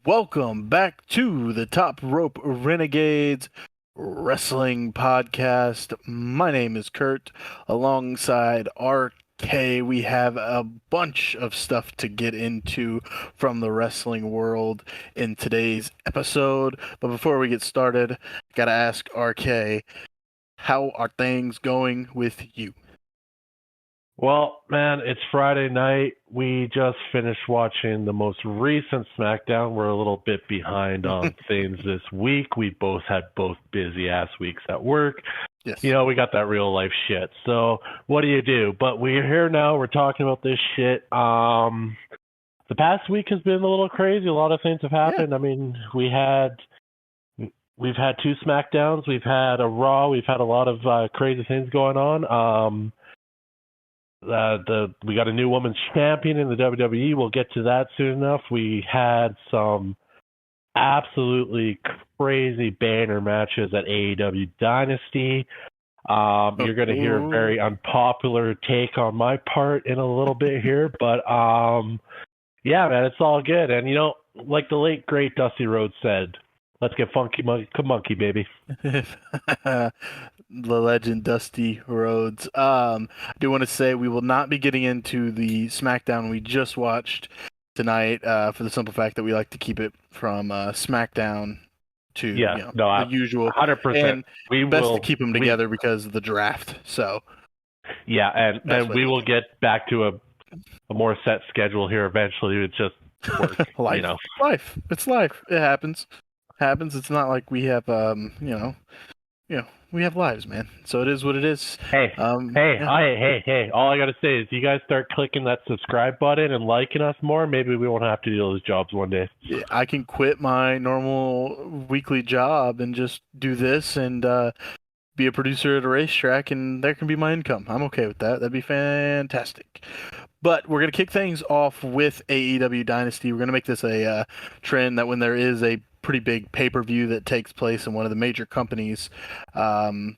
Welcome back to the Top Rope Renegades Wrestling Podcast. My name is Kurt. Alongside RK, we have a bunch of stuff to get into from the wrestling world in today's episode. But before we get started, gotta ask RK, how are things going with you? Well, man, it's Friday night. We just finished watching the most recent SmackDown. We're a little bit behind on things this week. We both had busy ass weeks at work. Yes. We got that real life shit. So what do you do? But we're here now. We're talking about this shit. The past week has been a little crazy. A lot of things have happened. Yeah. I mean, we've had two SmackDowns. We've had a Raw. We've had a lot of crazy things going on. We got a new women's champion in the WWE. We'll get to that soon enough. We had some absolutely crazy banner matches at AEW Dynasty. You're going to hear a very unpopular take on my part in a little bit here, but yeah, man, it's all good. And like the late great Dusty Rhodes said, let's get funky monkey, baby. The legend Dusty Rhodes. I do want to say we will not be getting into the SmackDown we just watched tonight for the simple fact that we like to keep it from SmackDown to the usual. 100%. We best to keep them together because of the draft. So yeah, and we will get back to a more set schedule here eventually. It's just work, life. It's life. It happens. It's not like we have we have lives, man. So it is what it is. Hey, hey! All I gotta say is, you guys start clicking that subscribe button and liking us more. Maybe we won't have to do those jobs one day. Yeah, I can quit my normal weekly job and just do this and be a producer at a racetrack, and there can be my income. I'm okay with that. That'd be fantastic. But we're gonna kick things off with AEW Dynasty. We're gonna make this a trend that when there is a pretty big pay-per-view that takes place in one of the major companies, mainly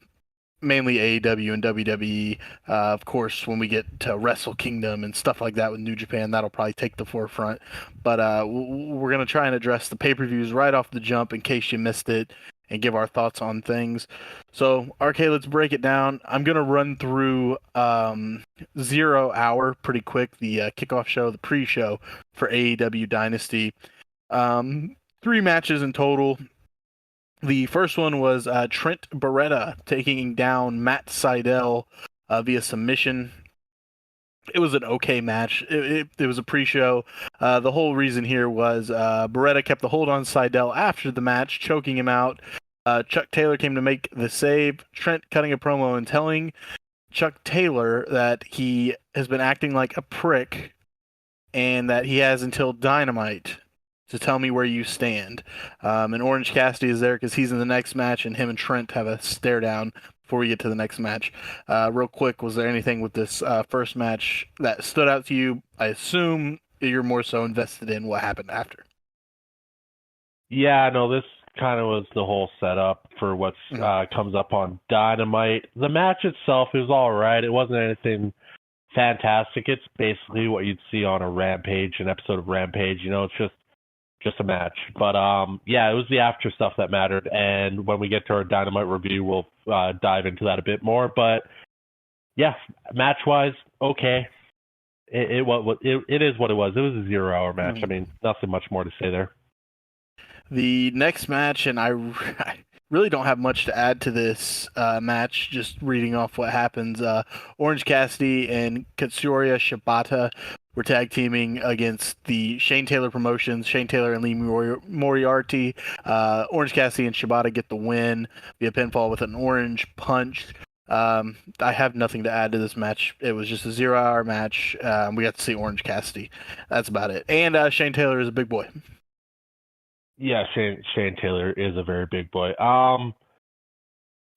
AEW and WWE. Of course, when we get to Wrestle Kingdom and stuff like that with New Japan, that'll probably take the forefront. But we're going to try and address the pay-per-views right off the jump in case you missed it and give our thoughts on things. So, RK, let's break it down. I'm going to run through 0 Hour pretty quick, the kickoff show, the pre-show for AEW Dynasty. 3 matches in total. The first one was Trent Beretta taking down Matt Sydal via submission. It was an okay match. It was a pre-show. The whole reason here was Beretta kept the hold on Sydal after the match, choking him out. Chuck Taylor came to make the save. Trent cutting a promo and telling Chuck Taylor that he has been acting like a prick and that he has until Dynamite to tell me where you stand. And Orange Cassidy is there because he's in the next match, and him and Trent have a stare down before we get to the next match. Real quick, was there anything with this first match that stood out to you? I assume you're more so invested in what happened after. Yeah, no, this kind of was the whole setup for what comes up on Dynamite. The match itself is all right. It wasn't anything fantastic. It's basically what you'd see on an episode of Rampage. It's just a match. But yeah, it was the after stuff that mattered, and when we get to our Dynamite review, we'll dive into that a bit more. But yeah, match wise, okay. It is what it was. It was a 0 hour match. I mean, nothing much more to say there. The next match, and I really don't have much to add to this match, just reading off what happens. Orange Cassidy and Katsuyori Shibata were tag teaming against the Shane Taylor promotions, Shane Taylor and Lee Moriarty. Orange Cassidy and Shibata get the win via pinfall with an orange punch. I have nothing to add to this match. It was just a 0 hour match. We got to see Orange Cassidy. That's about it. And Shane Taylor is a big boy. Yeah, Shane Taylor is a very big boy.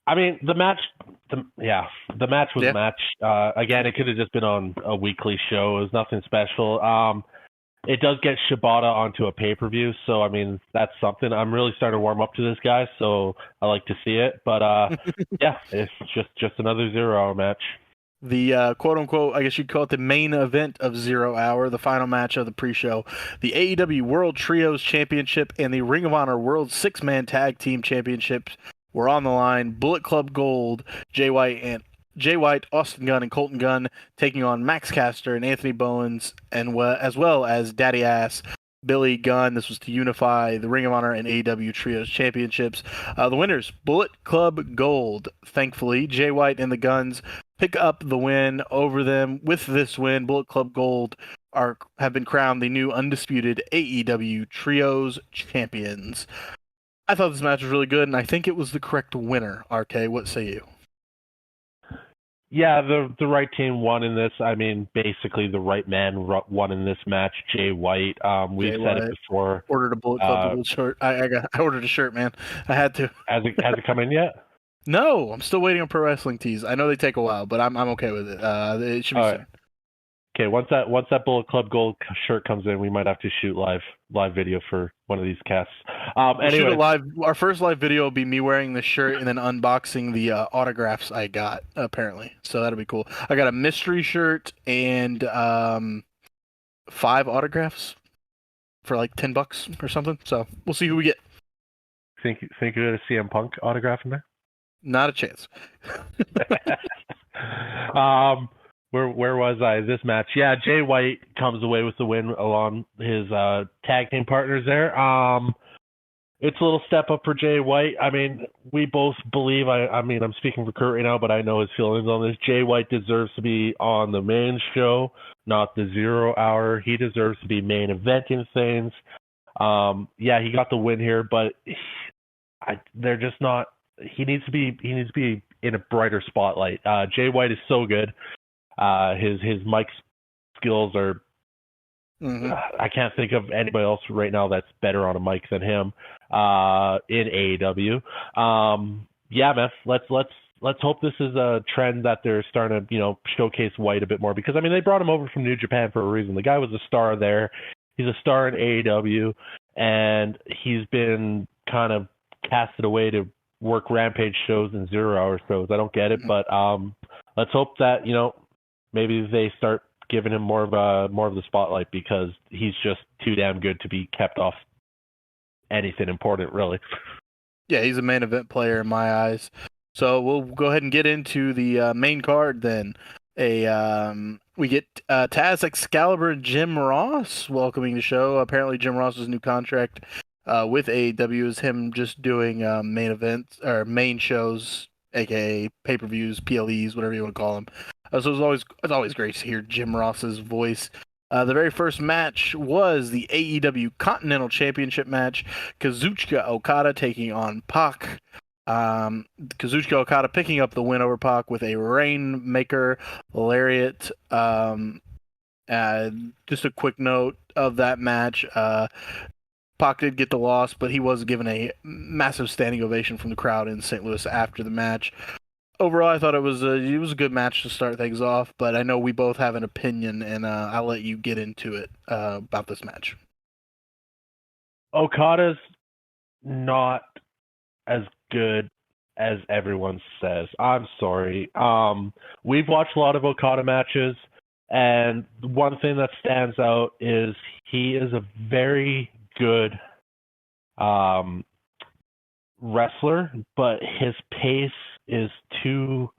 I mean, the match was a match. Again, it could have just been on a weekly show. It was nothing special. It does get Shibata onto a pay-per-view, so I mean, that's something. I'm really starting to warm up to this guy, so I like to see it. But yeah, it's just another 0 hour match. The quote unquote, I guess you'd call it the main event of Zero Hour, the final match of the pre show. The AEW World Trios Championship and the Ring of Honor World Six Man Tag Team Championships were on the line. Bullet Club Gold, Jay White, Austin Gunn, and Colton Gunn taking on Max Caster and Anthony Bowens, and as well as Daddy Ass Billy Gunn. This was to unify the Ring of Honor and AEW Trios Championships. The winners, Bullet Club Gold. Thankfully, Jay White and the Guns pick up the win over them. With this win, Bullet Club Gold have been crowned the new undisputed AEW Trios champions. I thought this match was really good, and I think it was the correct winner. RK, what say you? Yeah, the right team won in this. I mean, basically the right man won in this match. Jay White. We've said it before. Ordered a Bullet Club Gold shirt. I ordered a shirt, man. I had to. Has it come in yet? No, I'm still waiting on Pro Wrestling Tees. I know they take a while, but I'm okay with it. It should be soon. Okay, once that Bullet Club Gold shirt comes in, we might have to shoot live video for one of these casts. Anyway, our first live video will be me wearing the shirt and then unboxing the autographs I got. Apparently, so that'll be cool. I got a mystery shirt and 5 autographs for like $10 or something. So we'll see who we get. Think you're gonna see CM Punk autograph in there? Not a chance. Where was I? This match. Yeah, Jay White comes away with the win along his tag team partners there. It's a little step up for Jay White. I mean, we both believe, I mean, I'm speaking for Kurt right now, but I know his feelings on this. Jay White deserves to be on the main show, not the 0 hour. He deserves to be main eventing things. Yeah, he got the win here, but they're just not. He needs to be in a brighter spotlight. Jay White is so good. His mic skills are. I can't think of anybody else right now that's better on a mic than him in AEW. Yeah, man. Let's hope this is a trend that they're starting to showcase White a bit more, because I mean they brought him over from New Japan for a reason. The guy was a star there. He's a star in AEW, and he's been kind of casted away to work Rampage shows and 0 hour shows. I don't get it, but let's hope that maybe they start giving him more of the spotlight, because he's just too damn good to be kept off anything important, really. Yeah, he's a main event player in my eyes. So we'll go ahead and get into the main card then. We get Taz Excalibur and Jim Ross welcoming the show. Apparently Jim Ross's new contract with AEW is him just doing main events or main shows, aka pay-per-views, PLEs, whatever you want to call them. So it's always great to hear Jim Ross's voice. The very first match was the AEW Continental Championship match. Kazuchika Okada taking on Pac. Kazuchika Okada picking up the win over Pac with a Rainmaker Lariat. Just a quick note of that match. Pac did get the loss, but he was given a massive standing ovation from the crowd in St. Louis after the match. Overall, I thought it was a good match to start things off, but I know we both have an opinion, and I'll let you get into it about this match. Okada's not as good as everyone says. I'm sorry. We've watched a lot of Okada matches, and one thing that stands out is he is a very good wrestler, but his pace is too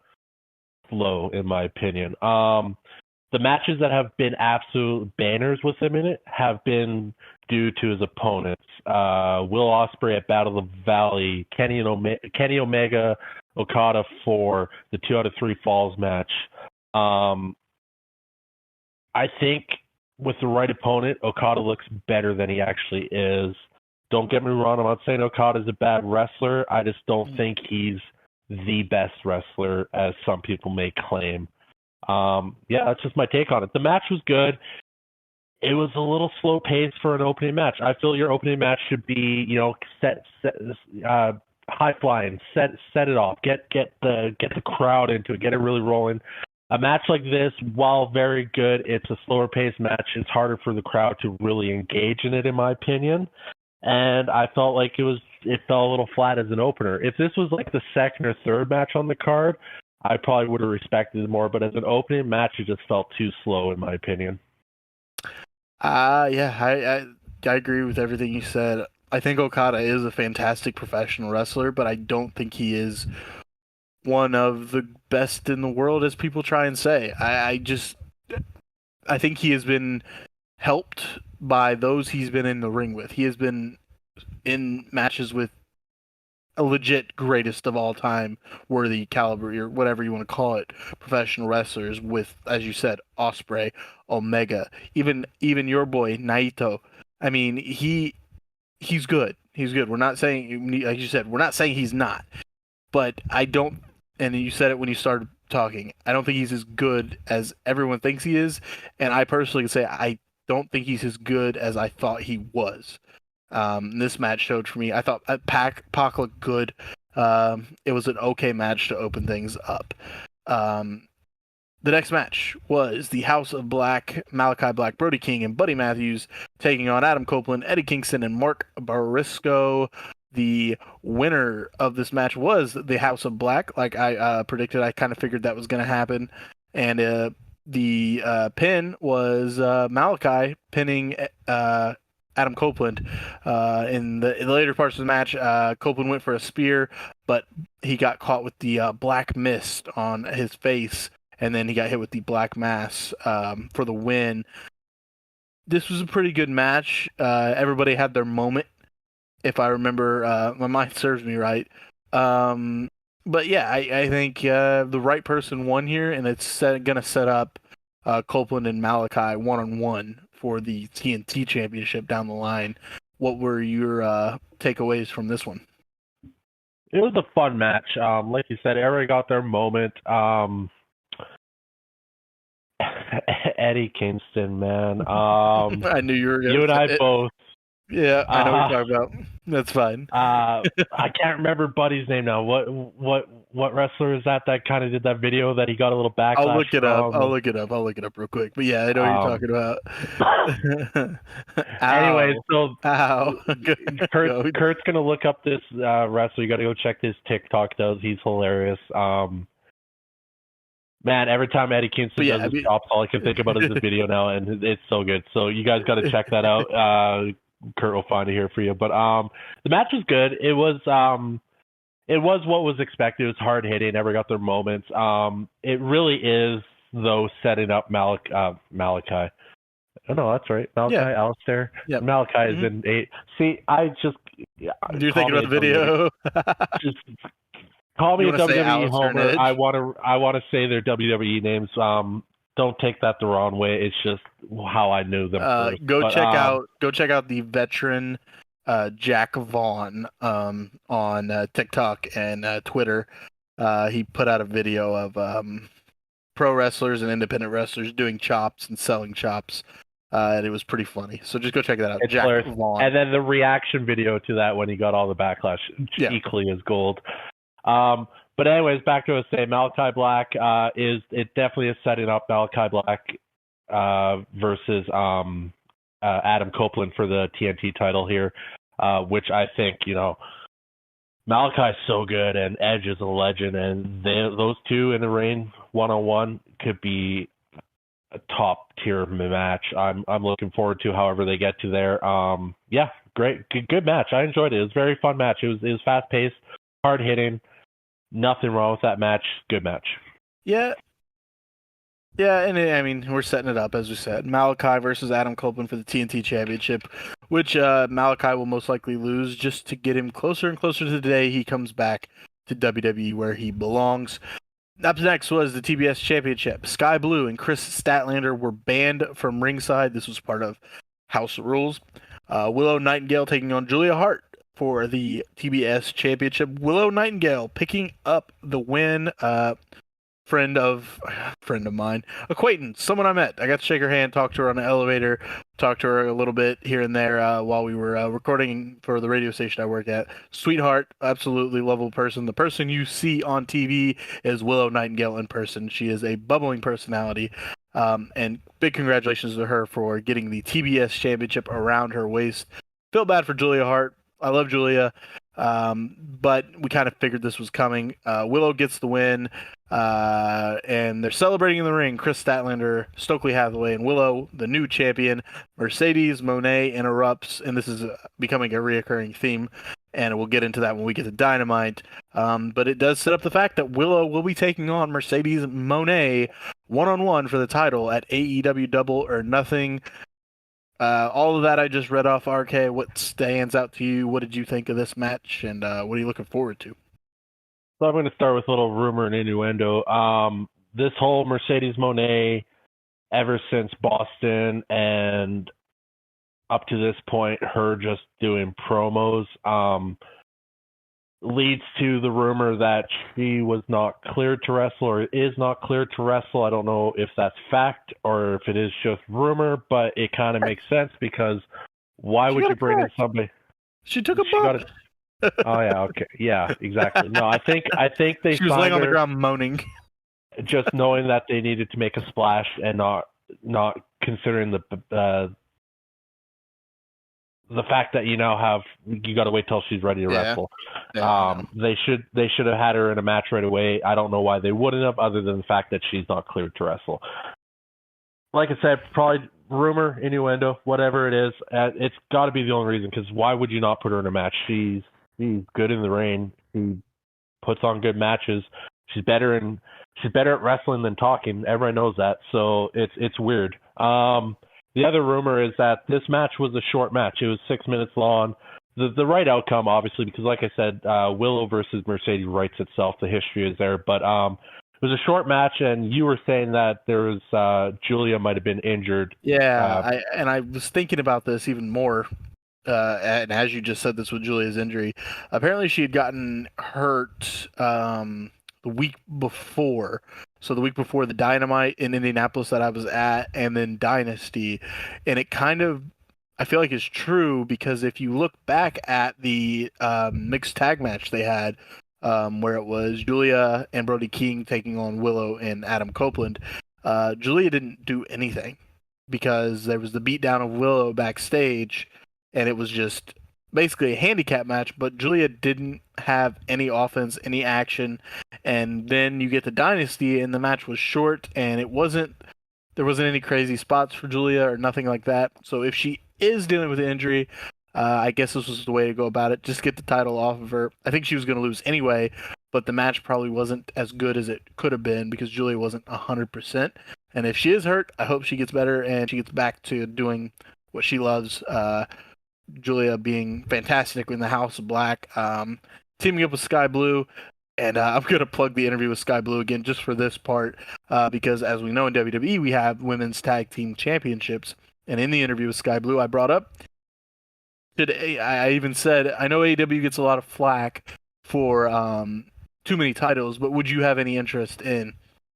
slow, in my opinion. The matches that have been absolute banners with him in it have been due to his opponents. Will Ospreay at Battle of the Valley, Kenny Omega, Okada for the 2 out of 3 Falls match. I think with the right opponent, Okada looks better than he actually is. Don't get me wrong, I'm not saying Okada's a bad wrestler. I just don't think he's the best wrestler, as some people may claim. Yeah, that's just my take on it. The match was good. It was a little slow paced for an opening match. I feel your opening match should be, set high flying, set it off, get the crowd into it, get it really rolling. A match like this, while very good, it's a slower paced match. It's harder for the crowd to really engage in it, in my opinion. And I felt like it fell a little flat as an opener. If this was like the second or third match on the card, I probably would have respected it more. But as an opening match, it just felt too slow, in my opinion. Yeah, I agree with everything you said. I think Okada is a fantastic professional wrestler, but I don't think he is one of the best in the world, as people try and say. I think he has been helped by those he's been in the ring with. He has been in matches with a legit greatest of all time, worthy caliber or whatever you want to call it, professional wrestlers with, as you said, Osprey, Omega, even your boy Naito. I mean, he's good. He's good. We're not saying, like you said, we're not saying he's not. But I don't, and you said it when you started talking, I don't think he's as good as everyone thinks he is. And I personally can say I don't think he's as good as I thought he was. This match showed for me. I thought Pac looked good. It was an okay match to open things up. The next match was the House of Black, Malachi Black, Brody King, and Buddy Matthews taking on Adam Copeland, Eddie Kingston, and Mark Barisco. The winner of this match was the House of Black, like I predicted. I kind of figured that was going to happen. And the pin was Malachi pinning Adam Copeland. In the later parts of the match, Copeland went for a spear, but he got caught with the black mist on his face, and then he got hit with the black mass for the win. This was a pretty good match. Everybody had their moment, if I remember, my mind serves me right. But yeah, I think the right person won here, and it's going to set up Copeland and Malachi one-on-one for the TNT Championship down the line. What were your takeaways from this one? It was a fun match. Like you said, everybody got their moment. Eddie Kingston, man. I knew you were going to You and I it. both. Yeah, I know what you're talking about. That's fine. I can't remember Buddy's name now. What wrestler is that kind of did that video that he got a little backlash I'll look it up. from? I'll look it up real quick. But yeah, I know what you're talking about. Anyway, so Kurt's gonna look up this wrestler. You got to go check his TikTok. He's hilarious. Man, every time Eddie Kingston does his chops, all I can think about is this video now, and it's so good. So you guys got to check that out. Kurt will find it here for you. But the match was good. It was what was expected. It was hard hitting. Never got their moments. It really is though setting up Malachi. Oh no, that's right. Malachi, Alistair. Yep. Malachi is in 8. See, you're thinking about the video. Just call me a WWE homer. I want to say their WWE names. Don't take that the wrong way. It's just how I knew them. Go check out the veteran Jack Vaughn on TikTok and Twitter. He put out a video of pro wrestlers and independent wrestlers doing chops and selling chops. And it was pretty funny. So just go check that out. It's Jack Vaughn. And then the reaction video to that when he got all the backlash, equally as gold. But anyways, back to what I was saying, Malachi Black is definitely is setting up Malachi Black versus Adam Copeland for the TNT title here, which I think, Malachi's so good and Edge is a legend, and those two in the ring one-on-one could be a top tier match. I'm looking forward to however they get to there. Great, good match. I enjoyed it. It was a very fun match. It was fast paced, hard hitting. Nothing wrong with that match. Good match. Yeah, and I mean, we're setting it up, as we said. Malachi versus Adam Copeland for the TNT Championship, which Malachi will most likely lose just to get him closer and closer to the day he comes back to WWE where he belongs. Up next was the TBS Championship. Sky Blue and Chris Statlander were banned from ringside. This was part of House Rules. Willow Nightingale taking on Julia Hart for the TBS Championship. Willow Nightingale picking up the win. Friend of mine, acquaintance, someone I met. I got to shake her hand, talk to her on the elevator, talk to her a little bit here and there while we were recording for the radio station I work at. Sweetheart, absolutely lovable person. The person you see on TV is Willow Nightingale in person. She is a bubbling personality. And big congratulations to her for getting the TBS Championship around her waist. Feel bad for Julia Hart. I love Julia, but we kind of figured this was coming. Willow gets the win. And they're celebrating in the ring. Chris Statlander, Stokely Hathaway, and Willow, the new champion. Mercedes Moné interrupts, and this is becoming a reoccurring theme. And we'll get into that when we get to Dynamite. But it does set up the fact that Willow will be taking on Mercedes Moné one-on-one for the title at AEW Double or Nothing. All of that I just read off, RK. What stands out to you? What did you think of this match? And what are you looking forward to? So I'm going to start with a little rumor and innuendo. This whole Mercedes Moné, ever since Boston and up to this point, her just doing promos, leads to the rumor that she was not cleared to wrestle or is not cleared to wrestle. I don't know if that's fact or if it is just rumor, but it kind of makes sense because why would you bring in somebody? She took a bump. Oh yeah, okay, yeah, exactly. No, I think they she was laying on the ground moaning, just knowing that they needed to make a splash and not considering the fact that you got to wait till she's ready to wrestle. Yeah. They should have had her in a match right away. I don't know why they wouldn't have, other than the fact that she's not cleared to wrestle. Like I said, probably rumor, innuendo, whatever it is. It's got to be the only reason, because why would you not put her in a match? She's good in the ring. She puts on good matches. She's better at wrestling than talking. Everyone knows that. So it's weird. The other rumor is that this match was a short match. It was 6 minutes long. The right outcome, obviously, because like I said, Willow versus Mercedes writes itself. The history is there. But it was a short match, and you were saying that there was Julia might have been injured. Yeah, I was thinking about this even more. And as you just said, this with Julia's injury, apparently she had gotten hurt the week before. So the week before the Dynamite in Indianapolis that I was at, and then Dynasty, and it kind of, I feel like it's true, because if you look back at the mixed tag match they had, where it was Julia and Brody King taking on Willow and Adam Copeland, Julia didn't do anything because there was the beatdown of Willow backstage, and it was just basically a handicap match, but Julia didn't have any offense, any action. And then you get to Dynasty, and the match was short, and there wasn't any crazy spots for Julia or nothing like that. So if she is dealing with an injury, I guess this was the way to go about it. Just get the title off of her. I think she was going to lose anyway, but the match probably wasn't as good as it could have been because Julia wasn't 100%. And if she is hurt, I hope she gets better and she gets back to doing what she loves. Julia being fantastic in the House of Black, teaming up with Sky Blue. And I'm going to plug the interview with Sky Blue again just for this part, because as we know in WWE, we have women's tag team championships. And in the interview with Sky Blue, I brought up, I even said, I know AEW gets a lot of flack for too many titles, but would you have any interest in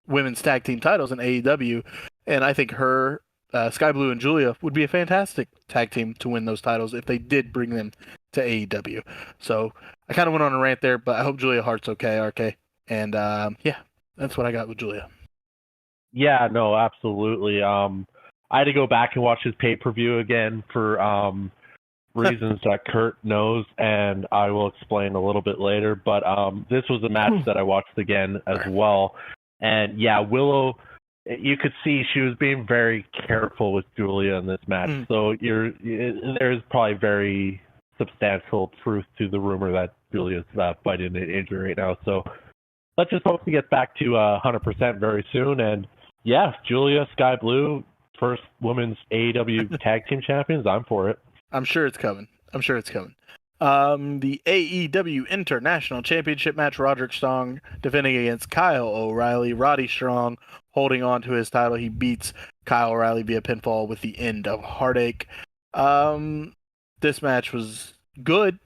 women's tag team titles in AEW? And I think Sky Blue and Julia would be a fantastic tag team to win those titles if they did bring them to AEW. So I kind of went on a rant there, but I hope Julia Hart's okay, RK. And yeah, that's what I got with Julia. Yeah, no, absolutely. I had to go back and watch his pay-per-view again for reasons that Kurt knows, and I will explain a little bit later. But this was a match that I watched again as well. And yeah, Willow, you could see she was being very careful with Julia in this match. So there's probably very substantial truth to the rumor that Julia's fighting an injury right now. So let's just hope to get back to 100% very soon. And yeah, Julia, Sky Blue, first women's AEW tag team champions. I'm for it. I'm sure it's coming. The AEW International Championship match, Roderick Strong defending against Kyle O'Reilly. Roddy Strong holding on to his title. He beats Kyle O'Reilly via pinfall with the end of Heartache. This match was good.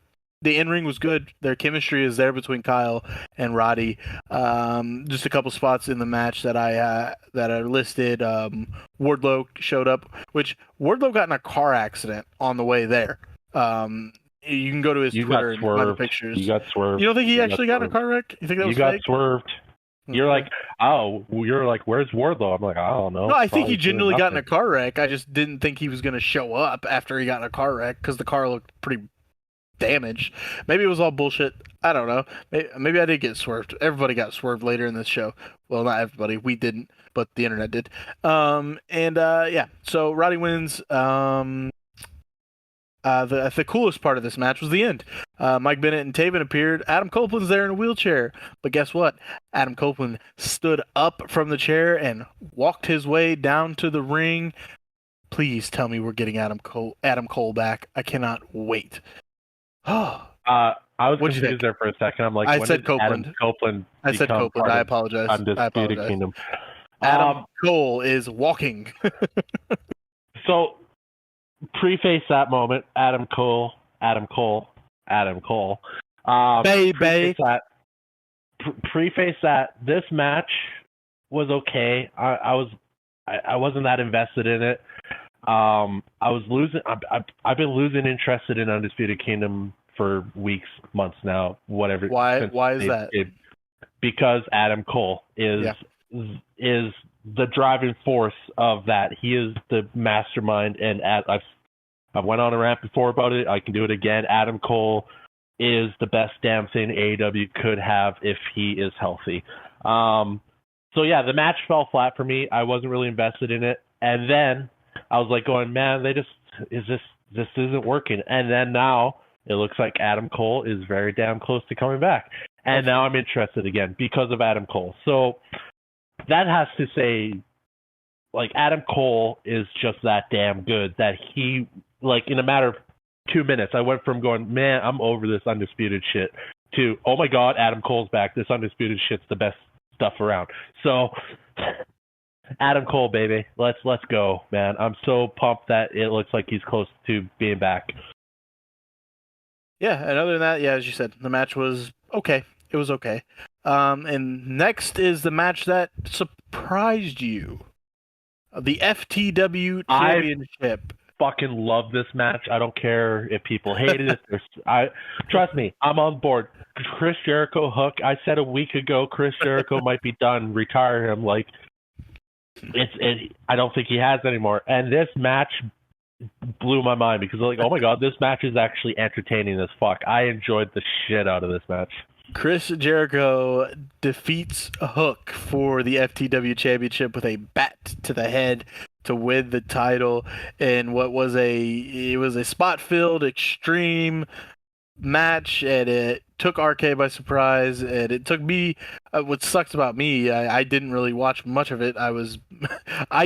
The in-ring was good. Their chemistry is there between Kyle and Roddy. Just a couple spots in the match that I listed. Wardlow showed up, which Wardlow got in a car accident on the way there. You can go to his Twitter and find the pictures. You got swerved. You don't think he actually got in a car wreck? You think that was fake? You got swerved. You're like, where's Wardlow? I'm like, I don't know. No, I think he genuinely got in a car wreck. I just didn't think he was going to show up after he got in a car wreck because the car looked pretty damaged. Maybe it was all bullshit. I don't know. Maybe I did get swerved. Everybody got swerved later in this show. Well, not everybody. We didn't, but the internet did. Yeah. So Roddy wins. The coolest part of this match was the end. Mike Bennett and Taven appeared. Adam Copeland's there in a wheelchair. But guess what? Adam Copeland stood up from the chair and walked his way down to the ring. Please tell me we're getting Adam Cole back. I cannot wait. I was What'd you confused think? there for a second. I'm like, I when said did Copeland. Adam Copeland I said become Copeland. part I of apologize. Undisputed Kingdom? Adam Cole is walking. So, preface that moment, Adam Cole. Baby. Preface that this match was okay. I wasn't that invested in it. I was losing. I've been losing interest in Undisputed Kingdom for weeks, months now. Whatever. Why is that? Because Adam Cole is the driving force of that. He is the mastermind, and I've went on a rant before about it. I can do it again. Adam Cole is the best damn thing AEW could have if he is healthy. So yeah, the match fell flat for me. I wasn't really invested in it, and then I was like going, man, this isn't working. And then now it looks like Adam Cole is very damn close to coming back. And now I'm interested again because of Adam Cole. So that has to say, like, Adam Cole is just that damn good that he, like, in a matter of 2 minutes, I went from going, man, I'm over this Undisputed shit, to, oh my God, Adam Cole's back. This Undisputed shit's the best stuff around. So Adam Cole, baby, let's go, man. I'm so pumped that it looks like he's close to being back. Yeah, and other than that, yeah, as you said, the match was okay. It was okay. And next is the match that surprised you. The FTW Championship. Fucking love this match. I don't care if people hate it. Trust me, I'm on board. Chris Jericho Hook. I said a week ago Chris Jericho might be done. Retire him. Like, I don't think he has anymore. And this match blew my mind because, like, oh my God, this match is actually entertaining as fuck. I enjoyed the shit out of this match. Chris Jericho defeats Hook for the FTW Championship with a bat to the head to win the title in what was a spot-filled extreme match, and it took RK by surprise, and it took me, what sucks about me, I didn't really watch much of it. I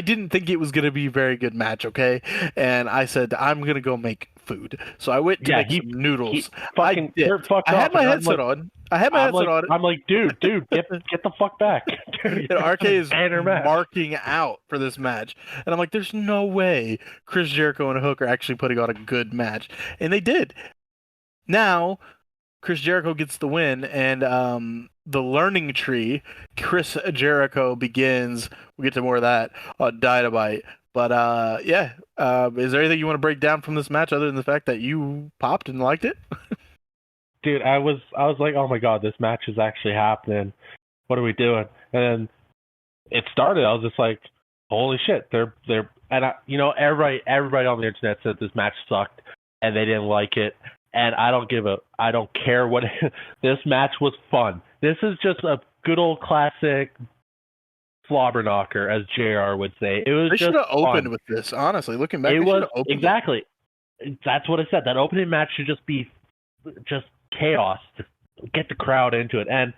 didn't think it was going to be a very good match, okay? And I said, I'm going to go make food. So I went to make some noodles. I had my headset on. I'm like, dude, get the fuck back. And RK is marking out for this match. And I'm like, there's no way Chris Jericho and Hook are actually putting on a good match. And they did. Now, Chris Jericho gets the win, and the learning tree, Chris Jericho begins. We'll get to more of that on Dynamite. But is there anything you want to break down from this match other than the fact that you popped and liked it? Dude, I was like, oh my God, this match is actually happening. What are we doing? And then it started. I was just like, holy shit, they're and everybody on the internet said this match sucked and they didn't like it. And I don't care what this match was fun. This is just a good old classic slobber knocker, as JR would say. It was. They should have opened with this, honestly. Looking back, exactly. That's what I said. That opening match should just be just chaos to get the crowd into it. And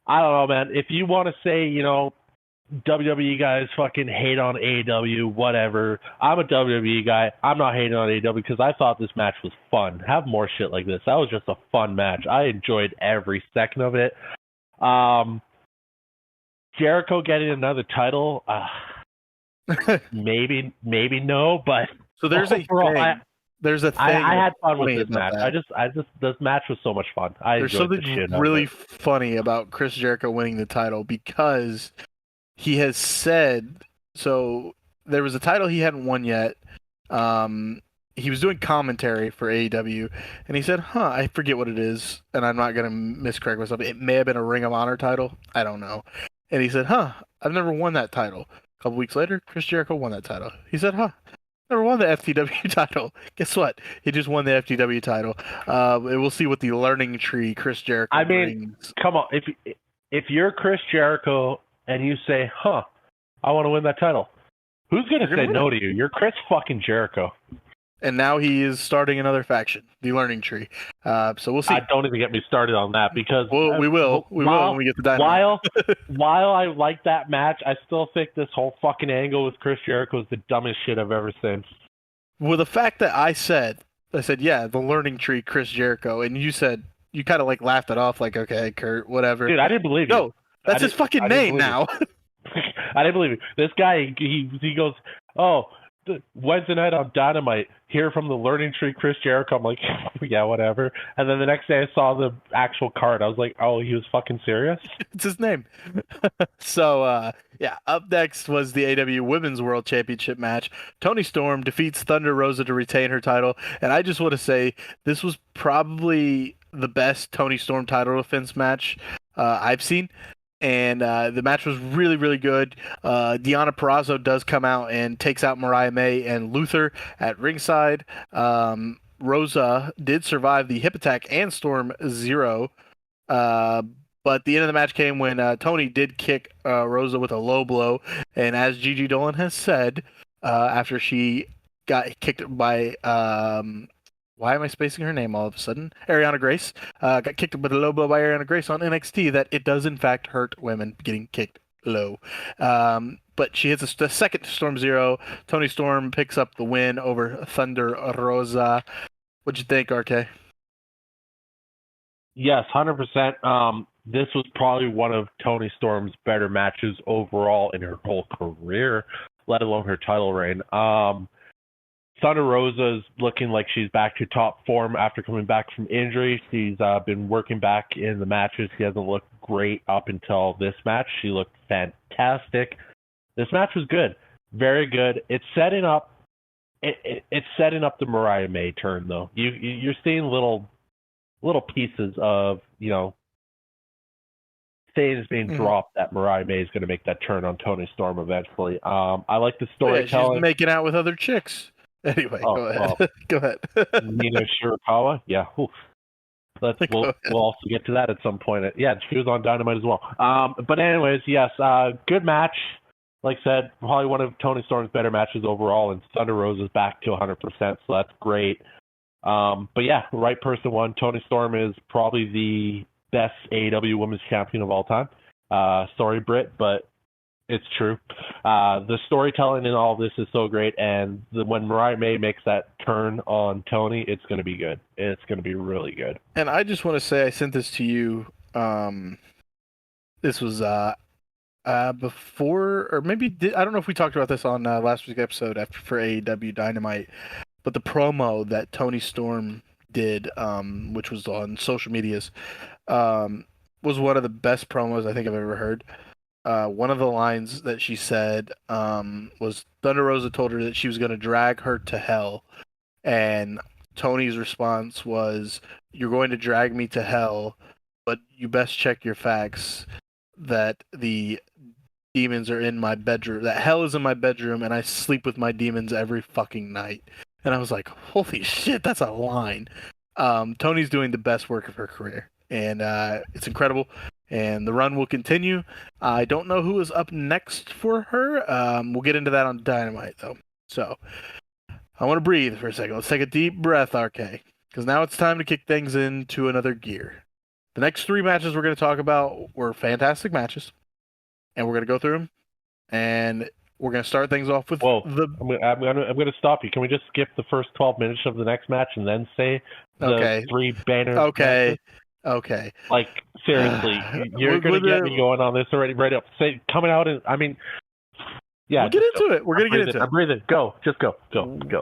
I don't know, man. If you want to say, WWE guys fucking hate on AEW, whatever. I'm a WWE guy. I'm not hating on AEW because I thought this match was fun. Have more shit like this. That was just a fun match. I enjoyed every second of it. Jericho getting another title, maybe no, but so there's overall, there's a thing. I had fun with this match. This match was so much fun. There's something really funny about Chris Jericho winning the title because he has said, so there was a title he hadn't won yet. He was doing commentary for AEW, and he said, I forget what it is, and I'm not going to miscorrect myself. It may have been a Ring of Honor title. I don't know. And he said, I've never won that title. A couple weeks later, Chris Jericho won that title. He said, never won the FTW title. Guess what? He just won the FTW title. And we'll see what the learning tree Chris Jericho I mean, brings. come on. If you're Chris Jericho and you say, "Huh, I want to win that title," who's gonna You're say gonna no win. to you? You're Chris fucking Jericho. And now he is starting another faction, the learning tree. So we'll see. Don't even get me started on that because We will when we get to Dynamite. while I like that match, I still think this whole fucking angle with Chris Jericho is the dumbest shit I've ever seen. Well, the fact that I said, yeah, the learning tree, Chris Jericho, and you said, you kind of like laughed it off, like, okay, Kurt, whatever. Dude, I didn't believe you. No, that's his fucking name now. I didn't believe you. This guy, he goes, "Oh, Wednesday night on Dynamite, hear from the learning tree, Chris Jericho." I'm like, yeah, whatever. And then the next day I saw the actual card. I was like, oh, he was fucking serious? It's his name. So, yeah, up next was the AEW Women's World Championship match. Toni Storm defeats Thunder Rosa to retain her title. And I just want to say, this was probably the best Toni Storm title defense match I've seen. And the match was really, really good. Deonna Purrazzo does come out and takes out Mariah May and Luther at ringside. Rosa did survive the hip attack and Storm Zero. But the end of the match came when Tony did kick Rosa with a low blow. And as Gigi Dolan has said, after she got kicked by why am I spacing her name all of a sudden? Ariana Grace got kicked with a low blow by Ariana Grace on NXT. That it does in fact hurt women getting kicked low. But she hits the second Storm Zero. Toni Storm picks up the win over Thunder Rosa. What'd you think, RK? Yes, 100%. This was probably one of Toni Storm's better matches overall in her whole career, let alone her title reign. Thunder Rosa's looking like she's back to top form after coming back from injury. She's been working back in the matches. She hasn't looked great up until this match. She looked fantastic. This match was good, very good. It's setting up. It's setting up the Mariah May turn, though. You're seeing little pieces of things being dropped that Mariah May is going to make that turn on Toni Storm eventually. I like the storytelling. Yeah, she's making out with other chicks. Anyway, go ahead. Go ahead. Nina Shirakawa? Yeah. We'll also get to that at some point. Yeah, she was on Dynamite as well. But anyways, yes, good match. Like I said, probably one of Toni Storm's better matches overall, and Thunder Rosa's back to 100%, so that's great. But yeah, the right person won. Toni Storm is probably the best AEW Women's Champion of all time. Sorry, Britt, but it's true. The storytelling in all of this is so great, and when Mariah May makes that turn on Toni, it's going to be good. It's going to be really good. And I just want to say I sent this to you. This was before, or maybe I don't know if we talked about this on last week's episode for AEW Dynamite, but the promo that Toni Storm did, which was on social medias, was one of the best promos I think I've ever heard. One of the lines that she said was Thunder Rosa told her that she was going to drag her to hell, and Tony's response was, "You're going to drag me to hell, but you best check your facts that the demons are in my bedroom, that hell is in my bedroom, and I sleep with my demons every fucking night." And I was like, holy shit, that's a line. Tony's doing the best work of her career, and it's incredible. And the run will continue. I don't know who is up next for her. We'll get into that on Dynamite, though. So I want to breathe for a second. Let's take a deep breath, RK, because now it's time to kick things into another gear. The next 3 matches we're going to talk about were fantastic matches, and we're going to go through them. And we're going to start things off with I'm going to stop you. Can we just skip the first 12 minutes of the next match and then say the 3 banners? Okay. Like, seriously, you're going to get me going on this already right up. Say, coming out and, I mean, yeah. We'll get into it. We're going to get into it. I'm breathing. Go. Just go.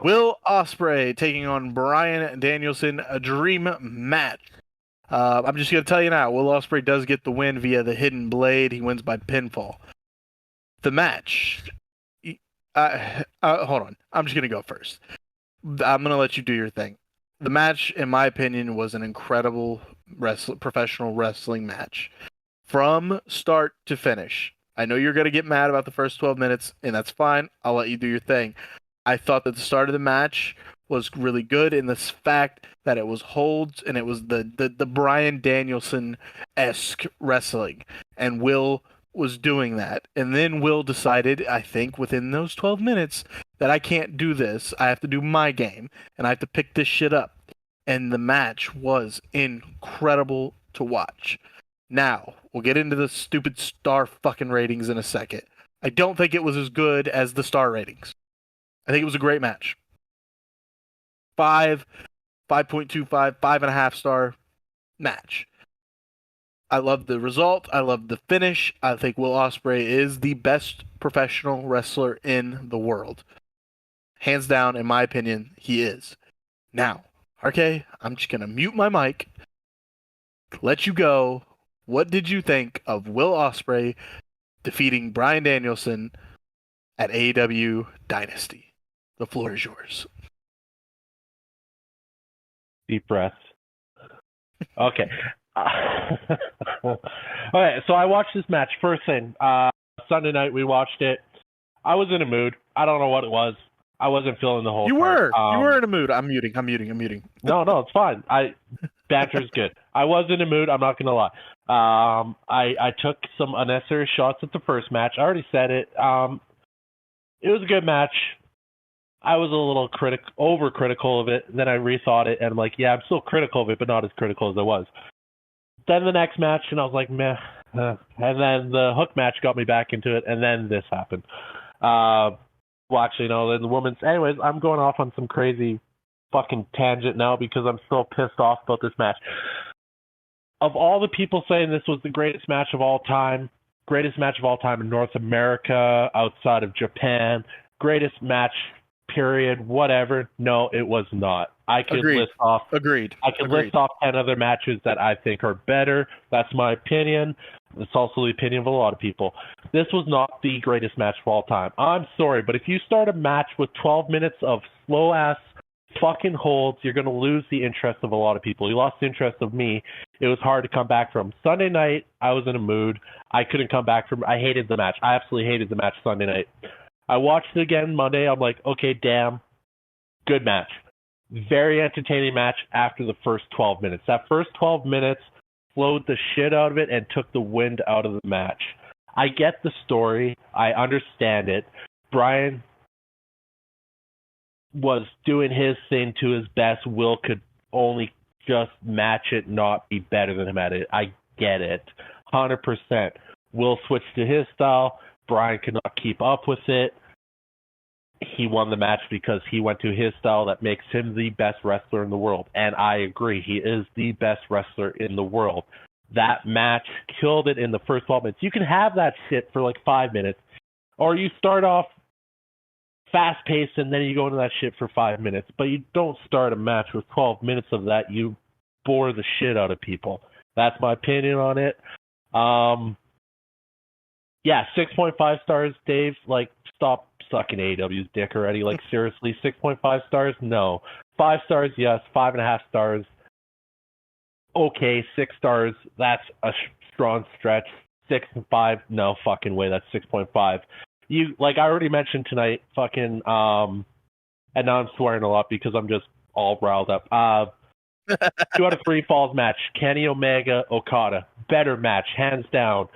Will Ospreay taking on Bryan Danielson, a dream match. I'm just going to tell you now, Will Ospreay does get the win via the Hidden Blade. He wins by pinfall. The match. Hold on. I'm just going to go first. I'm going to let you do your thing. The match, in my opinion, was an incredible professional wrestling match. From start to finish. I know you're going to get mad about the first 12 minutes, and that's fine. I'll let you do your thing. I thought that the start of the match was really good in this fact that it was holds and it was the Bryan Danielson-esque wrestling. And Will was doing that. And then Will decided, I think, within those 12 minutes that I can't do this. I have to do my game and I have to pick this shit up. And the match was incredible to watch. Now, we'll get into the stupid star fucking ratings in a second. I don't think it was as good as the star ratings. I think it was a great match. 5.25, 5.5 star match. I love the result. I love the finish. I think Will Ospreay is the best professional wrestler in the world. Hands down, in my opinion, he is. Now, RK, I'm just going to mute my mic, let you go. What did you think of Will Ospreay defeating Bryan Danielson at AEW Dynasty? The floor is yours. Deep breath. Okay. Okay, so I watched this match. First thing, Sunday night we watched it. I was in a mood. I don't know what it was. I wasn't feeling the whole You part. were in a mood. I'm muting. No, it's fine. Banter's good. I was in a mood. I'm not gonna lie. I took some unnecessary shots at the first match. I already said it. It was a good match. I was a little overcritical of it. Then I rethought it, and I'm like, yeah, I'm still critical of it, but not as critical as I was. Then the next match, and I was like, meh. And then the hook match got me back into it, and then this happened. Well, actually, no, then the women's... Anyways, I'm going off on some crazy fucking tangent now because I'm still pissed off about this match. Of all the people saying this was the greatest match of all time in North America, outside of Japan, greatest match, period, whatever. No, it was not. I could list off 10 other matches that I think are better. That's my opinion. It's also the opinion of a lot of people. This was not the greatest match of all time. I'm sorry, but if you start a match with 12 minutes of slow-ass fucking holds, you're going to lose the interest of a lot of people. You lost the interest of me. It was hard to come back from. Sunday night, I was in a mood. I couldn't come back from. I hated the match. I absolutely hated the match Sunday night. I watched it again Monday. I'm like, okay, damn, good match. Very entertaining match after the first 12 minutes. That first 12 minutes flowed the shit out of it and took the wind out of the match. I get the story. I understand it. Bryan was doing his thing to his best. Will could only just match it, not be better than him at it. I get it. 100%. Will switched to his style. Bryan could not keep up with it. He won the match because he went to his style that makes him the best wrestler in the world. And I agree. He is the best wrestler in the world. That match killed it in the first 12 minutes. You can have that shit for like 5 minutes. Or you start off fast-paced and then you go into that shit for 5 minutes. But you don't start a match with 12 minutes of that. You bore the shit out of people. That's my opinion on it. Yeah, 6.5 stars, Dave. Like, stop sucking AEW's dick already. Like, seriously, 6.5 stars? No. 5 stars, yes. 5.5 stars. Okay, 6 stars. That's a strong stretch. 6 and 5? No fucking way. That's 6.5. You, like I already mentioned tonight, fucking, and now I'm swearing a lot because I'm just all riled up. 2 out of 3 falls match. Kenny Omega, Okada. Better match, hands down.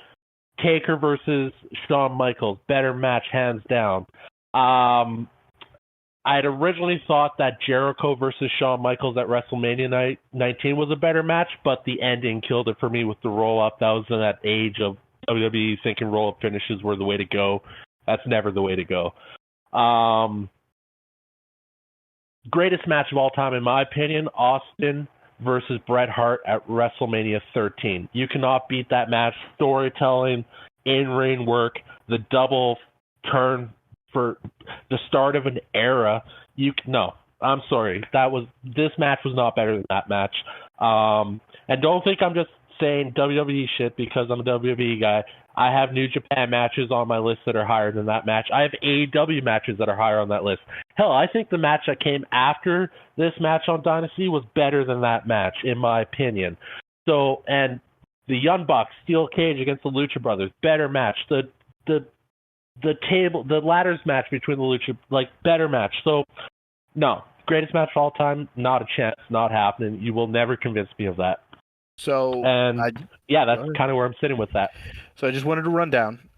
Taker versus Shawn Michaels, better match, hands down. I had originally thought that Jericho versus Shawn Michaels at WrestleMania 19 was a better match, but the ending killed it for me with the roll-up. That was in that age of WWE thinking roll-up finishes were the way to go. That's never the way to go. Greatest match of all time, in my opinion, Austin versus Bret Hart at WrestleMania 13. You cannot beat that match. Storytelling, in-ring work, the double turn for the start of an era. No, I'm sorry. This match was not better than that match. And don't think I'm just saying WWE shit because I'm a WWE guy. I have New Japan matches on my list that are higher than that match. I have AEW matches that are higher on that list. Hell, I think the match that came after this match on Dynasty was better than that match, in my opinion. So, and the Young Bucks, Steel Cage against the Lucha Brothers, better match. The the ladders match between the Lucha, like, better match. So, no, greatest match of all time, not a chance, not happening. You will never convince me of that. So, And that's kind of where I'm sitting with that. So I just wanted to run down.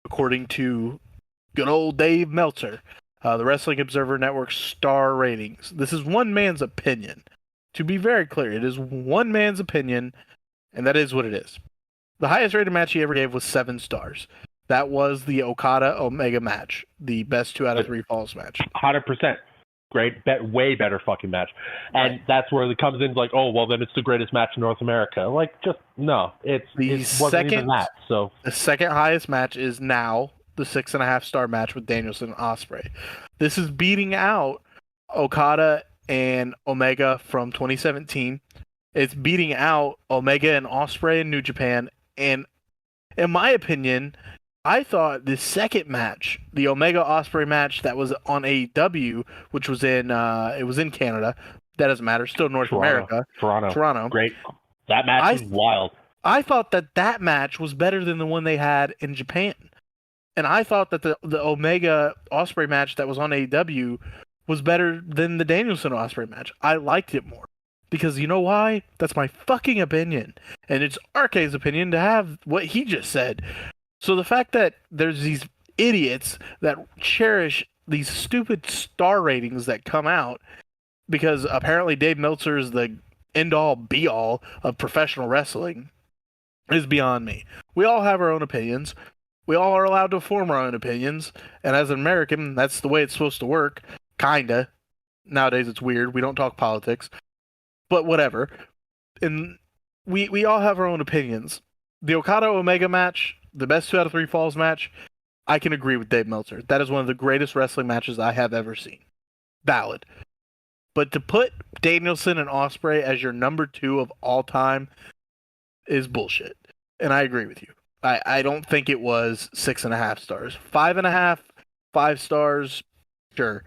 According to good old Dave Meltzer, the Wrestling Observer Network star ratings. This is one man's opinion. To be very clear, it is one man's opinion, and that is what it is. The highest rated match he ever gave was 7 stars. That was the Okada Omega match, the best 2 out of 3 falls match. 100%. Great, way better fucking match. And Right. That's where it comes in, like, oh, well, then it's the greatest match in North America. Like, just, no. It wasn't even that. So the second highest match is now the 6.5 star match with Danielson and Ospreay. This is beating out Okada and Omega from 2017. It's beating out Omega and Ospreay in New Japan. And in my opinion, I thought the second match, the Omega Ospreay match that was on AEW, which was in Canada. That doesn't matter. Still North America. Toronto. Great. That match was wild. I thought that match was better than the one they had in Japan. And I thought that the Omega Ospreay match that was on AEW was better than the Danielson Ospreay match. I liked it more. Because you know why? That's my fucking opinion. And it's RK's opinion to have what he just said. So the fact that there's these idiots that cherish these stupid star ratings that come out because apparently Dave Meltzer is the end-all, be-all of professional wrestling is beyond me. We all have our own opinions. We all are allowed to form our own opinions. And as an American, that's the way it's supposed to work. Kinda. Nowadays it's weird. We don't talk politics. But whatever. And we all have our own opinions. The Okada-Omega match, the best 2 out of 3 falls match, I can agree with Dave Meltzer. That is one of the greatest wrestling matches I have ever seen. Valid. But to put Danielson and Ospreay as your number 2 of all time is bullshit. And I agree with you. I don't think it was 6.5 stars. 5.5, 5 stars, sure.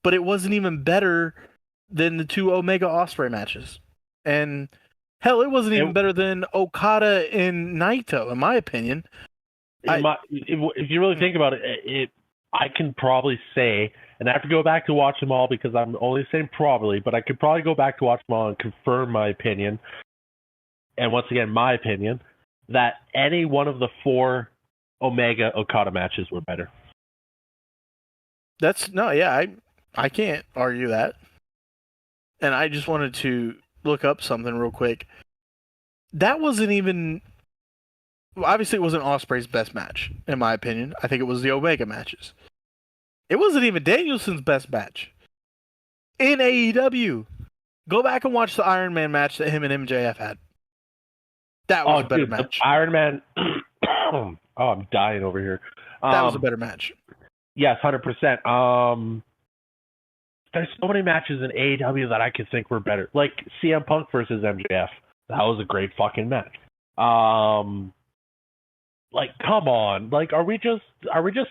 But it wasn't even better than the 2 Omega Ospreay matches. And hell, it wasn't even better than Okada and Naito, in my opinion. If you really think about it, I can probably say, and I have to go back to watch them all because I'm only saying probably, but I could probably go back to watch them all and confirm my opinion. And once again, my opinion, that any one of the 4 Omega Okada matches were better. I can't argue that. And I just wanted to look up something real quick. That wasn't even... Obviously, it wasn't Ospreay's best match, in my opinion. I think it was the Omega matches. It wasn't even Danielson's best match. In AEW. Go back and watch the Iron Man match that him and MJF had. That was a better match. Iron Man... oh, I'm dying over here. That was a better match. Yes, 100%. There's so many matches in AEW that I could think were better. Like CM Punk versus MJF. That was a great fucking match. Like, come on. Like, are we just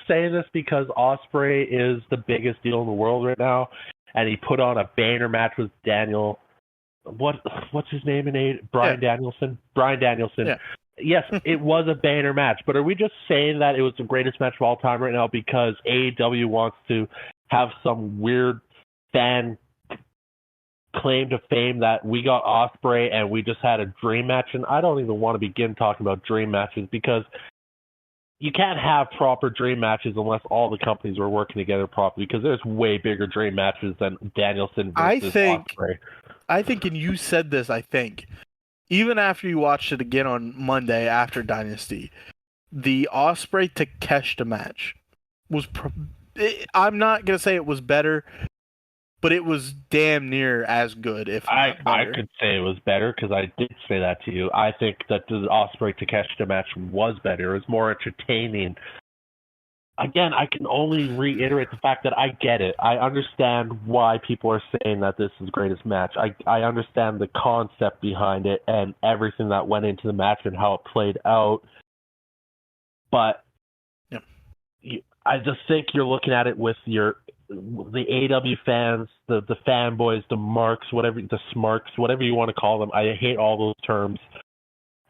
saying this because Ospreay is the biggest deal in the world right now, and he put on a banger match with Daniel? What's his name in Bryan Danielson? Bryan Danielson. Yeah. Yes, it was a banner match, but are we just saying that it was the greatest match of all time right now because AEW wants to have some weird fan claim to fame that we got Ospreay and we just had a dream match? And I don't even want to begin talking about dream matches because you can't have proper dream matches unless all the companies were working together properly, because there's way bigger dream matches than Danielson versus Ospreay. I think, and you said this, even after you watched it again on Monday after Dynasty, the Ospreay Takeshita match was... I'm not going to say it was better, but it was damn near as good, if not better. I could say it was better because I did say that to you. I think that the Ospreay Takeshita match was better. It was more entertaining. Again, I can only reiterate the fact that I get it. I understand why people are saying that this is the greatest match. I understand the concept behind it and everything that went into the match and how it played out. But I just think you're looking at it with the AEW fans, the fanboys, the marks, the smarks, whatever you want to call them. I hate all those terms,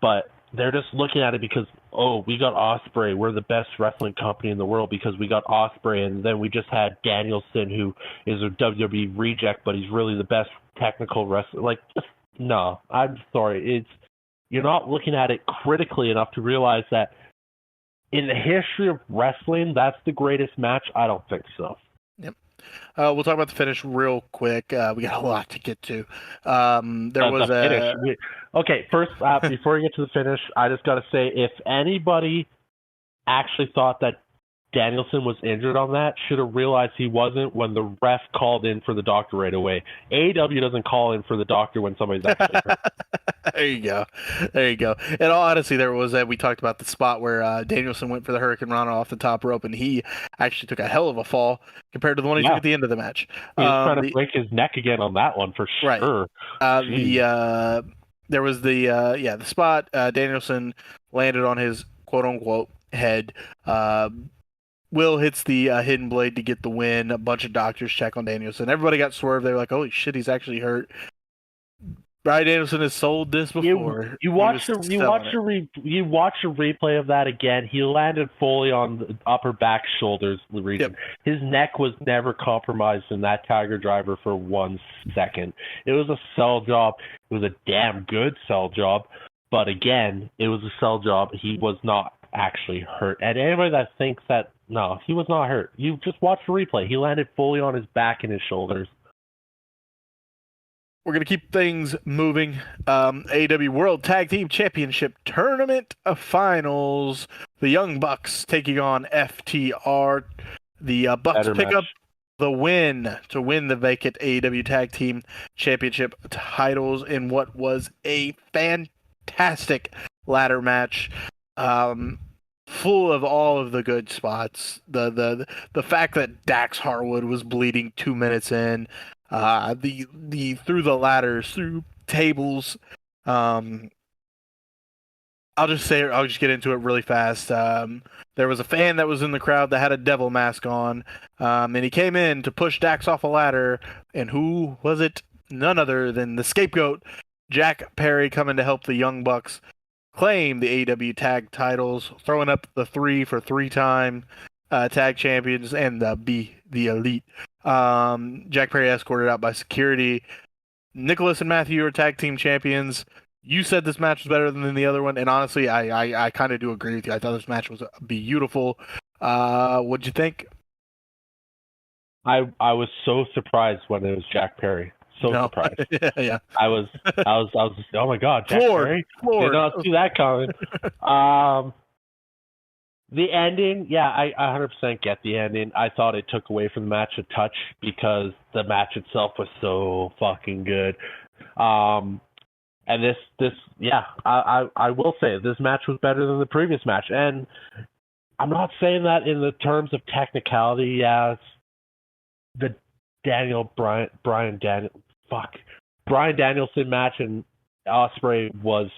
but they're just looking at it because oh, we got Ospreay. We're the best wrestling company in the world because we got Ospreay, and then we just had Danielson, who is a WWE reject, but he's really the best technical wrestler. Like, no, I'm sorry. You're not looking at it critically enough to realize that in the history of wrestling, that's the greatest match. I don't think so. Yep. We'll talk about the finish real quick. We got a lot to get to. There was the a finish. Okay, first, before we get to the finish, I just got to say, if anybody actually thought that Danielson was injured on that, should have realized he wasn't when the ref called in for the doctor right away. AEW doesn't call in for the doctor when somebody's actually hurt. There you go. There you go. In all honesty, there was we talked about the spot where Danielson went for the Hurricane Rana off the top rope, and he actually took a hell of a fall compared to the one he took at the end of the match. He was trying to break his neck again on that one for sure. Right. There was the spot Danielson landed on his quote unquote head. Will hits the hidden blade to get the win. A bunch of doctors check on Danielson. Everybody got swerved. They were like, "Holy shit, he's actually hurt." Brian Danielson has sold this before. You watch a replay of that again. He landed fully on the upper back shoulders region. Yep. His neck was never compromised in that Tiger Driver for 1 second. It was a sell job. It was a damn good sell job. But again, it was a sell job. He was not actually hurt. And anybody that thinks that, no, he was not hurt. You just watch the replay. He landed fully on his back and his shoulders. We're going to keep things moving. AEW World Tag Team Championship Tournament Finals. The Young Bucks taking on FTR. The Bucks pick up the win to win the vacant AEW Tag Team Championship titles in what was a fantastic ladder match. Full of all of the good spots. The fact that Dax Harwood was bleeding 2 minutes in. The through the ladders, through tables. I'll just get into it really fast. There was a fan that was in the crowd that had a devil mask on, and he came in to push Dax off a ladder. And who was it? None other than the scapegoat, Jack Perry, coming to help the Young Bucks claim the AEW tag titles, throwing up the 3 for 3-time tag champions and the elite. Jack Perry escorted out by security. Nicholas and Matthew are tag team champions. You said this match was better than the other one, and honestly, I kind of do agree with you. I thought this match was beautiful. What'd you think? I was so surprised when it was Jack Perry. Surprised. Yeah. I was just, oh my god, Jack Perry. Did not see that coming. The ending, yeah, I 100% get the ending. I thought it took away from the match a touch because the match itself was so fucking good. And this, yeah, I will say this match was better than the previous match. And I'm not saying that in the terms of technicality. Yeah, the Brian Danielson match and Ospreay was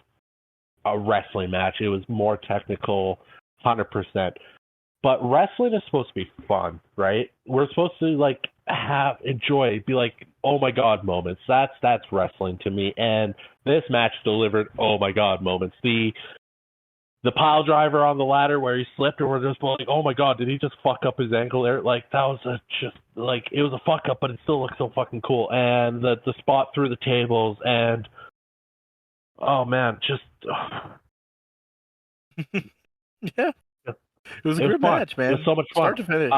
a wrestling match. It was more technical, 100%. But wrestling is supposed to be fun, right? We're supposed to enjoy, be like, oh my god moments. That's wrestling to me. And this match delivered oh my god moments. The pile driver on the ladder where he slipped, and we're just like, oh my god, did he just fuck up his ankle there? Like, that was it was a fuck up, but it still looked so fucking cool. And the spot through the tables, and oh man, just yeah. It was a great match, man. It was so much fun. Start to finish.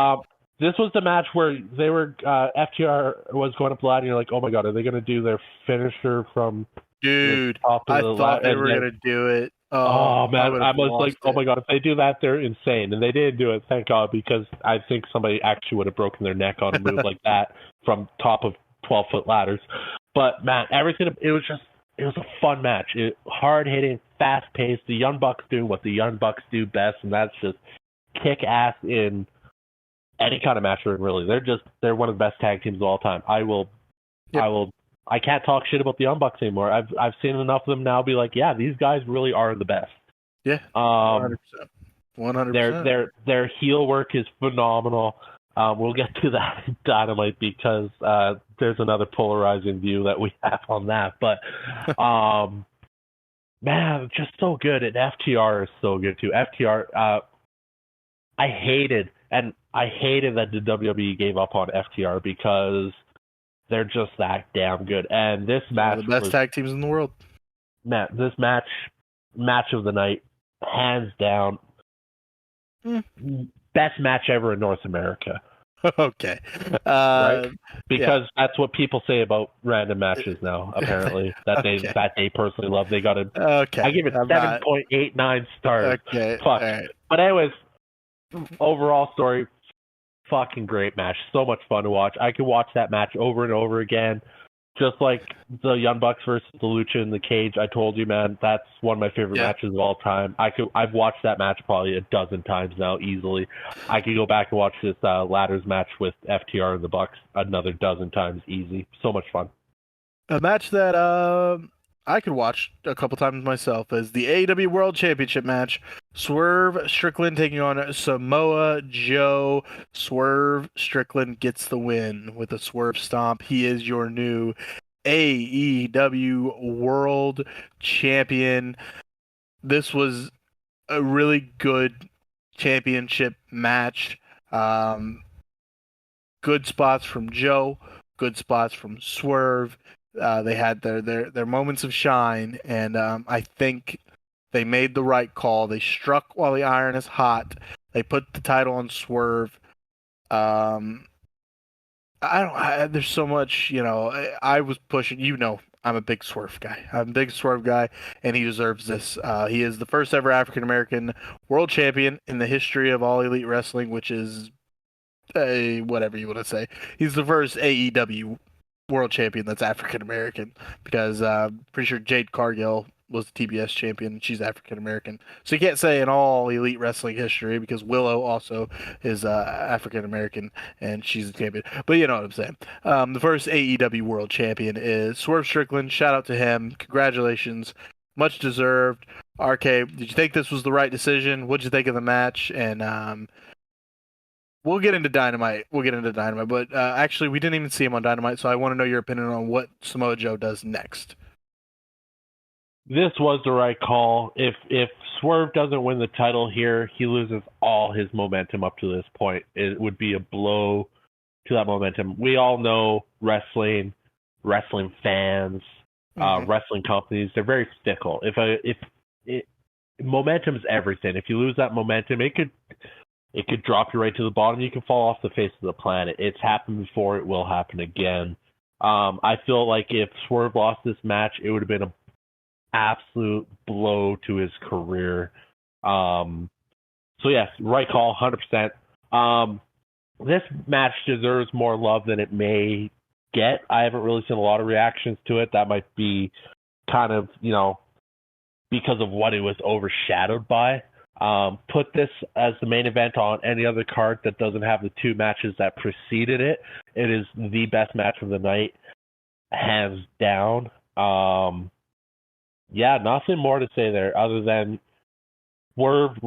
This was the match where they were FTR was going up the ladder, and you're like, oh my god, are they going to do their finisher from Dude, top of I the thought they were going to do it. Oh man, I was like, oh my god, if they do that, they're insane. And they didn't do it, thank god, because I think somebody actually would have broken their neck on a move like that from top of 12-foot ladders. But man, everything, it was a fun match. Hard hitting, fast paced. The Young Bucks do what the Young Bucks do best, and that's just kick ass in any kind of match. Really, they're one of the best tag teams of all time. I can't talk shit about the Young Bucks anymore. I've seen enough of them now be like, yeah, these guys really are the best. Yeah, 100%. Their heel work is phenomenal. We'll get to that in Dynamite because there's another polarizing view that we have on that. But Man, just so good. And FTR is so good too. FTR, I hated that the WWE gave up on FTR because they're just that damn good. And this One of match the best was, tag teams in the world. man, this match of the night, hands down, best match ever in North America. Okay. Right? Yeah. Because that's what people say about random matches now, apparently. Okay. That they personally love. They got I Okay. give it I'm not. 7.89 stars. Okay. Fuck. All right. But anyways, overall story, fucking great match. So much fun to watch. I could watch that match over and over again. Just like the Young Bucks versus the Lucha in the cage. I told you, man, that's one of my favorite Yeah. matches of all time. I've watched that match probably a dozen times now, easily. I could go back and watch this ladders match with FTR and the Bucks another dozen times, easy. So much fun. A match that I could watch a couple times myself is the AEW World Championship match. Swerve Strickland taking on Samoa Joe. Swerve Strickland gets the win with a swerve stomp. He is your new AEW World Champion. This was a really good championship match. Um, Good spots from Joe, good spots from Swerve. They had their moments of shine, and I think they made the right call. They struck while the iron is hot. They put the title on Swerve. Um, I don't. There's so much, I was pushing. I'm a big Swerve guy. I'm a big Swerve guy, and he deserves this. He is the first ever African American world champion in the history of All Elite Wrestling, which is whatever you want to say. He's the first AEW world champion that's African American because pretty sure Jade Cargill was the TBS champion and she's African American. So you can't say in all Elite Wrestling history because Willow also is African American and she's the champion. But you know what I'm saying. The first AEW world champion is Swerve Strickland. Shout out to him. Congratulations. Much deserved. RK, did you think this was the right decision? What'd you think of the match? And we'll get into Dynamite. But actually, we didn't even see him on Dynamite, so I want to know your opinion on what Samoa Joe does next. This was the right call. If Swerve doesn't win the title here, he loses all his momentum up to this point. It would be a blow to that momentum. We all know wrestling fans, wrestling companies, they're very fickle. Momentum is everything. If you lose that momentum, it could drop you right to the bottom. You can fall off the face of the planet. It's happened before. It will happen again. I feel like if Swerve lost this match, it would have been an absolute blow to his career. So yes, right call, 100%. This match deserves more love than it may get. I haven't really seen a lot of reactions to it. That might be kind of, because of what it was overshadowed by. Put this as the main event on any other card that doesn't have the two matches that preceded it. It is the best match of the night, hands down. Yeah, nothing more to say there other than Swerve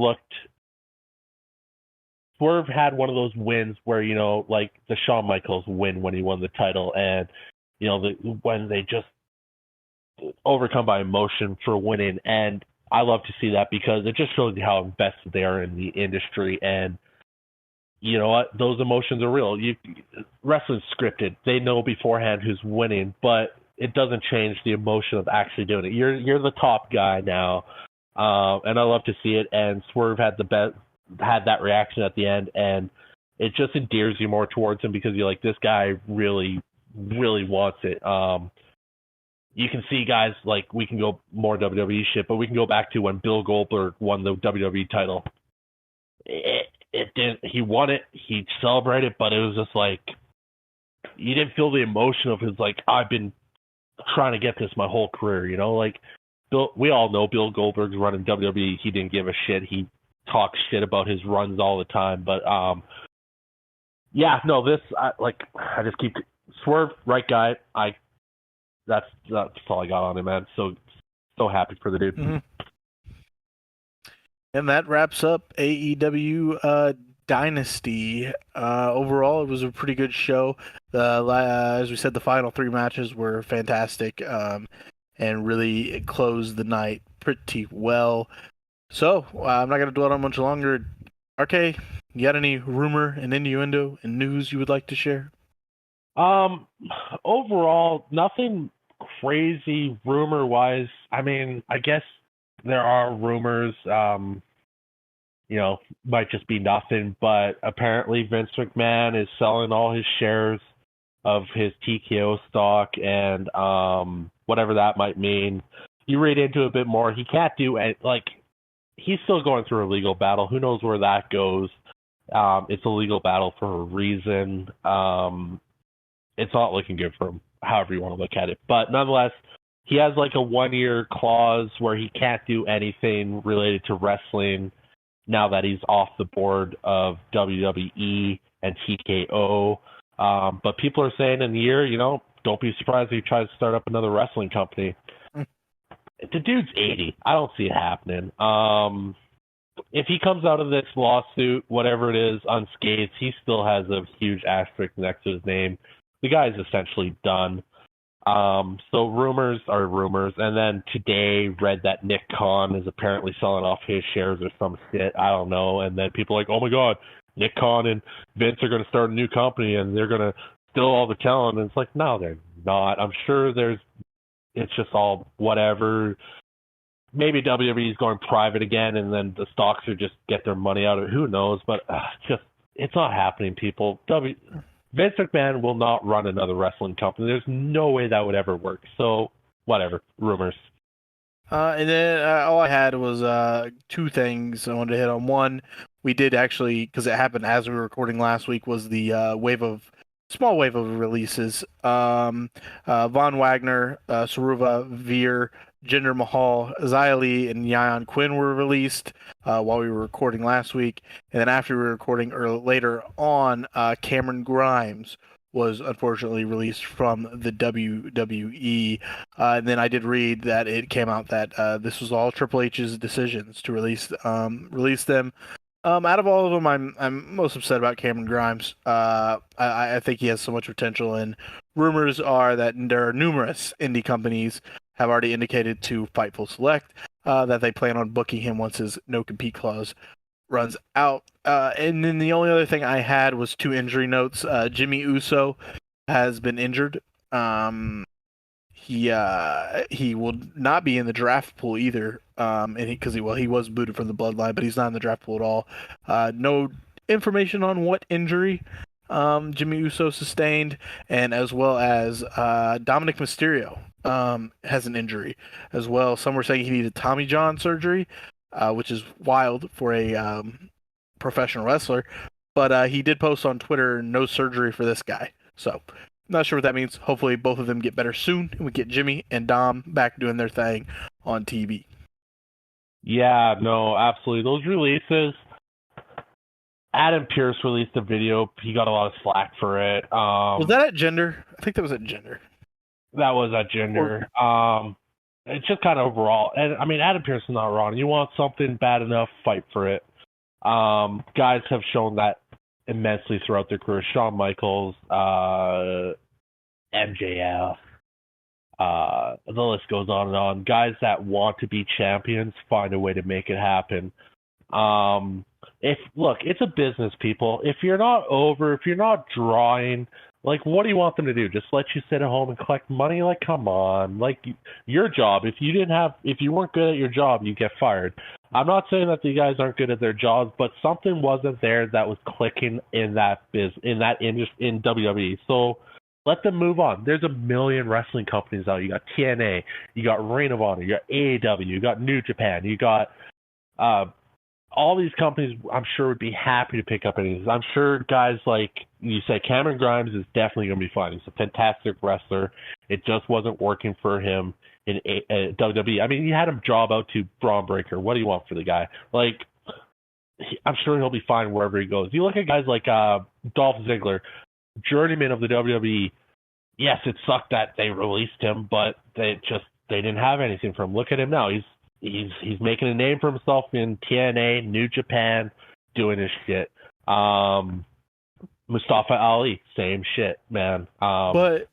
had one of those wins where, like the Shawn Michaels win when he won the title, and, when they just overcome by emotion for winning. And I love to see that because it just shows you how invested they are in the industry. And you know what? Those emotions are real. Wrestling's scripted. They know beforehand who's winning, but it doesn't change the emotion of actually doing it. You're the top guy now, and I love to see it. And Swerve had that reaction at the end, and it just endears you more towards him because you're like, this guy really, really wants it. You can see guys like, we can go more WWE shit, but we can go back to when Bill Goldberg won the WWE title. It didn't. He won it. He celebrated, but it was just like, you didn't feel the emotion of his like, I've been trying to get this my whole career. Like Bill. We all know Bill Goldberg's running WWE. He didn't give a shit. He talks shit about his runs all the time. But yeah, no. I just keep Swerve, right guy. That's all I got on him, man. So happy for the dude. Mm-hmm. And that wraps up AEW Dynasty. Overall, it was a pretty good show. As we said, the final three matches were fantastic. and really closed the night pretty well. So I'm not going to dwell on much longer. RK, you got any rumor and innuendo and news you would like to share? Um, Overall, nothing crazy rumor wise. I mean, I guess there are rumors. Might just be nothing, but apparently Vince McMahon is selling all his shares of his TKO stock and whatever that might mean. You read into it a bit more. He can't do it. Like, he's still going through a legal battle. Who knows where that goes? It's a legal battle for a reason. It's not looking good for him, however you want to look at it. But nonetheless, he has like a 1 year clause where he can't do anything related to wrestling now that he's off the board of WWE and TKO. But people are saying in a year, don't be surprised if he tries to start up another wrestling company. The dude's 80. I don't see it happening. If he comes out of this lawsuit, whatever it is, unscathed, he still has a huge asterisk next to his name. The guy's essentially done. So rumors are rumors. And then today read that Nick Khan is apparently selling off his shares or some shit. I don't know. And then people are like, oh my God, Nick Khan and Vince are going to start a new company and they're going to steal all the talent. And it's like, no, they're not. I'm sure it's just all whatever. Maybe WWE is going private again and then the stocks are just get their money out of it. Who knows? But it's not happening, people. Vince McMahon will not run another wrestling company. There's no way that would ever work. So, whatever. Rumors. And then all I had was two things I wanted to hit on. One, we did actually, because it happened as we were recording last week, was the small wave of releases. Von Wagner, Saruva Veer, Jinder Mahal, Xia Li, and Yan Quinn were released while we were recording last week. And then after we were recording later on, Cameron Grimes was unfortunately released from the WWE. And then I did read that it came out that this was all Triple H's decisions to release them. Out of all of them, I'm most upset about Cameron Grimes. I think he has so much potential, and rumors are that there are numerous indie companies have already indicated to Fightful Select that they plan on booking him once his no compete clause runs out. And then the only other thing I had was two injury notes. Jimmy Uso has been injured. He will not be in the draft pool either. And he was booted from the bloodline, but he's not in the draft pool at all. No information on what injury Jimmy Uso sustained, and as well as Dominic Mysterio has an injury as well. Some were saying he needed Tommy John surgery, which is wild for a professional wrestler. But he did post on Twitter, no surgery for this guy. So, not sure what that means. Hopefully, both of them get better soon, and we get Jimmy and Dom back doing their thing on TV. Yeah, no, absolutely. Those releases. Adam Pearce released a video. He got a lot of slack for it. Was that at Gender? I think that was at Gender. That was at Gender. It's just kind of overall. And I mean, Adam Pearce is not wrong. You want something bad enough, fight for it. Guys have shown that immensely throughout their career. Shawn Michaels, MJF, the list goes on and on. Guys that want to be champions find a way to make it happen. It's a business, people. If you're not drawing, like, what do you want them to do? Just let you sit at home and collect money? Like, come on. Like, your job. If you weren't good at your job, you get fired. I'm not saying that the guys aren't good at their jobs, but something wasn't there that was clicking in in WWE. So let them move on. There's a million wrestling companies out. You got TNA, you got Ring of Honor, you got AEW, you got New Japan, you got all these companies. I'm sure would be happy to pick up any of these. I'm sure guys like you say, Cameron Grimes is definitely going to be fine. He's a fantastic wrestler. It just wasn't working for him in WWE. I mean, he had him job out to Braun Breaker. What do you want for the guy? Like, I'm sure he'll be fine wherever he goes. You look at guys like Dolph Ziggler, journeyman of the WWE. Yes, it sucked that they released him, but they didn't have anything for him. Look at him now. He's making a name for himself in TNA, New Japan, doing his shit. Mustafa Ali, same shit, man. But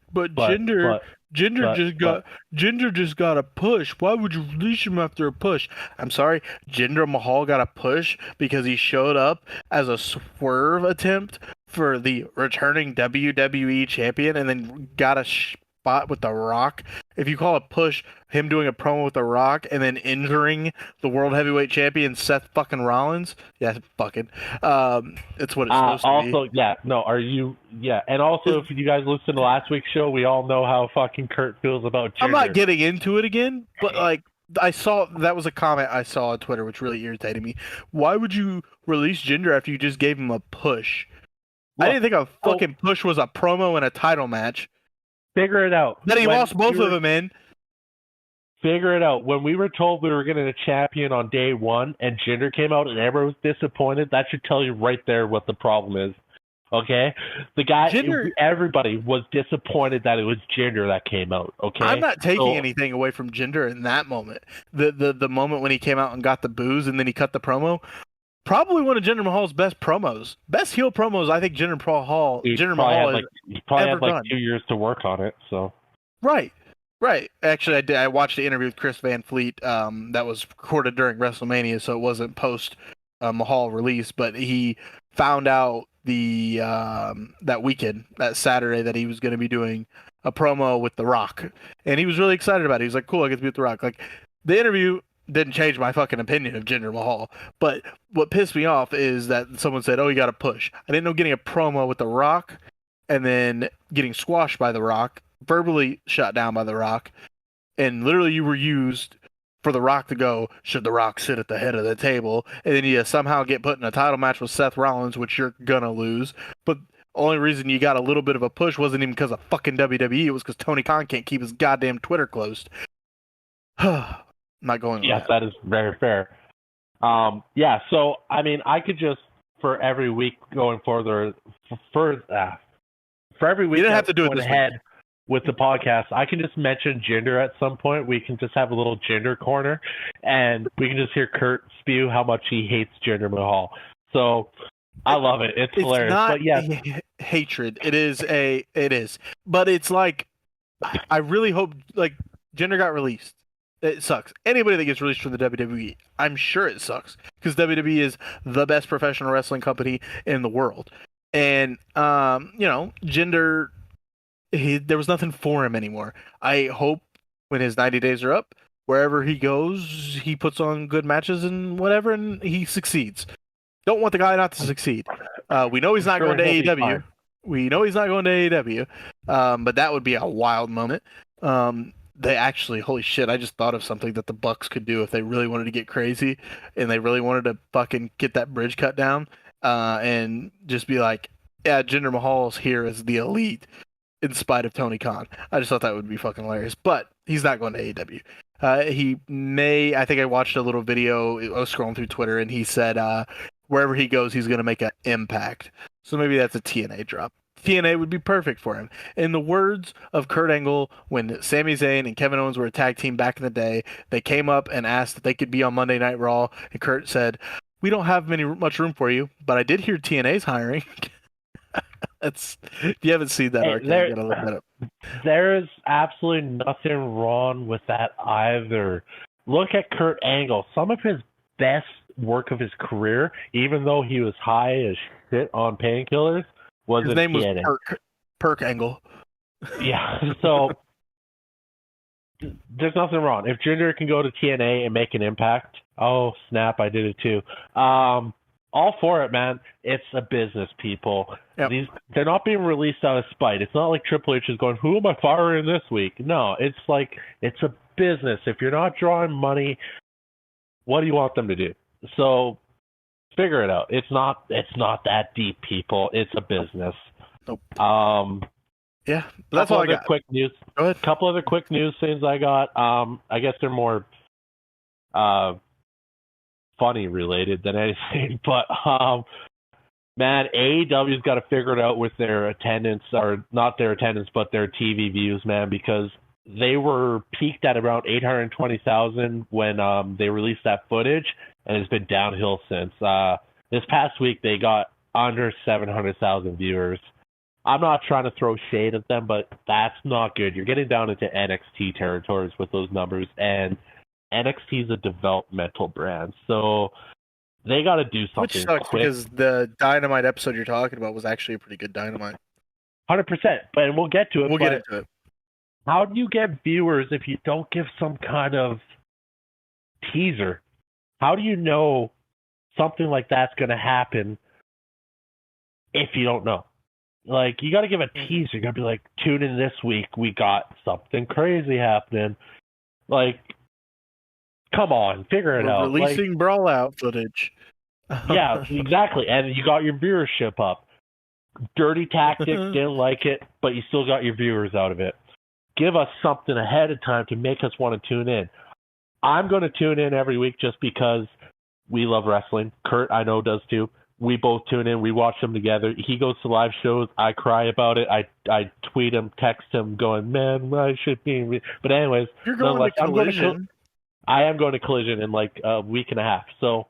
Jinder But Jinder just got a push. Why would you release him after a push? I'm sorry, Jinder Mahal got a push because he showed up as a swerve attempt for the returning WWE champion and then got a spot with The Rock. If you call a push him doing a promo with The Rock and then injuring the world heavyweight champion Seth fucking Rollins, yeah, fucking, it's what it's supposed to be. also, yeah, no, are you? Yeah, and also, if you guys listened to last week's show, we all know how fucking Kurt feels about Jinder. I'm not getting into it again, but like I saw that was a comment I saw on Twitter, which really irritated me. Why would you release Jinder after you just gave him a push? Look, I didn't think a fucking push was a promo and a title match. Figure it out. Then he lost both of them in. Figure it out. When we were told we were getting a champion on day one and Jinder came out and everyone was disappointed, that should tell you right there what the problem is. Okay? The guy, everybody was disappointed that it was Jinder that came out. Okay? I'm not taking anything away from Jinder in that moment. The moment when he came out and got the booze and then he cut the promo. Probably one of Jinder Mahal's best promos. Best heel promos, I think Jinder Mahal he probably had like 2 years to work on it, so. Right. Actually, I watched the interview with Chris Van Fleet that was recorded during WrestleMania, so it wasn't post Mahal release, but he found out that weekend, that Saturday, that he was going to be doing a promo with The Rock, and he was really excited about it. He was like, cool, I get to be with The Rock. Like, the interview didn't change my fucking opinion of Jinder Mahal, but what pissed me off is that someone said, oh, you got to push. I didn't know getting a promo with The Rock and then getting squashed by The Rock, verbally shut down by The Rock, and literally you were used for The Rock to go, should The Rock sit at the head of the table, and then you somehow get put in a title match with Seth Rollins, which you're gonna lose, but only reason you got a little bit of a push wasn't even because of fucking WWE, it was because Tony Khan can't keep his goddamn Twitter closed. Not going. Yes, that is very fair. Yeah, so I mean, I could just for every week going further, for every week, you didn't have to do it ahead with the podcast. I can just mention Jinder at some point. We can just have a little Jinder corner, and we can just hear Kurt spew how much he hates Jinder Mahal. So I love it. It's hilarious. Not but yeah, hatred. It is. But it's like I really hope like Jinder got released. It sucks. Anybody that gets released from the WWE, I'm sure it sucks because WWE is the best professional wrestling company in the world. And Jinder, there was nothing for him anymore. I hope when his 90 days are up, wherever he goes, he puts on good matches and whatever, and he succeeds. Don't want the guy not to succeed. We know he's not going to AEW. We know he's not going to AEW, but that would be a wild moment. They actually, holy shit, I just thought of something that the Bucks could do if they really wanted to get crazy and they really wanted to fucking get that bridge cut down and just be like, yeah, Jinder Mahal's here as the elite in spite of Tony Khan. I just thought that would be fucking hilarious, but he's not going to AEW. He may, I think I watched a little video, I was scrolling through Twitter, and he said wherever he goes, he's going to make an impact. So maybe that's a TNA drop. TNA would be perfect for him. In the words of Kurt Angle, when Sami Zayn and Kevin Owens were a tag team back in the day, they came up and asked if they could be on Monday Night Raw, and Kurt said, we don't have much room for you, but I did hear TNA's hiring. If you haven't seen that article, you gotta look that up. There is absolutely nothing wrong with that either. Look at Kurt Angle. Some of his best work of his career, even though he was high as shit on painkillers, his name was Perk Angle. Yeah, so there's nothing wrong. If Jinder can go to TNA and make an impact, oh snap, I did it too. All for it, man. It's a business, people. Yep. They're not being released out of spite. It's not like Triple H is going, who am I firing this week? No, it's like, it's a business. If you're not drawing money, what do you want them to do? So figure it out. It's not that deep, people. It's a business. Nope. Yeah, that's all I got. Quick news. Go ahead. Couple other quick news things I got. I guess they're more funny related than anything, but man, AEW's got to figure it out with their attendance, or not their attendance, but their TV views, man, because they were peaked at around 820,000 when they released that footage, and it's been downhill since. This past week, they got under 700,000 viewers, I'm not trying to throw shade at them, but that's not good. You're getting down into NXT territories with those numbers, and NXT is a developmental brand, so they got to do Which something sucks quick. because the Dynamite episode you're talking about was actually a pretty good Dynamite. 100%, but we'll get to it. We'll get into it. How do you get viewers if you don't give some kind of teaser? How do you know something like that's going to happen if you don't know? Like, you got to give a teaser. You got to be like, tune in this week. We got something crazy happening. Like, come on, figure it out. Releasing like, Brawl Out footage. Yeah, exactly. And you got your viewership up. Dirty Tactics didn't like it, but you still got your viewers out of it. Give us something ahead of time to make us want to tune in. I'm going to tune in every week just because we love wrestling. Kurt, I know, does too. We both tune in. We watch them together. He goes to live shows. I cry about it. I tweet him, text him, going, man, I should be. But anyways, you're going to Collision. I am going to Collision in like a week and a half. So,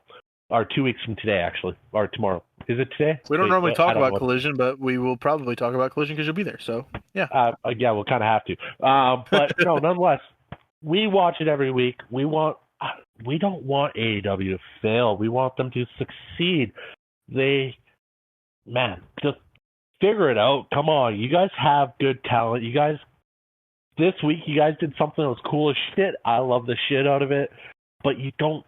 or 2 weeks from today, actually, or tomorrow. Is it today? We don't normally talk about Collision, but we will probably talk about Collision because you'll be there. So, yeah. Yeah, we'll kind of have to. But no, nonetheless, we watch it every week. We don't want AEW to fail. We want them to succeed. Just figure it out. Come on, you guys have good talent. You guys, this week, you guys did something that was cool as shit. I love the shit out of it, but you don't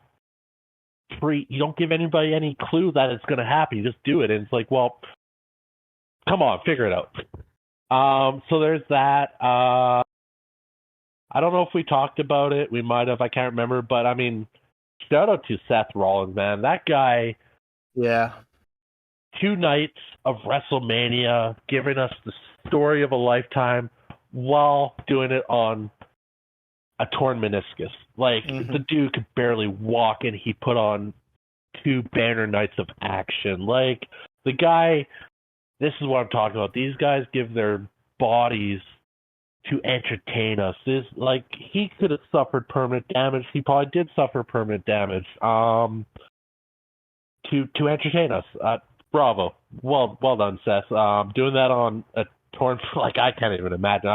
give anybody any clue that it's going to happen. You just do it, and it's like, well, come on, figure it out. So there's that. I don't know if we talked about it. We might have. I can't remember. But, I mean, shout out to Seth Rollins, man. That guy. Yeah. 2 nights of WrestleMania, giving us the story of a lifetime while doing it on a torn meniscus. Like, the dude could barely walk, and he put on 2 banner nights of action. Like, the guy, this is what I'm talking about. These guys give their bodies to entertain us. Like, he could have suffered permanent damage. He probably did suffer permanent damage to entertain us. Bravo. Well done, Seth. Doing that on a torn, like, I can't even imagine.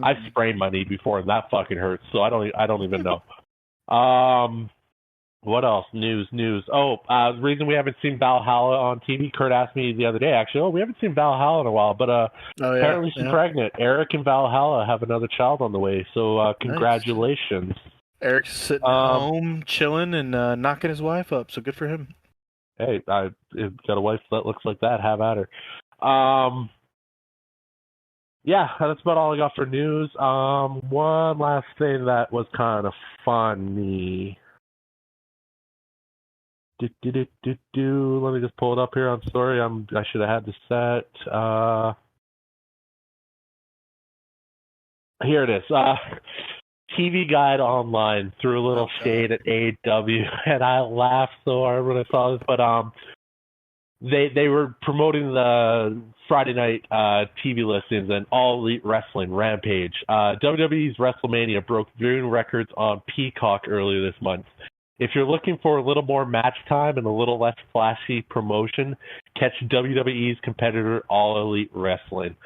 I've sprained my knee before, and that fucking hurts. So I don't even know. What else? News. The reason we haven't seen Valhalla on TV. Kurt asked me the other day, actually. We haven't seen Valhalla in a while, but apparently she's pregnant. Eric and Valhalla have another child on the way. So congratulations. Nice. Eric's sitting home, chilling, and knocking his wife up. So good for him. Hey, I've got a wife that looks like that. Have at her. Yeah, that's about all I got for news. One last thing that was kind of funny. Let me just pull it up here. I'm sorry. I should have had this set. Here it is. TV Guide Online threw a little shade at AEW, and I laughed so hard when I saw this. But they were promoting the Friday night TV listings and All Elite Wrestling Rampage. WWE's WrestleMania broke viewing records on Peacock earlier this month. If you're looking for a little more match time and a little less flashy promotion, catch WWE's competitor All Elite Wrestling.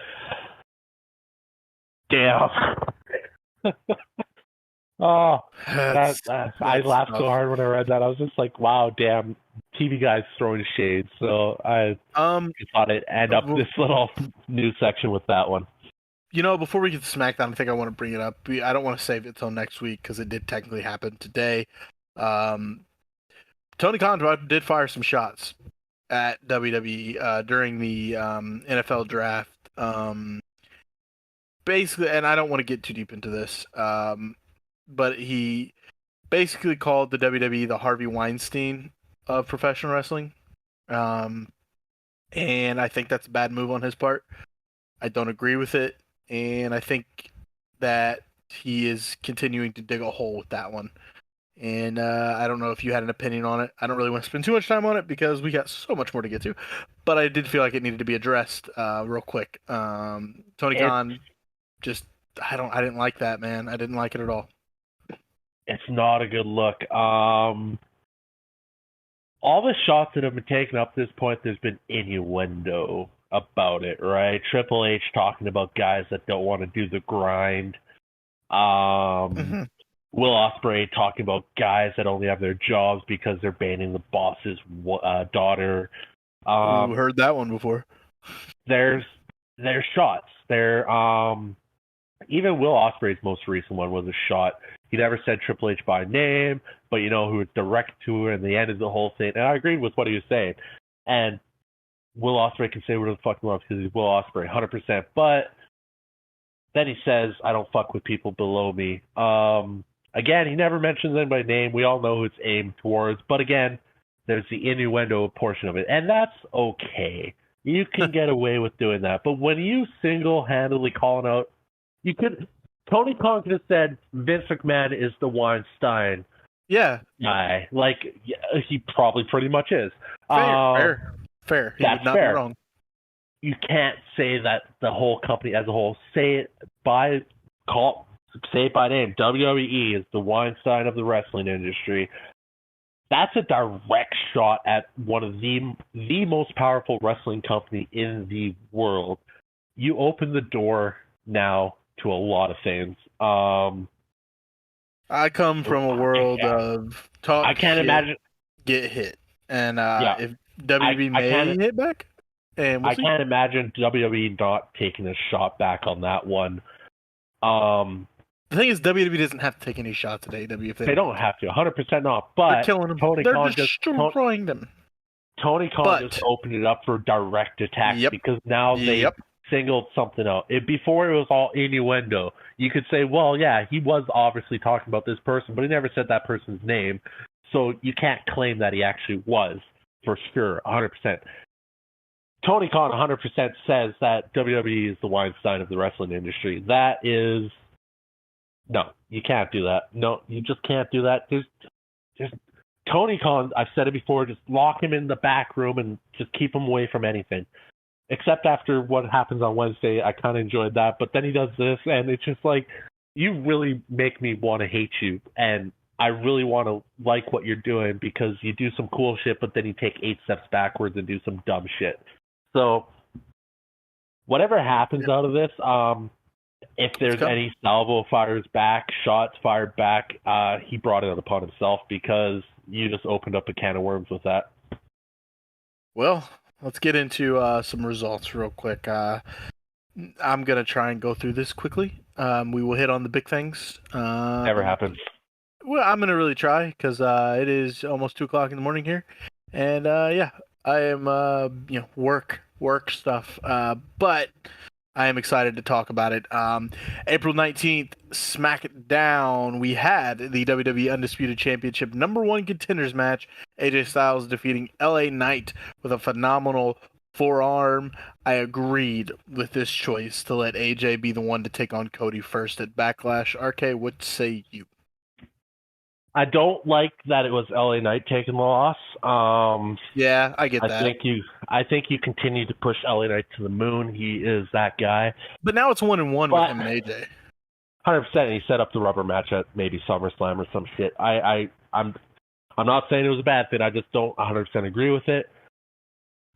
Damn. Oh, I laughed so hard when I read that. I was just like, wow, damn, TV Guys throwing shade. So I thought I'd end up this little news section with that one. You know, before we get to SmackDown, I think I want to bring it up. I don't want to save it till next week because it did technically happen today. Tony Khan did fire some shots at WWE during the NFL draft. Basically, and I don't want to get too deep into this, but he basically called the WWE the Harvey Weinstein of professional wrestling. And I think that's a bad move on his part. I don't agree with it. And I think that he is continuing to dig a hole with that one. And I don't know if you had an opinion on it. I don't really want to spend too much time on it because we got so much more to get to. But I did feel like it needed to be addressed real quick. Tony Khan, just I didn't like that, man. I didn't like it at all. It's not a good look. All the shots that have been taken up to this point, there's been innuendo. about it, right? Triple H talking about guys that don't want to do the grind. Will Ospreay talking about guys that only have their jobs because they're banning the boss's daughter. Ooh, heard that one before. There's shots. Even Will Ospreay's most recent one was a shot. He never said Triple H by name, but you know who was direct to her, and the end of the whole thing. And I agreed with what he was saying. And Will Ospreay can say whatever the fuck he wants because he's Will Ospreay, 100%. But then he says, "I don't fuck with people below me." Again, he never mentions anybody's name. We all know who it's aimed towards. But again, there's the innuendo portion of it, and that's okay. You can get away with doing that. But when you single-handedly calling out, Tony Khan could have said Vince McMahon is the Weinstein guy. Like, yeah, he probably pretty much is. Fair. He That's would not fair. be wrong. You can't say that the whole company as a whole. Say it by name. WWE is the Weinstein of the wrestling industry. That's a direct shot at one of the most powerful wrestling company in the world. You open the door now to a lot of things. I come from a world of talk. I can't imagine get hit, and if WWE may hit back, and I can't imagine WWE not taking a shot back on that one. The thing is, WWE doesn't have to take any shots at AEW if they don't have to, 100% not. But they're killing them. They're destroying them. Tony Khan just opened it up for direct attack because now they singled something out. Before it was all innuendo. You could say, well, yeah, he was obviously talking about this person, but he never said that person's name. So you can't claim that he actually was, for sure, 100%. Tony Khan 100% says that WWE is the Weinstein of the wrestling industry. That is... No, you can't do that. No, you just can't do that. There's Tony Khan, I've said it before, just lock him in the back room and just keep him away from anything. Except after what happens on Wednesday, I kind of enjoyed that. But then he does this, and it's just like, you really make me want to hate you. And I really want to like what you're doing because you do some cool shit, but then you take 8 steps backwards and do some dumb shit. So whatever happens out of this, if there's any salvo shots fired back, he brought it upon himself because you just opened up a can of worms with that. Well, let's get into some results real quick. I'm going to try and go through this quickly. We will hit on the big things. Never happens. Well, I'm going to really try because it is almost 2 o'clock in the morning here. And I am, work stuff. But I am excited to talk about it. April 19th, SmackDown, we had the WWE Undisputed Championship #1 contenders match. AJ Styles defeating LA Knight with a phenomenal forearm. I agreed with this choice to let AJ be the one to take on Cody first at Backlash. RK, what say you? I don't like that it was LA Knight taking the loss. Yeah, I get that. I think you continue to push LA Knight to the moon. He is that guy. But now it's 1-1 with him and AJ. 100%. He set up the rubber match at maybe SummerSlam or some shit. I'm not saying it was a bad thing. I just don't 100% agree with it.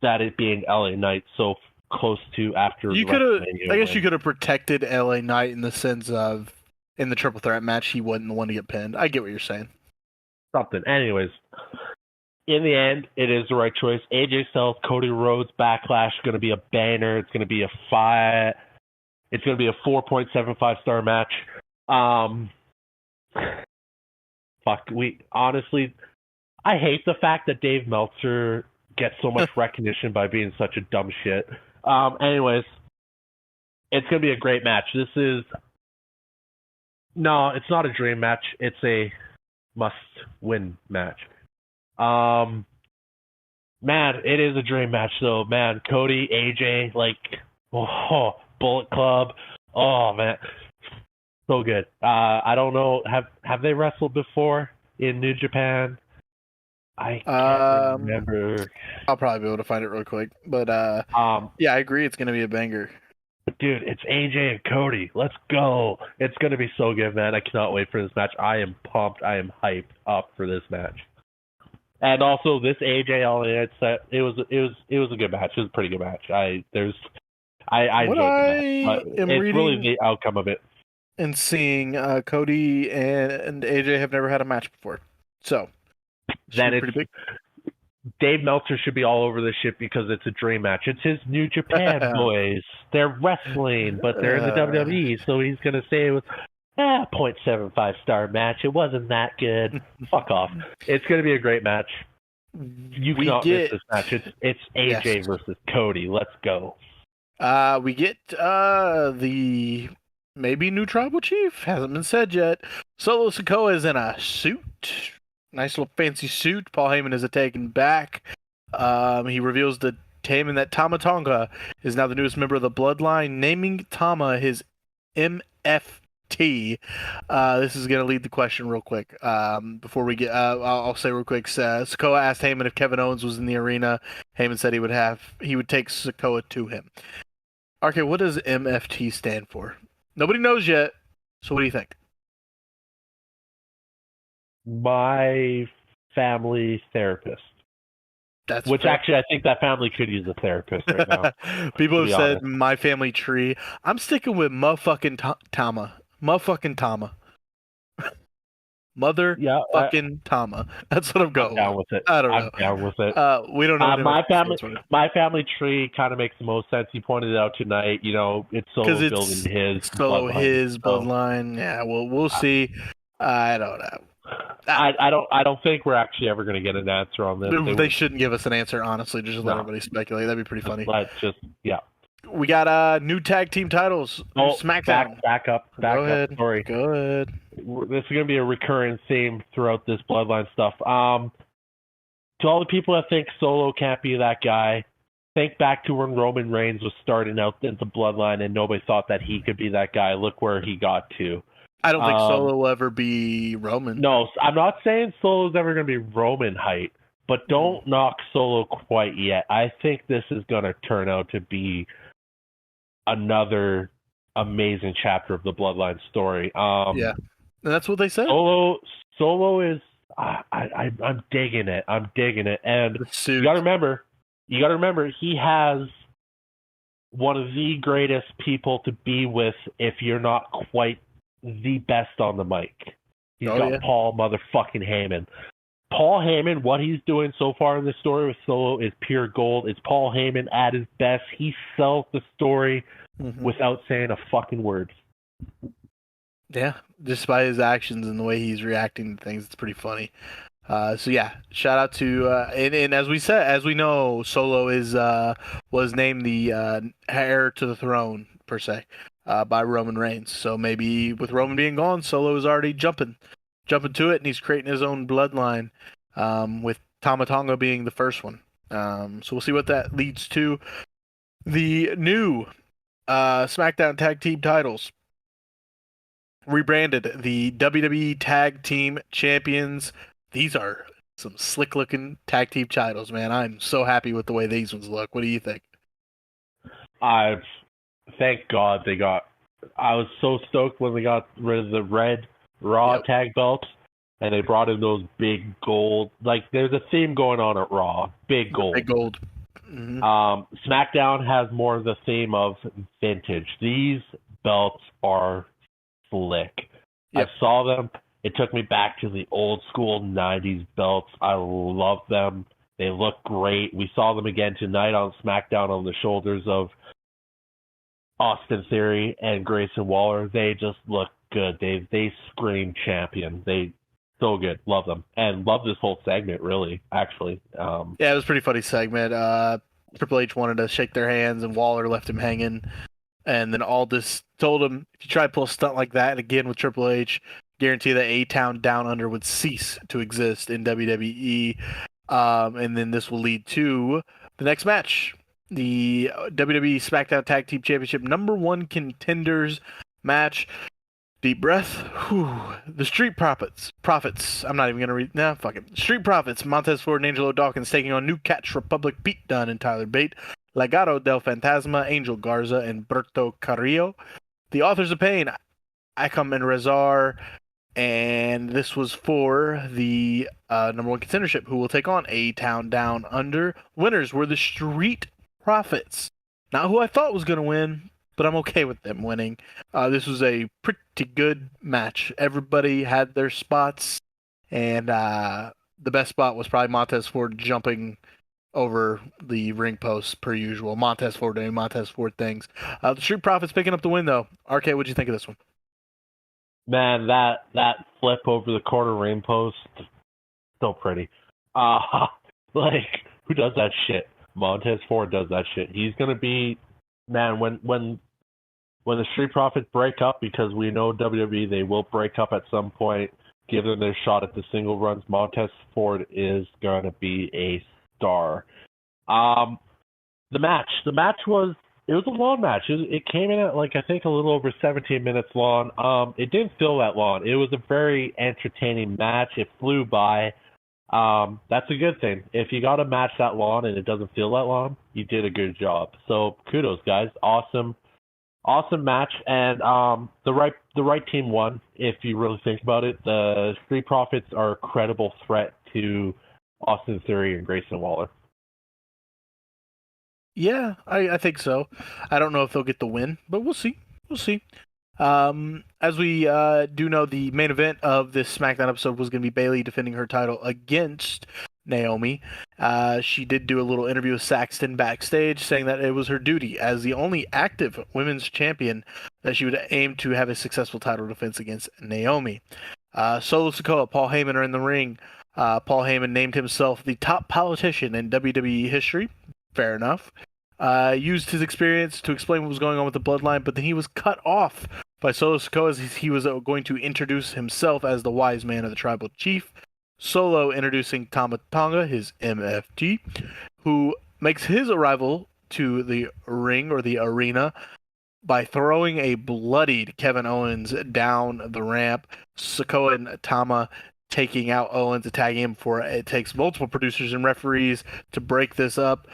That it being LA Knight so close to after. You could have. I guess you could have protected LA Knight in the sense of, in the triple threat match, he wasn't the one to get pinned. I get what you're saying. Something. Anyways, in the end, it is the right choice. AJ Styles, Cody Rhodes, Backlash is going to be a banner. It's going to be a 4.75 star match. Honestly, I hate the fact that Dave Meltzer gets so much recognition by being such a dumb shit. Anyways, it's going to be a great match. No, it's not a dream match. It's a must-win match. Man, it is a dream match, though. Man, Cody, AJ, Bullet Club. Oh, man. So good. I don't know. Have they wrestled before in New Japan? I can't remember. I'll probably be able to find it real quick. But, yeah, I agree. It's going to be a banger. Dude, it's AJ and Cody. Let's go. It's going to be so good, man. I cannot wait for this match. I am pumped. I am hyped up for this match. And also this AJ Elliott set, it was a good match. It was a pretty good match. I What enjoyed the match, I but am it's really reading the outcome of it. and seeing, Cody and AJ have never had a match before, so should Then be it's pretty big. Dave Meltzer should be all over this shit because it's a dream match. It's his New Japan boys. They're wrestling, but they're in the WWE, so he's gonna say it was 0.75 star match. It wasn't that good. Fuck off. It's gonna be a great match. You cannot miss this match. It's AJ versus Cody. Let's go. We get the maybe new tribal chief. Hasn't been said yet. Solo Sikoa is in a suit. Nice little fancy suit. Paul Heyman is taken back. He reveals to Heyman that Tama Tonga is now the newest member of the Bloodline, naming Tama his MFT. This is going to lead the question real quick. Before we get, I'll say real quick. Sikoa asked Heyman if Kevin Owens was in the arena. Heyman said he would take Sikoa to him. Okay, what does MFT stand for? Nobody knows yet. So what do you think? My family therapist. Which actually, I think that family could use a therapist right now. People have said my family tree. I'm sticking with motherfucking Tama. Motherfucking Tama. Motherfucking Tama. That's what I'm going. I'm down with it. I don't know. I'm down with it. We don't know. My family tree kind of makes the most sense. He pointed it out tonight. You know, it's Solo building his bloodline. Yeah, well, we'll see. I don't know. I don't think we're actually ever going to get an answer on this. They shouldn't give us an answer, honestly. Just let everybody speculate. That'd be pretty funny. We got new tag team titles. SmackDown. Back up. Sorry. Go ahead. This is going to be a recurring theme throughout this Bloodline stuff. To all the people that think Solo can't be that guy, think back to when Roman Reigns was starting out into Bloodline and nobody thought that he could be that guy. Look where he got to. I don't think Solo will ever be Roman. No, I'm not saying Solo's ever going to be Roman height, but don't knock Solo quite yet. I think this is going to turn out to be another amazing chapter of the Bloodline story. Yeah, and that's what they said. Solo is. I'm digging it. And you got to remember, he has one of the greatest people to be with if you're not quite the best on the mic. He's got Paul motherfucking Heyman. Paul Heyman, what he's doing so far in this story with Solo is pure gold. It's Paul Heyman at his best. He sells the story without saying a fucking word. Yeah, just by his actions and the way he's reacting to things, it's pretty funny. So yeah, shout out to and as we know, Solo was named the heir to the throne per se by Roman Reigns. So maybe with Roman being gone, Solo is already jumping to it, and he's creating his own bloodline. With Tama Tonga being the first one. So we'll see what that leads to. The new SmackDown Tag Team titles. Rebranded the WWE Tag Team Champions. These are some slick looking tag team titles, man. I'm so happy with the way these ones look. What do you think? Thank God they got. I was so stoked when they got rid of the red Raw tag belts and they brought in those big gold. Like there's a theme going on at Raw. Big gold. Big gold. SmackDown has more of the theme of vintage. These belts are slick. I saw them. It took me back to the old school 90s belts. I love them. They look great. We saw them again tonight on SmackDown on the shoulders of Austin Theory and Grayson Waller. They just look good. They scream champion. They so good. Love them. And love this whole segment, really, actually. Yeah, it was a pretty funny segment. Triple H wanted to shake their hands and Waller left him hanging. And then Aldis told him, if you try to pull a stunt like that again with Triple H, guarantee that A-Town Down Under would cease to exist in WWE. And then this will lead to the next match. The WWE SmackDown Tag Team Championship #1 contenders match. Deep breath. Whew. The Street Profits. I'm not even going to read. Nah, fuck it. Street Profits. Montez Ford and Angelo Dawkins taking on New Catch Republic, Pete Dunne and Tyler Bate. Legado del Fantasma, Angel Garza, and Berto Carrillo. The Authors of Pain, Akam and Rezar, and this was for the number one contendership, who will take on A-Town Down Under. Winners were the Street Profits. Not who I thought was going to win, but I'm okay with them winning. This was a pretty good match. Everybody had their spots, and the best spot was probably Montez Ford jumping over the ring post per usual. Montez Ford doing Montez Ford things. The Street Profits picking up the win, though. RK, what'd you think of this one? Man, that flip over the corner ring post, so pretty. Like, who does that shit? Montez Ford does that shit. He's gonna be, man, when the Street Profits break up, because we know WWE, they will break up at some point, give them their shot at the single runs, Montez Ford is gonna be a star. The match was, it was a long match. It came in at, like, I think a little over 17 minutes long. It didn't feel that long. It was a very entertaining match. It flew by. That's a good thing. If you got a match that long and it doesn't feel that long, you did a good job. So kudos, guys. Awesome match. And the right team won. If you really think about it, the Street Profits are a credible threat to Austin Theory and Grayson Waller. Yeah, I think so. I don't know if they'll get the win, but we'll see. We'll see. As we do know, the main event of this SmackDown episode was going to be Bayley defending her title against Naomi. She did do a little interview with Saxton backstage, saying that it was her duty as the only active women's champion that she would aim to have a successful title defense against Naomi. Solo Sikoa, Paul Heyman are in the ring. Paul Heyman named himself the top politician in WWE history. Fair enough. Used his experience to explain what was going on with the bloodline, but then he was cut off by Solo Sikoa as he was going to introduce himself as the wise man of the tribal chief. Solo introducing Tama Tonga, his MFT, who makes his arrival to the ring or the arena by throwing a bloodied Kevin Owens down the ramp. Sikoa and Tama taking out Owens, tagging him for it. It takes multiple producers and referees to break this up.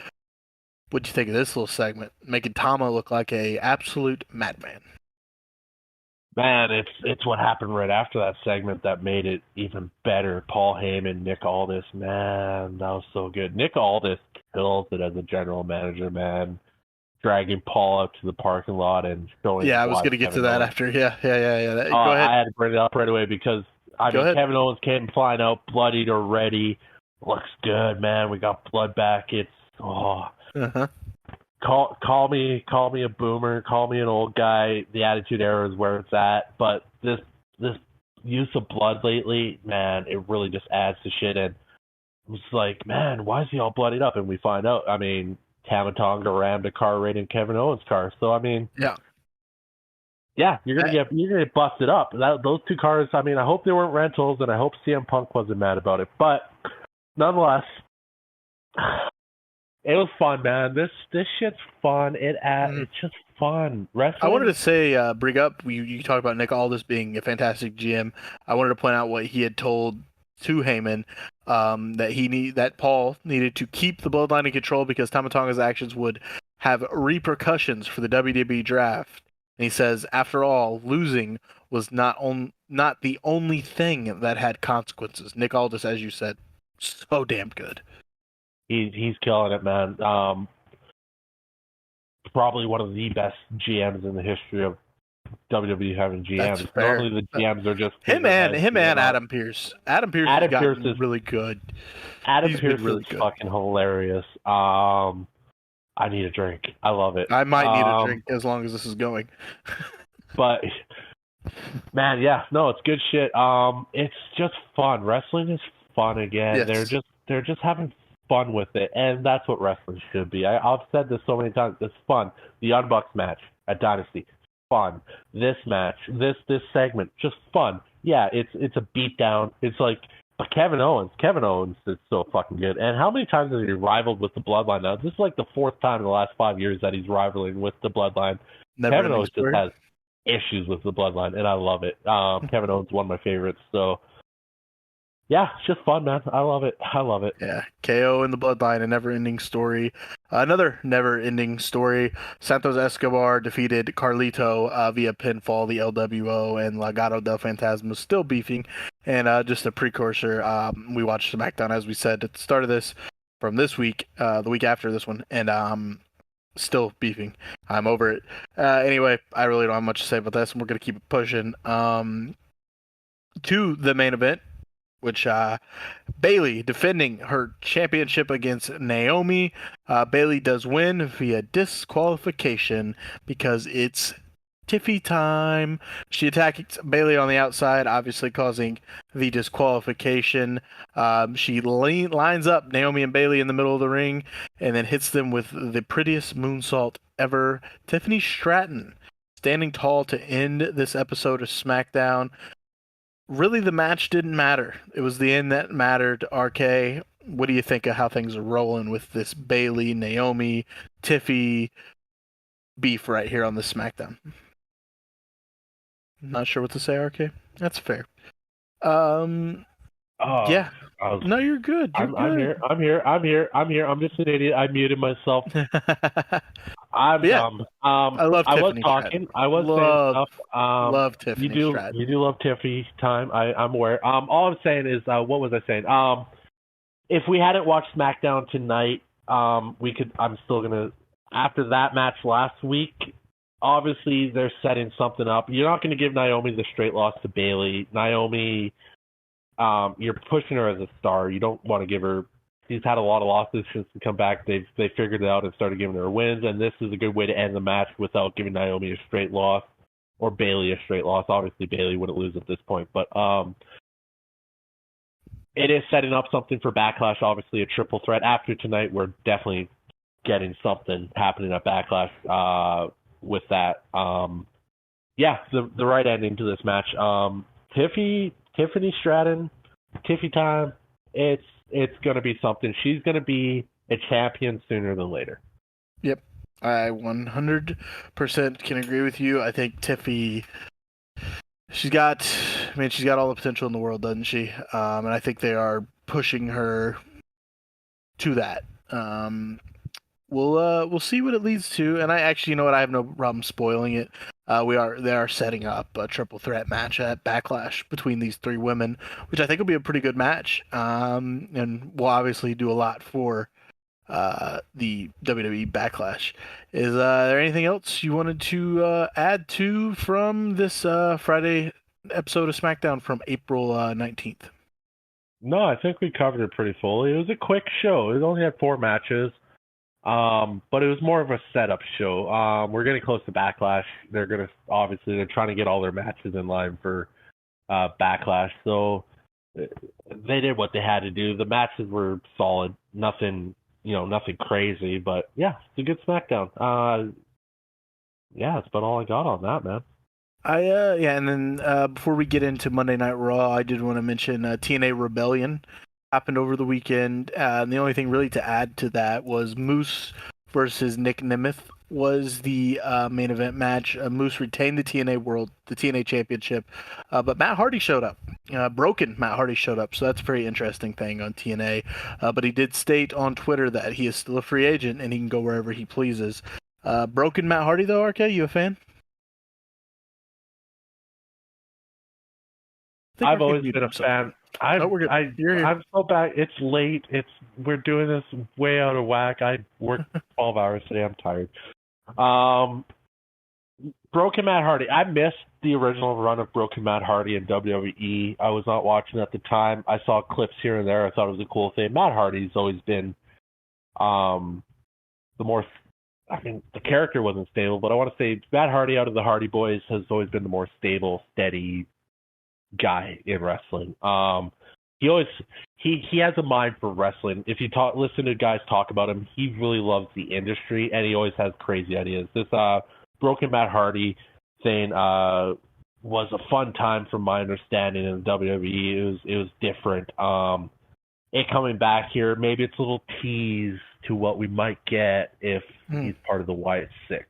What'd you think of this little segment? Making Tama look like a absolute madman. Man, it's what happened right after that segment that made it even better. Paul Heyman, Nick Aldis, man, that was so good. Nick Aldis kills it as a general manager, man. Dragging Paul up to the parking lot and showing. Yeah, I was going to get to that after. Yeah. Go ahead. I had to bring it up right away because Kevin Owens came flying out, bloodied already. Looks good, man. We got blood back. It's Call me a boomer, call me an old guy. The Attitude Era is where it's at, but this use of blood lately, man, it really just adds to shit. And it's like, man, why is he all bloodied up? And we find out, Tama Tonga rammed a car right in Kevin Owens' car. So yeah, you're gonna get busted up. Those two cars, I hope they weren't rentals, and I hope CM Punk wasn't mad about it. But nonetheless. It was fun, man. This shit's fun. It's just fun. Wrestling. I wanted to say, bring up, you talk about Nick Aldis being a fantastic GM. I wanted to point out what he had told to Heyman, that Paul needed to keep the bloodline in control because Tama Tonga's actions would have repercussions for the WWE draft. And he says, after all, losing was not the only thing that had consequences. Nick Aldis, as you said, so damn good. He's killing it, man. Probably one of the best GMs in the history of WWE having GMs. Normally the GMs are just him and Adam Pearce. Adam Pearce is really good. Adam Pearce is fucking hilarious. I need a drink. I love it. I might need a drink as long as this is going. But man, yeah, no, it's good shit. It's just fun. Wrestling is fun again. Yes. They're just having fun with it, and that's what wrestling should be. I've said this so many times. It's fun. The Young Bucks match at Dynasty, fun. This match, this segment, just fun. Yeah, it's a beatdown. It's like, but Kevin Owens is so fucking good. And how many times has he rivaled with the Bloodline now? This is like the fourth time in the last 5 years that he's rivaling with the Bloodline. Kevin Owens just has issues with the Bloodline, and I love it. Kevin Owens is one of my favorites. So Yeah, it's just fun, man. I love it. I love it. Yeah, KO in the Bloodline, a never-ending story. Another never-ending story. Santos Escobar defeated Carlito via pinfall. The LWO and Legado del Fantasma still beefing. And just a precursor, we watched SmackDown, as we said at the start of this, from this week, the week after this one, and still beefing. I'm over it. Anyway, I really don't have much to say about this, and we're going to keep it pushing. To the main event, which Bailey defending her championship against Naomi. Bailey does win via disqualification because it's Tiffy time. She attacks Bailey on the outside, obviously causing the disqualification. She lines up Naomi and Bailey in the middle of the ring and then hits them with the prettiest moonsault ever. Tiffany Stratton standing tall to end this episode of SmackDown. Really, the match didn't matter. It was the end that mattered. RK, what do you think of how things are rolling with this Bailey, Naomi, Tiffy beef right here on the SmackDown? Not sure what to say, RK. That's fair. Oh, Yeah. No, you're good. You're I'm good. here. I'm just an idiot. I muted myself. I'm Yeah, dumb. I love I was Tiffany talking. Stratton. I was saying stuff. Love Tiffany Stratton. You do love Tiffy time. I'm aware. All I'm saying is, what was I saying? If we hadn't watched SmackDown tonight, we could. I'm still gonna. After that match last week, obviously they're setting something up. You're not gonna give Naomi the straight loss to Bailey. Naomi, you're pushing her as a star. You don't want to give her. She's had a lot of losses since to come back. They figured it out and started giving her wins, and this is a good way to end the match without giving Naomi a straight loss or Bailey a straight loss. Obviously, Bailey wouldn't lose at this point, but it is setting up something for Backlash. Obviously, a triple threat. After tonight, we're definitely getting something happening at Backlash with that. Yeah, the right ending to this match. Tiffany Stratton, Tiffy time. It's going to be something. She's going to be a champion sooner than later. Yep. I 100% can agree with you. I think Tiffy, she's got all the potential in the world, doesn't she? And I think they are pushing her to that. We'll see what it leads to. And I actually, you know what, I have no problem spoiling it. They are setting up a triple threat match at Backlash between these three women, which I think will be a pretty good match. And will obviously do a lot for the WWE Backlash. Is there anything else you wanted to add to from this Friday episode of SmackDown from April 19th? No, I think we covered it pretty fully. It was a quick show. It only had 4 matches. But it was more of a setup show. We're getting close to Backlash. They're trying to get all their matches in line for Backlash. So they did what they had to do. The matches were solid. Nothing crazy, but yeah, it's a good SmackDown. Yeah, that's about all I got on that, man. And then before we get into Monday Night Raw, I did want to mention TNA Rebellion happened over the weekend. And the only thing really to add to that was Moose versus Nick Nemeth was the main event match. Moose retained the TNA Championship, but Matt Hardy showed up. Broken Matt Hardy showed up, so that's a very interesting thing on TNA. But he did state on Twitter that he is still a free agent and he can go wherever he pleases. Broken Matt Hardy though, RK, you a fan? I've always been a fan. I'm so bad. It's late. We're doing this way out of whack. I worked 12 hours today. I'm tired. Broken Matt Hardy. I missed the original run of Broken Matt Hardy in WWE. I was not watching at the time. I saw clips here and there. I thought it was a cool thing. Matt Hardy's always been the more. I mean, the character wasn't stable, but I want to say Matt Hardy out of the Hardy Boys has always been the more stable, steady guy in wrestling. He has a mind for wrestling. If you listen to guys talk about him, he really loves the industry and he always has crazy ideas. This Broken Matt Hardy thing was a fun time from my understanding in WWE. It was different. It coming back here, maybe it's a little tease to what we might get if he's part of the Wyatt Six.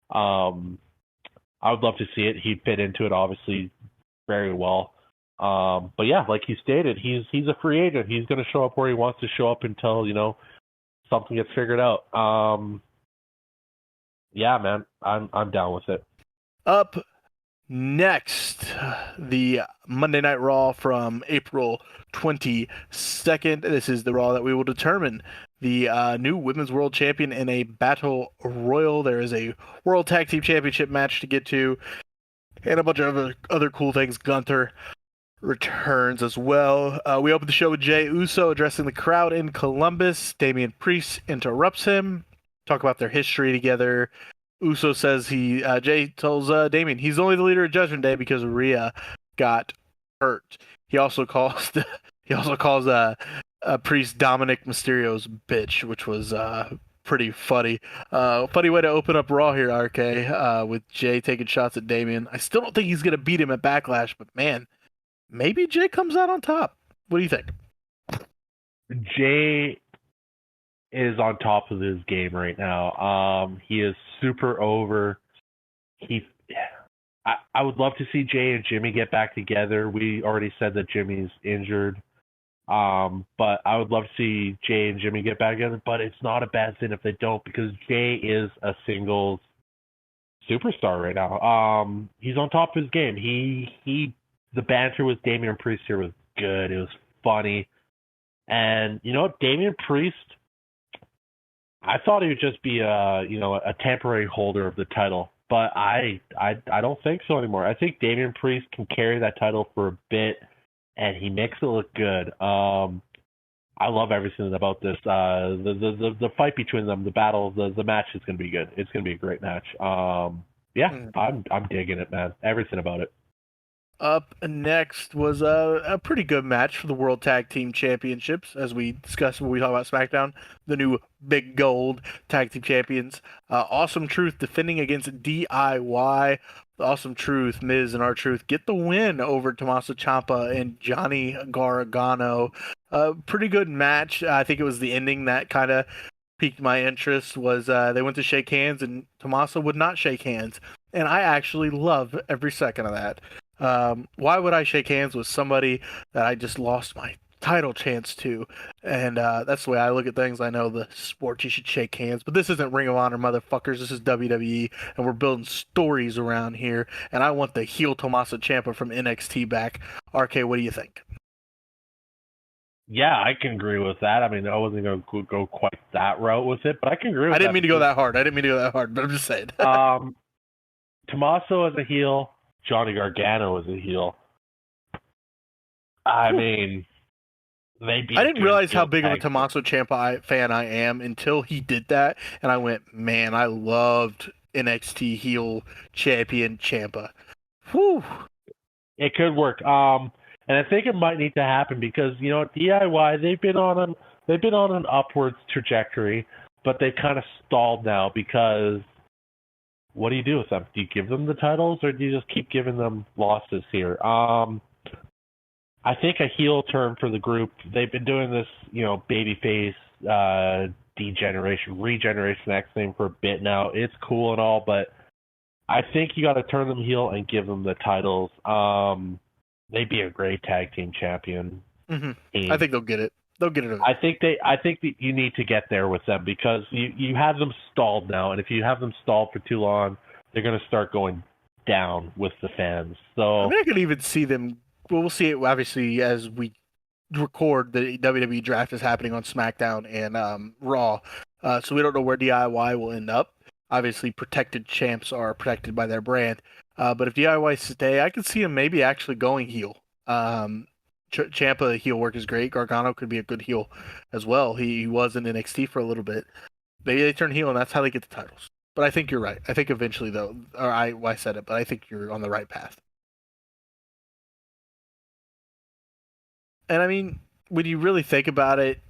I would love to see it. He'd fit into it obviously very well. But yeah, like you stated, he's a free agent. He's going to show up where he wants to show up until something gets figured out. Yeah, man, I'm down with it. Up next, the Monday Night Raw from April 22nd. This is the Raw that we will determine the new Women's World Champion in a Battle Royal. There is a World Tag Team Championship match to get to, and a bunch of other cool things. Gunther returns as well. We open the show with Jey Uso addressing the crowd in Columbus. Damian Priest interrupts him, talk about their history together. Uso says Jey tells Damian he's only the leader of Judgment Day because Rhea got hurt. He also calls Priest Dominic Mysterio's bitch, which was pretty funny. Funny way to open up Raw here, RK, with Jey taking shots at Damian. I still don't think he's gonna beat him at Backlash, but man, maybe Jey comes out on top. What do you think? Jey is on top of his game right now. He is super over. I would love to see Jey and Jimmy get back together. We already said that Jimmy's injured. But I would love to see Jey and Jimmy get back together, but it's not a bad thing if they don't, because Jey is a singles superstar right now. He's on top of his game. The banter with Damian Priest here was good. It was funny. And you know what? Damian Priest, I thought he would just be a temporary holder of the title, but I don't think so anymore. I think Damian Priest can carry that title for a bit, and he makes it look good. I love everything about this. The fight between them, the battle, the match is going to be good. It's going to be a great match. I'm digging it, man. Everything about it. Up next was a pretty good match for the World Tag Team Championships, as we discussed when we talk about SmackDown. The new Big Gold Tag Team Champions. Awesome Truth defending against DIY. The Awesome Truth, Miz and R-Truth get the win over Tommaso Ciampa and Johnny Gargano. Pretty good match. I think it was the ending that kind of piqued my interest. Was they went to shake hands and Tommaso would not shake hands, and I actually love every second of that. Why would I shake hands with somebody that I just lost my title chance to? And that's the way I look at things. I know the sport you should shake hands, but this isn't Ring of Honor, motherfuckers. This is WWE, and we're building stories around here. And I want the heel Tommaso Ciampa from NXT back. RK, what do you think? Yeah, I can agree with that. I mean, I wasn't going to go quite that route with it, but I can agree with that. I didn't mean to go that hard. But I'm just saying. Tommaso as a heel, Johnny Gargano as a heel. I mean, I didn't realize how big of a Tommaso Ciampa fan I am until he did that, and I went, man, I loved NXT heel champion Ciampa. Whew. It could work. And I think it might need to happen because DIY they've been on an upwards trajectory, but they've kind of stalled now because. What do you do with them? Do you give them the titles, or do you just keep giving them losses here? I think a heel turn for the group. They've been doing this, babyface regeneration X thing for a bit now. It's cool and all, but I think you got to turn them heel and give them the titles. They'd be a great tag team champion. Mm-hmm. I think they'll get it. They'll get it. I think that you need to get there with them because you have them stalled now, and if you have them stalled for too long, they're going to start going down with the fans. So I could even see them. Well, we'll see it obviously as we record. The WWE draft is happening on SmackDown and Raw, so we don't know where DIY will end up. Obviously, protected champs are protected by their brand, but if DIY stay, I could see him maybe actually going heel. Ciampa heel work is great. Gargano could be a good heel as well. He was in NXT for a little bit. Maybe they turn heel, and that's how they get the titles. But I think you're right. I think eventually, though, I said it, but I think you're on the right path. And I mean, when you really think about it,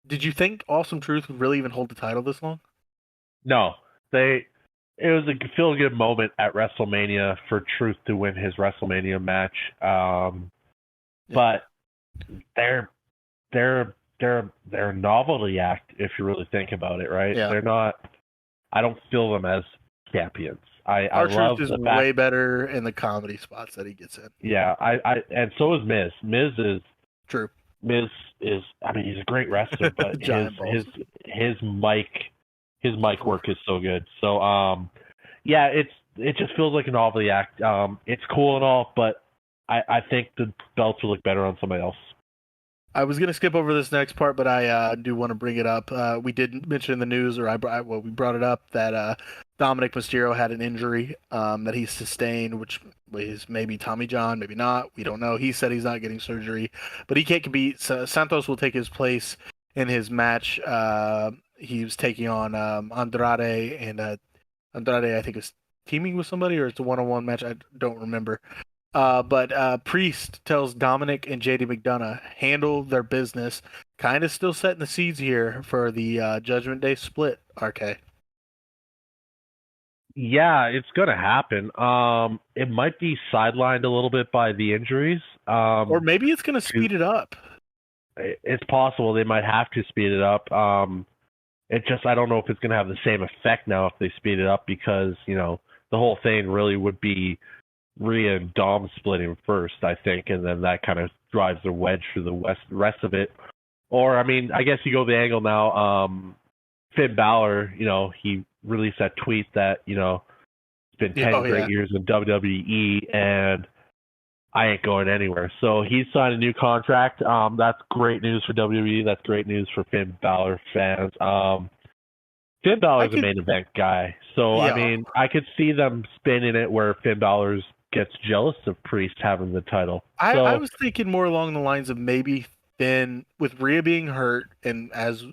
did you think Awesome Truth would really even hold the title this long? No. It was a feel-good moment at WrestleMania for Truth to win his WrestleMania match. But they're a novelty act if you really think about it, right? Yeah. They're not. I don't feel them as champions. I R-Truth love is the way fact. better in the comedy spots that he gets in. Yeah, and so is Miz. True. Miz is. I mean, he's a great wrestler, but Giant balls. his mic work is so good. So yeah, it just feels like a novelty act. It's cool and all, but I think the belts would look better on somebody else. I was gonna skip over this next part, but I do want to bring it up. We did mention in the news, or we brought it up that Dominic Mysterio had an injury that he sustained, which is maybe Tommy John, maybe not. We don't know. He said he's not getting surgery, but he can't compete. So Santos will take his place in his match. He was taking on Andrade, and Andrade I think is teaming with somebody, or it's a one-on-one match. I don't remember. But Priest tells Dominic and JD McDonough handle their business. Kind of still setting the seeds here for the Judgment Day split. RK. Yeah, it's gonna happen. It might be sidelined a little bit by the injuries. Or maybe it's going to speed it up. It's possible they might have to speed it up. It just I don't know if it's gonna have the same effect now if they speed it up because the whole thing really would be Rhea and Dom splitting first, I think, and then that kind of drives the wedge through the rest of it. Or I mean, I guess you go the angle now. Finn Balor, he released that tweet that it's been 10 great years in WWE and I ain't going anywhere. So he's signed a new contract. That's great news for WWE. That's great news for Finn Balor fans. Finn Balor's a main event guy. So, yeah. I mean, I could see them spinning it where Finn Balor gets jealous of Priest having the title. I was thinking more along the lines of maybe Finn, with Rhea being hurt, and as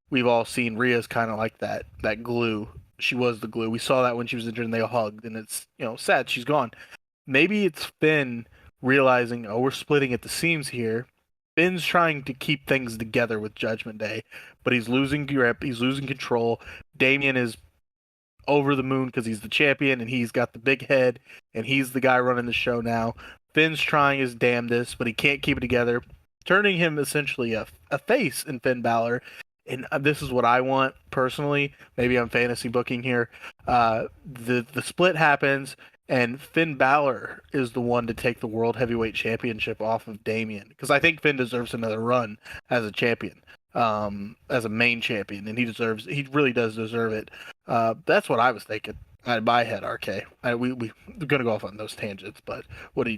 we've all seen, Rhea's kind of like that glue. She was the glue. We saw that when she was injured and they hugged, and it's, sad she's gone. Maybe it's Finn realizing, oh, we're splitting at the seams here. Finn's trying to keep things together with Judgment Day, but he's losing grip, he's losing control. Damian is over the moon because he's the champion and he's got the big head and he's the guy running the show now. Finn's trying his damnedest, but he can't keep it together, turning him essentially a face in Finn Balor. And this is what I want personally. Maybe I'm fantasy booking here. The split happens, and Finn Balor is the one to take the World Heavyweight Championship off of Damian, because I think Finn deserves another run as a champion, as a main champion, and he really does deserve it. That's what I was thinking in my head. RK, we're gonna go off on those tangents, but what do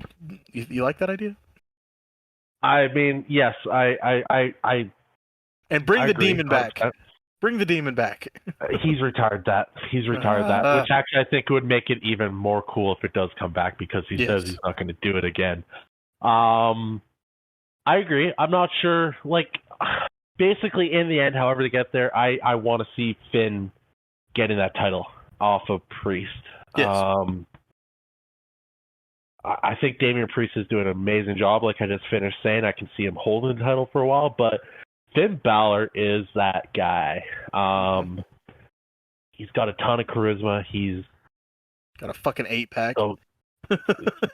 you like that idea? I mean, yes, I and bring the demon back. Bring the demon back. He's retired that. Which actually I think would make it even more cool if it does come back because he says he's not going to do it again. I agree. I'm not sure. Like, basically, in the end, however they get there, I want to see Finn getting that title off of Priest. Yes. I think Damian Priest is doing an amazing job. Like I just finished saying, I can see him holding the title for a while, but Finn Balor is that guy. He's got a ton of charisma. He's got a fucking 8-pack. So,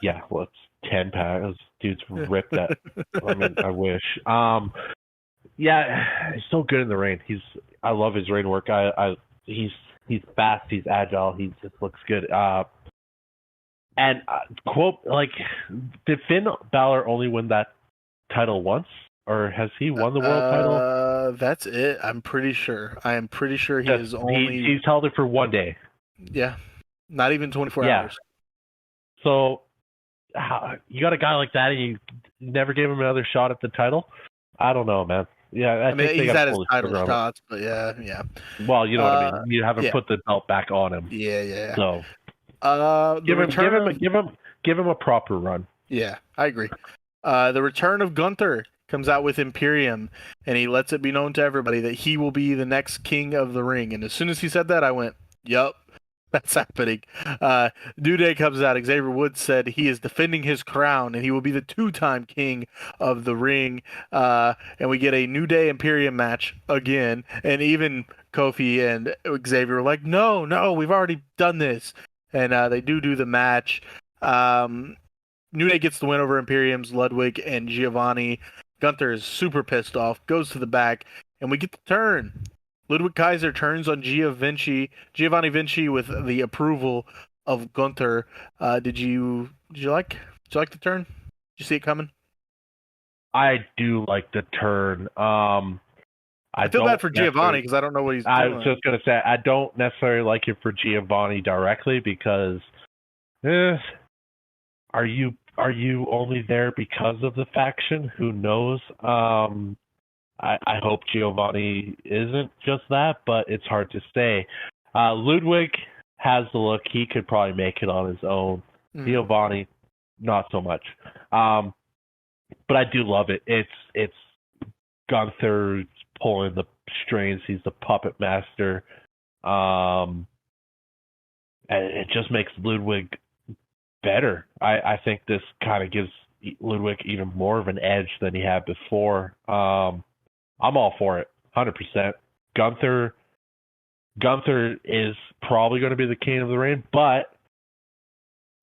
yeah, well, it's 10-pack. Those dudes ripped that. I mean, I wish. Yeah, he's so good in the ring. I love his ring work. He's fast. He's agile. He just looks good. And quote, like, did Finn Balor only win that title once? Or has he won the world title? That's it. I'm pretty sure. I am pretty sure he is only. He's held it for one day. Yeah, not even 24 hours. So you got a guy like that, and you never gave him another shot at the title. I don't know, man. Yeah, I mean, he's had his title shots, but yeah. Well, you know what I mean. You haven't put the belt back on him. Yeah. So, give him a proper run. Yeah, I agree. The return of Gunther comes out with Imperium, and he lets it be known to everybody that he will be the next king of the ring. And as soon as he said that, I went, "Yup, that's happening." New Day comes out. Xavier Woods said he is defending his crown, and he will be the 2-time king of the ring. And we get a New Day Imperium match again. And even Kofi and Xavier were like, "No, we've already done this." And they do the match. New Day gets the win over Imperium's Ludwig and Giovanni. Gunther is super pissed off, goes to the back, and we get the turn. Ludwig Kaiser turns on Giovanni Vinci with the approval of Gunther. Did you like the turn? Did you see it coming? I do like the turn. I I feel don't bad for Giovanni necessarily. because I don't know what he's I was doing. just gonna say I don't necessarily like it for Giovanni directly because, eh, are you only there because of the faction? Who knows? I hope Giovanni isn't just that, but it's hard to say. Ludwig has the look; he could probably make it on his own. Mm. Giovanni, not so much. Um, but I do love it. It's Gunther pulling the strings. He's the puppet master. Um, and it just makes Ludwig better. I think this kind of gives Ludwig even more of an edge than he had before. I'm all for it, 100%. Gunther Gunther is probably going to be the king of the ring, but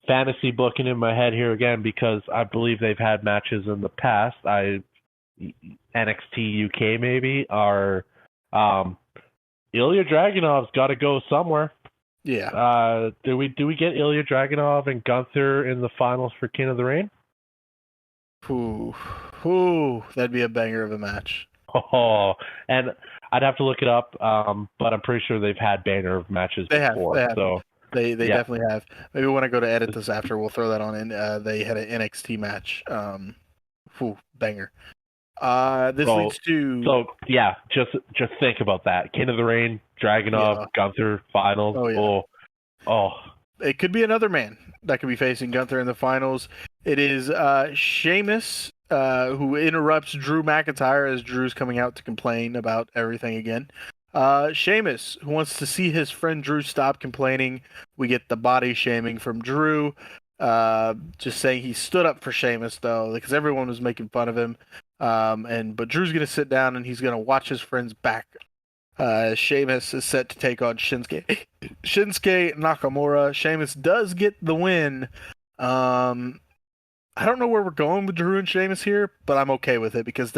fantasy booking in my head here again because I believe they've had matches in the past. NXT UK maybe are Ilya Dragunov's got to go somewhere. Yeah. Do we get Ilya Dragunov and Gunther in the finals for King of the Ring? Ooh, ooh, that'd be a banger of a match. Oh, and I'd have to look it up, but I'm pretty sure they've had banger matches They have, before. they have, So they yeah, definitely have. Maybe when I go to edit this after, we'll throw that on in. They had an NXT match. Banger. This so leads to so yeah, just think about that. King of the Ring, Dragunov, yeah. Gunther finals. Oh yeah. Oh, It could be another man that could be facing Gunther in the finals. It is Sheamus who interrupts Drew McIntyre as Drew's coming out to complain about everything again. Sheamus, who wants to see his friend Drew stop complaining. We get the body shaming from Drew. Just saying he stood up for Sheamus though, because everyone was making fun of him. But Drew's gonna sit down and he's gonna watch his friends back. Sheamus is set to take on Shinsuke Nakamura. Sheamus does get the win. Um, I don't know where we're going with Drew and Sheamus here, but I'm okay with it because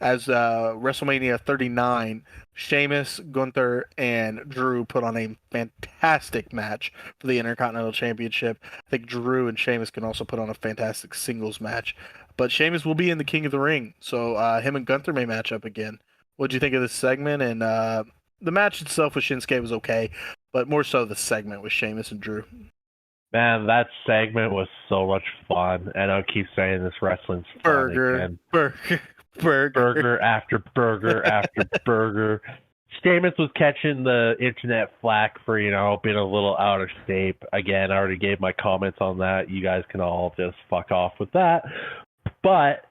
as WrestleMania 39, Sheamus, Gunther, and Drew put on a fantastic match for the Intercontinental Championship. I think Drew and Sheamus can also put on a fantastic singles match. But Sheamus will be in the King of the Ring, so him and Gunther may match up again. What do you think of this segment? And the match itself with Shinsuke was okay, but more so the segment with Sheamus and Drew. man, that segment was so much fun, and I'll keep saying this wrestling's fun Burger, again. burger, Burger after burger after burger. Sheamus was catching the internet flack for, being a little out of shape. Again, I already gave my comments on that. You guys can all just fuck off with that. But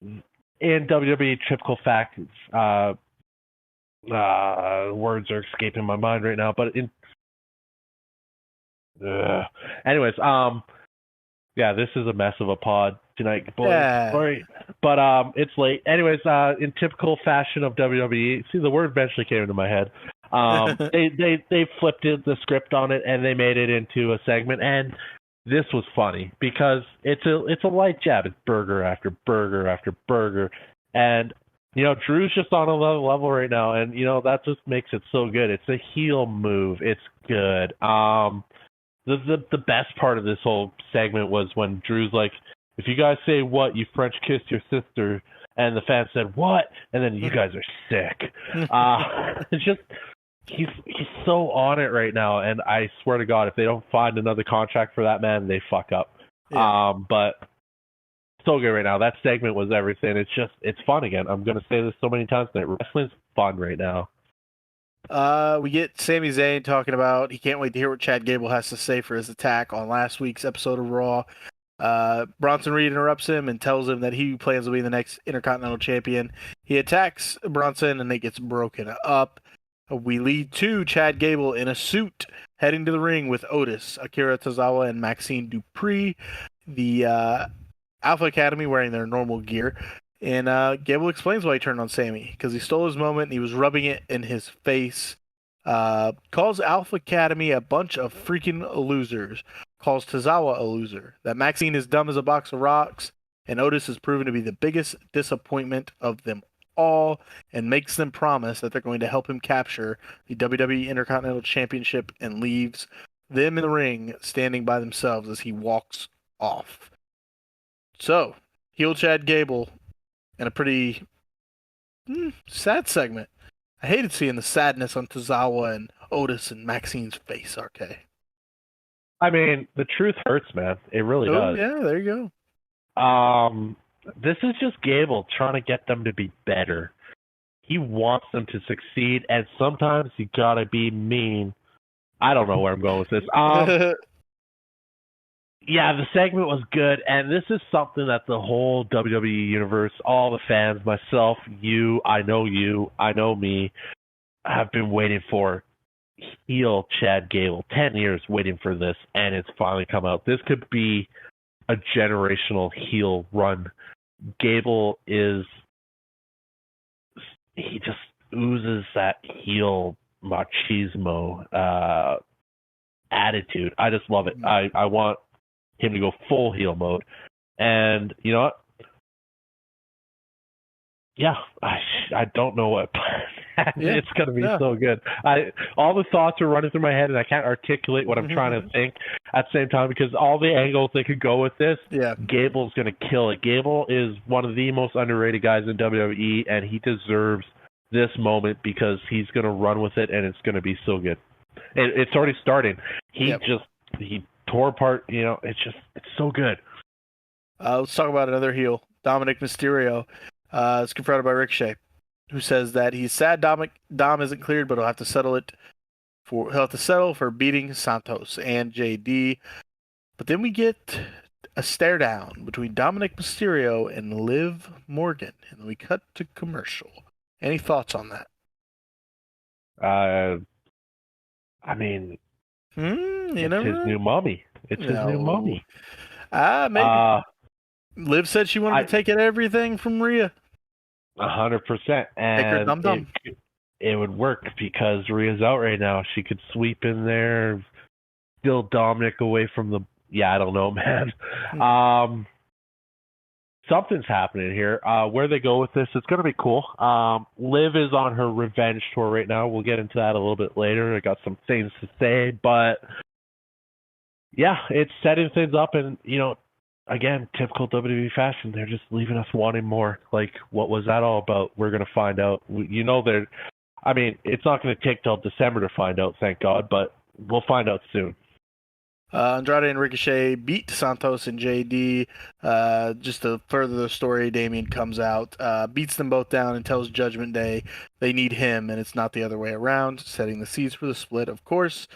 in WWE typical fact, words are escaping my mind right now. But anyways, yeah, this is a mess of a pod tonight, boys. Yeah. Sorry. But it's late. Anyways, in typical fashion of WWE, see, the word eventually came into my head. They flipped the script on it and they made it into a segment, and this was funny because it's a light jab. It's burger after burger after burger, and Drew's just on another level right now, and that just makes it so good. It's a heel move. It's good. The best part of this whole segment was when Drew's like, if you guys say what, you French kissed your sister, and the fans said what, and then you guys are sick. It's just he's so on it right now, and I swear to God, if they don't find another contract for that man, they fuck up. Yeah. But so good right now. That segment was everything. It's fun again. I'm gonna say this so many times tonight. Wrestling's fun right now. We get Sami Zayn talking about he can't wait to hear what Chad Gable has to say for his attack on last week's episode of Raw. Bronson Reed interrupts him and tells him that he plans to be the next Intercontinental Champion. He attacks Bronson and it gets broken up. We lead to Chad Gable in a suit heading to the ring with Otis, Akira Tozawa, and Maxine Dupree. The Alpha Academy wearing their normal gear. And Gable explains why he turned on Sammy, because he stole his moment and he was rubbing it in his face. Calls Alpha Academy a bunch of freaking losers. Calls Tozawa a loser. That Maxine is dumb as a box of rocks. And Otis is proven to be the biggest disappointment of them all, and makes them promise that they're going to help him capture the WWE Intercontinental Championship, and leaves them in the ring standing by themselves as he walks off. So, heel Chad Gable in a pretty sad segment. I hated seeing the sadness on Tozawa and Otis and Maxine's face, RK. I mean, the truth hurts, man. It really Oh, does. yeah, there you This is just Gable trying to get them to be better. He wants them to succeed, and sometimes you gotta be mean. I don't know where I'm going with this. go. Yeah, the segment was good, and this is something that the whole WWE universe, all the fans, myself, you, I know me, have been waiting for. Heel Chad Gable, 10 years waiting for this, and it's finally come out. This could be a generational heel run. Gable he just oozes that heel machismo attitude. I just love it. I want him to go full heel mode. And you know what? Yeah, I don't know what. It's gonna be so good. All the thoughts are running through my head, and I can't articulate what I'm trying to think at the same time because all the angles they could go with this. Yeah, Gable's gonna kill it. Gable is one of the most underrated guys in WWE, and he deserves this moment because he's gonna run with it, and it's gonna be so good. It's already starting. He tore apart. You know, it's so good. let's talk about another heel, Dominic Mysterio. Is confronted by Ricochet, who says that he's sad Dom isn't cleared, but he'll have to settle for beating Santos and JD. But then we get a stare down between Dominic Mysterio and Liv Morgan, and then we cut to commercial. Any thoughts on that? I mean, it's his new mommy. It's his new mommy. Maybe. Liv said she wanted to take everything from Rhea. 100%, and it would work because Rhea's out right now. She could sweep in there, steal Dominic away from the. Yeah, I don't know, man. Something's happening here. Where they go with this, it's going to be cool. Liv is on her revenge tour right now. We'll get into that a little bit later. I got some things to say, but yeah, it's setting things up, and you know. Again, typical WWE fashion. They're just leaving us wanting more. Like, what was that all about? We're going to find out. I mean, it's not going to take till December to find out, thank God, but we'll find out soon. Andrade and Ricochet beat Santos and JD. Just to further the story, Damien comes out, beats them both down, and tells Judgment Day they need him, and it's not the other way around, setting the seeds for the split, of course.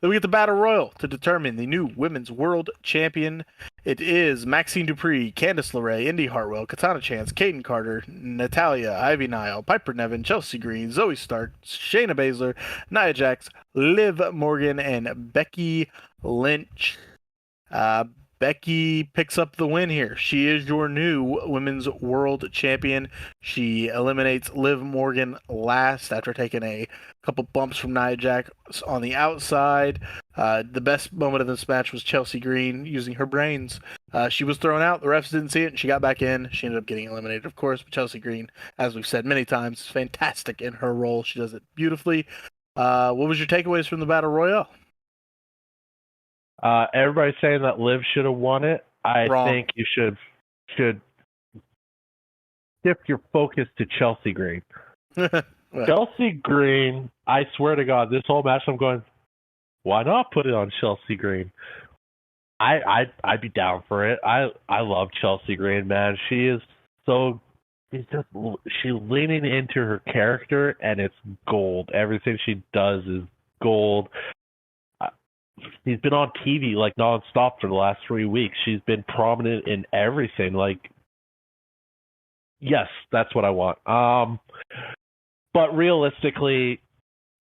Then we get the Battle Royal to determine the new Women's World Champion. It is Maxine Dupree, Candice LeRae, Indy Hartwell, Katana Chance, Kaden Carter, Natalia, Ivy Nile, Piper Nevin, Chelsea Green, Zoe Stark, Shayna Baszler, Nia Jax, Liv Morgan, and Becky Lynch. Becky picks up the win here. She is your new Women's World Champion. She eliminates Liv Morgan last after taking a couple bumps from Nia Jax on the outside. The best moment of this match was Chelsea Green using her brains. She was thrown out. The refs didn't see it, and she got back in. She ended up getting eliminated, of course. But Chelsea Green, as we've said many times, is fantastic in her role. She does it beautifully. What was your takeaways from the Battle Royale? Everybody's saying that Liv should have won it. I think you should shift your focus to Chelsea Green. Chelsea Green, I swear to God, this whole match I'm going, why not put it on Chelsea Green? I'd be down for it. I love Chelsea Green, man. She is so she's leaning into her character, and it's gold. Everything she does is gold. She's been on TV like nonstop for the last 3 weeks. She's been prominent in everything. Like, yes, that's what I want. But realistically,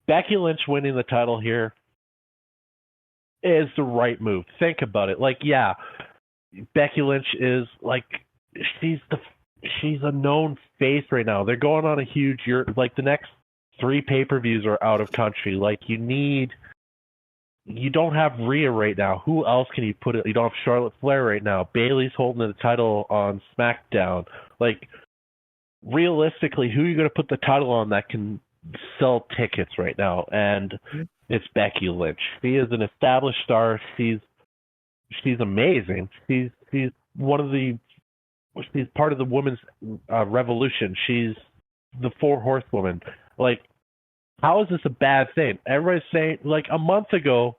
Becky Lynch winning the title here is the right move. Think about it. Like, yeah, Becky Lynch is like she's a known face right now. They're going on a huge year. Like the next 3 pay-per-views are out of country. Like you don't have Rhea right now. Who else can you put it? You don't have Charlotte Flair right now. Bayley's holding the title on SmackDown. Like, realistically, who are you going to put the title on that can sell tickets right now? And It's Becky Lynch. She is an established star. She's amazing. She's one of the she's part of the women's revolution. She's the four horsewomen. Like, how is this a bad thing? Everybody's saying, like, a month ago,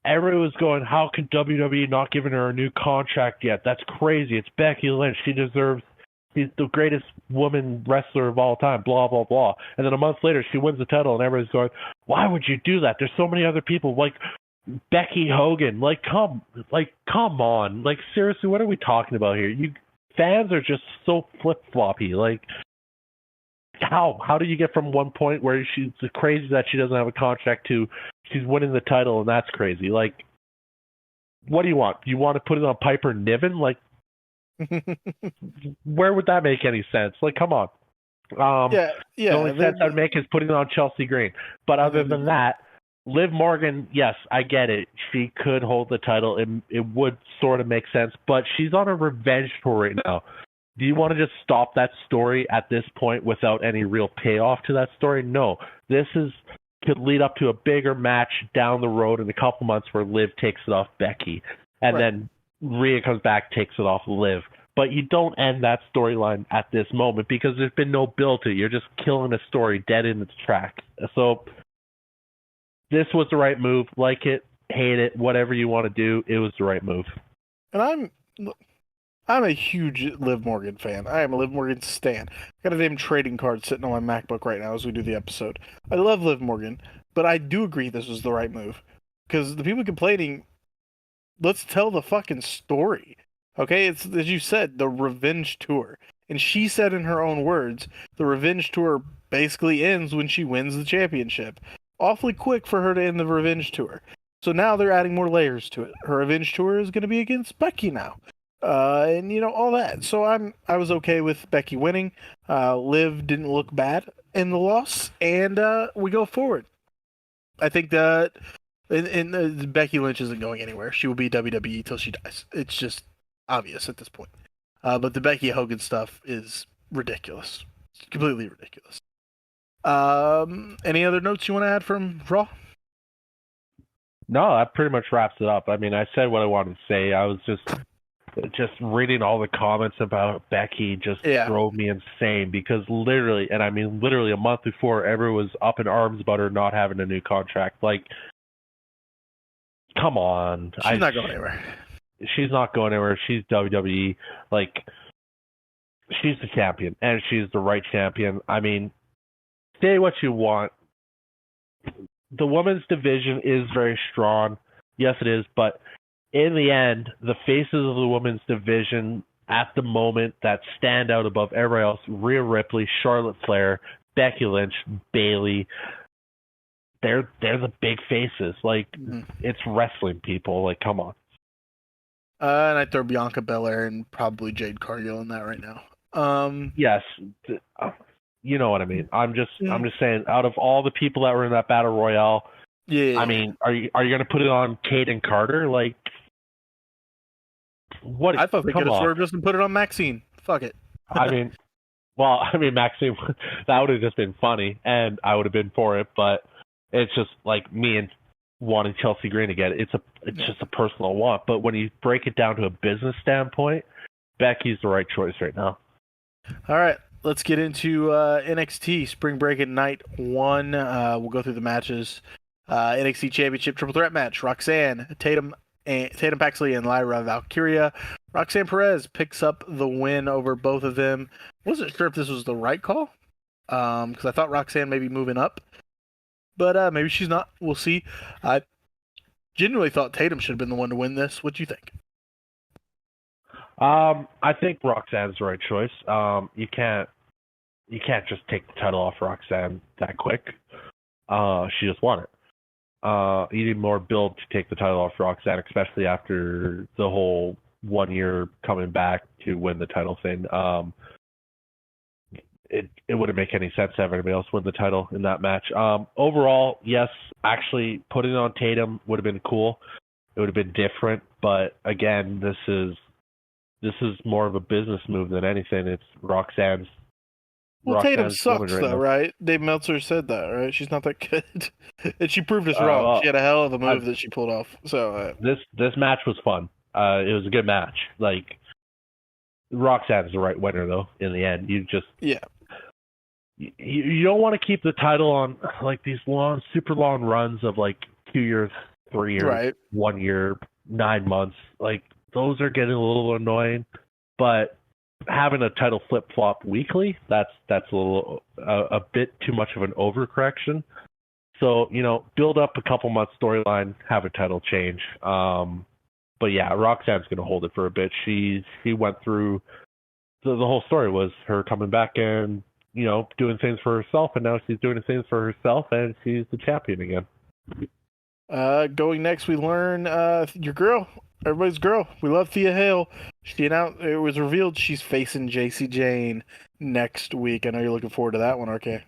everyone was going, how could WWE not giving her a new contract yet? That's crazy. It's Becky Lynch. She's the greatest woman wrestler of all time, blah, blah, blah. And then a month later, she wins the title, and everybody's going, why would you do that? There's so many other people, like Becky Hogan. Like, come on. Like, seriously, what are we talking about here? You fans are just so flip-floppy. Like, how do you get from one point where she's crazy that she doesn't have a contract to she's winning the title and that's crazy? Like, what do you want? Do you want to put it on Piper Niven? Like, where would that make any sense? Like, come on. Yeah. The only sense I'd make is putting it on Chelsea Green. But other than that, Liv Morgan, yes, I get it. She could hold the title. It would sort of make sense. But she's on a revenge tour right now. Do you want to just stop that story at this point without any real payoff to that story? No. This could lead up to a bigger match down the road in a couple months where Liv takes it off Becky. And then Rhea comes back, takes it off Liv. But you don't end that storyline at this moment because there's been no build to it. You're just killing a story dead in its track. So this was the right move. Like it, hate it, whatever you want to do, it was the right move. And I'm a huge Liv Morgan fan. I am a Liv Morgan stan. I got a damn trading card sitting on my MacBook right now as we do the episode. I love Liv Morgan, but I do agree this was the right move. Because the people complaining, let's tell the fucking story. Okay, it's, as you said, the revenge tour. And she said in her own words, the revenge tour basically ends when she wins the championship. Awfully quick for her to end the revenge tour. So now they're adding more layers to it. Her revenge tour is going to be against Becky now. And you know, all that. So I was okay with Becky winning. Liv didn't look bad in the loss, and we go forward. I think that Becky Lynch isn't going anywhere. She will be WWE till she dies. It's just obvious at this point. But the Becky Hogan stuff is ridiculous. It's completely ridiculous. Any other notes you want to add from Raw? No, that pretty much wraps it up. I mean, I said what I wanted to say. I was just reading all the comments about Becky just drove me insane because literally a month before, everyone was up in arms about her not having a new contract. Like, come on. She's not going anywhere. She's not going anywhere. She's WWE. Like, she's the champion, and she's the right champion. I mean, say what you want. The women's division is very strong. Yes, it is, but in the end, the faces of the women's division at the moment that stand out above everybody else, Rhea Ripley, Charlotte Flair, Becky Lynch, Bayley, they're the big faces. Like, it's wrestling, people. Like, come on. And I'd throw Bianca Belair and probably Jade Cargill in that right now. Yes. You know what I mean. I'm just saying, out of all the people that were in that battle royale, I mean, are you going to put it on Kate and Carter? Like, what? I thought they could have swerved us and put it on Maxine. Fuck it. Maxine, that would have just been funny, and I would have been for it. But it's just like me and wanting Chelsea Green to get it. It's just a personal want. But when you break it down to a business standpoint, Becky's the right choice right now. All right. Let's get into NXT Spring Break at Night 1. We'll go through the matches. NXT Championship Triple Threat match. Roxanne, Tatum Paxley, and Lyra Valkyria. Roxanne Perez picks up the win over both of them. Wasn't sure if this was the right call, because I thought Roxanne may be moving up. But maybe she's not. We'll see. I genuinely thought Tatum should have been the one to win this. What do you think? I think Roxanne's the right choice. You can't just take the title off Roxanne that quick. She just won it. You need more build to take the title off Roxanne, especially after the whole 1 year coming back to win the title thing. It wouldn't make any sense to have anybody else win the title in that match. Overall, yes, actually putting it on Tatum would have been cool. It would have been different, but again, this is more of a business move than anything. It's Roxanne's Well, Tatum Roxanne's woman sucks right though, now. right? Dave Meltzer said that, right? She's not that good, and she proved us wrong. She Well, had a hell of a I, move that she pulled off. So this match was fun. It was a good match. Like Roxanne is the right winner though. In the end, yeah, you don't want to keep the title on like these long, super long runs of like 2 years, 3 years, right. 1 year, 9 months. Like those are getting a little annoying. But having a title flip flop weekly, that's a bit too much of an overcorrection. So build up a couple months storyline, have a title change. But yeah, Roxanne's gonna hold it for a bit. She went through the whole story was her coming back and doing things for herself, and now she's doing things for herself, and she's the champion again. Going next, we learn your girl, everybody's girl. We love Thea Hale. She announced it was revealed she's facing JC Jane next week. I know you're looking forward to that one, RK. It's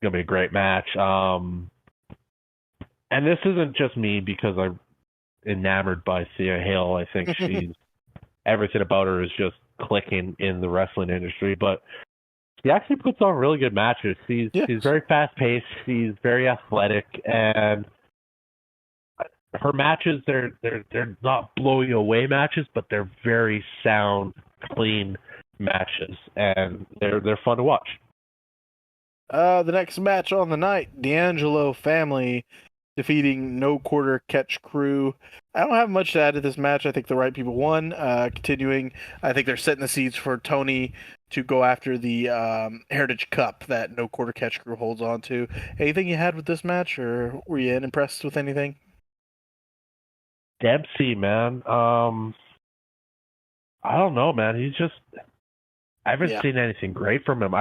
gonna be a great match. And this isn't just me because I'm enamored by Thea Hale. I think she's everything about her is just clicking in the wrestling industry, but she actually puts on really good matches. She's very fast paced. She's very athletic, and her matches they're not blow you away matches, but they're very sound, clean matches, and they're fun to watch. The next match on the night, D'Angelo family defeating No Quarter Catch Crew. I don't have much to add to this match. I think the right people won. Continuing, I think they're setting the seeds for Tony to go after the Heritage Cup that No Quarter Catch Crew holds on to. Anything you had with this match, or were you impressed with anything? Dempsey, man. I don't know, man. I haven't seen anything great from him.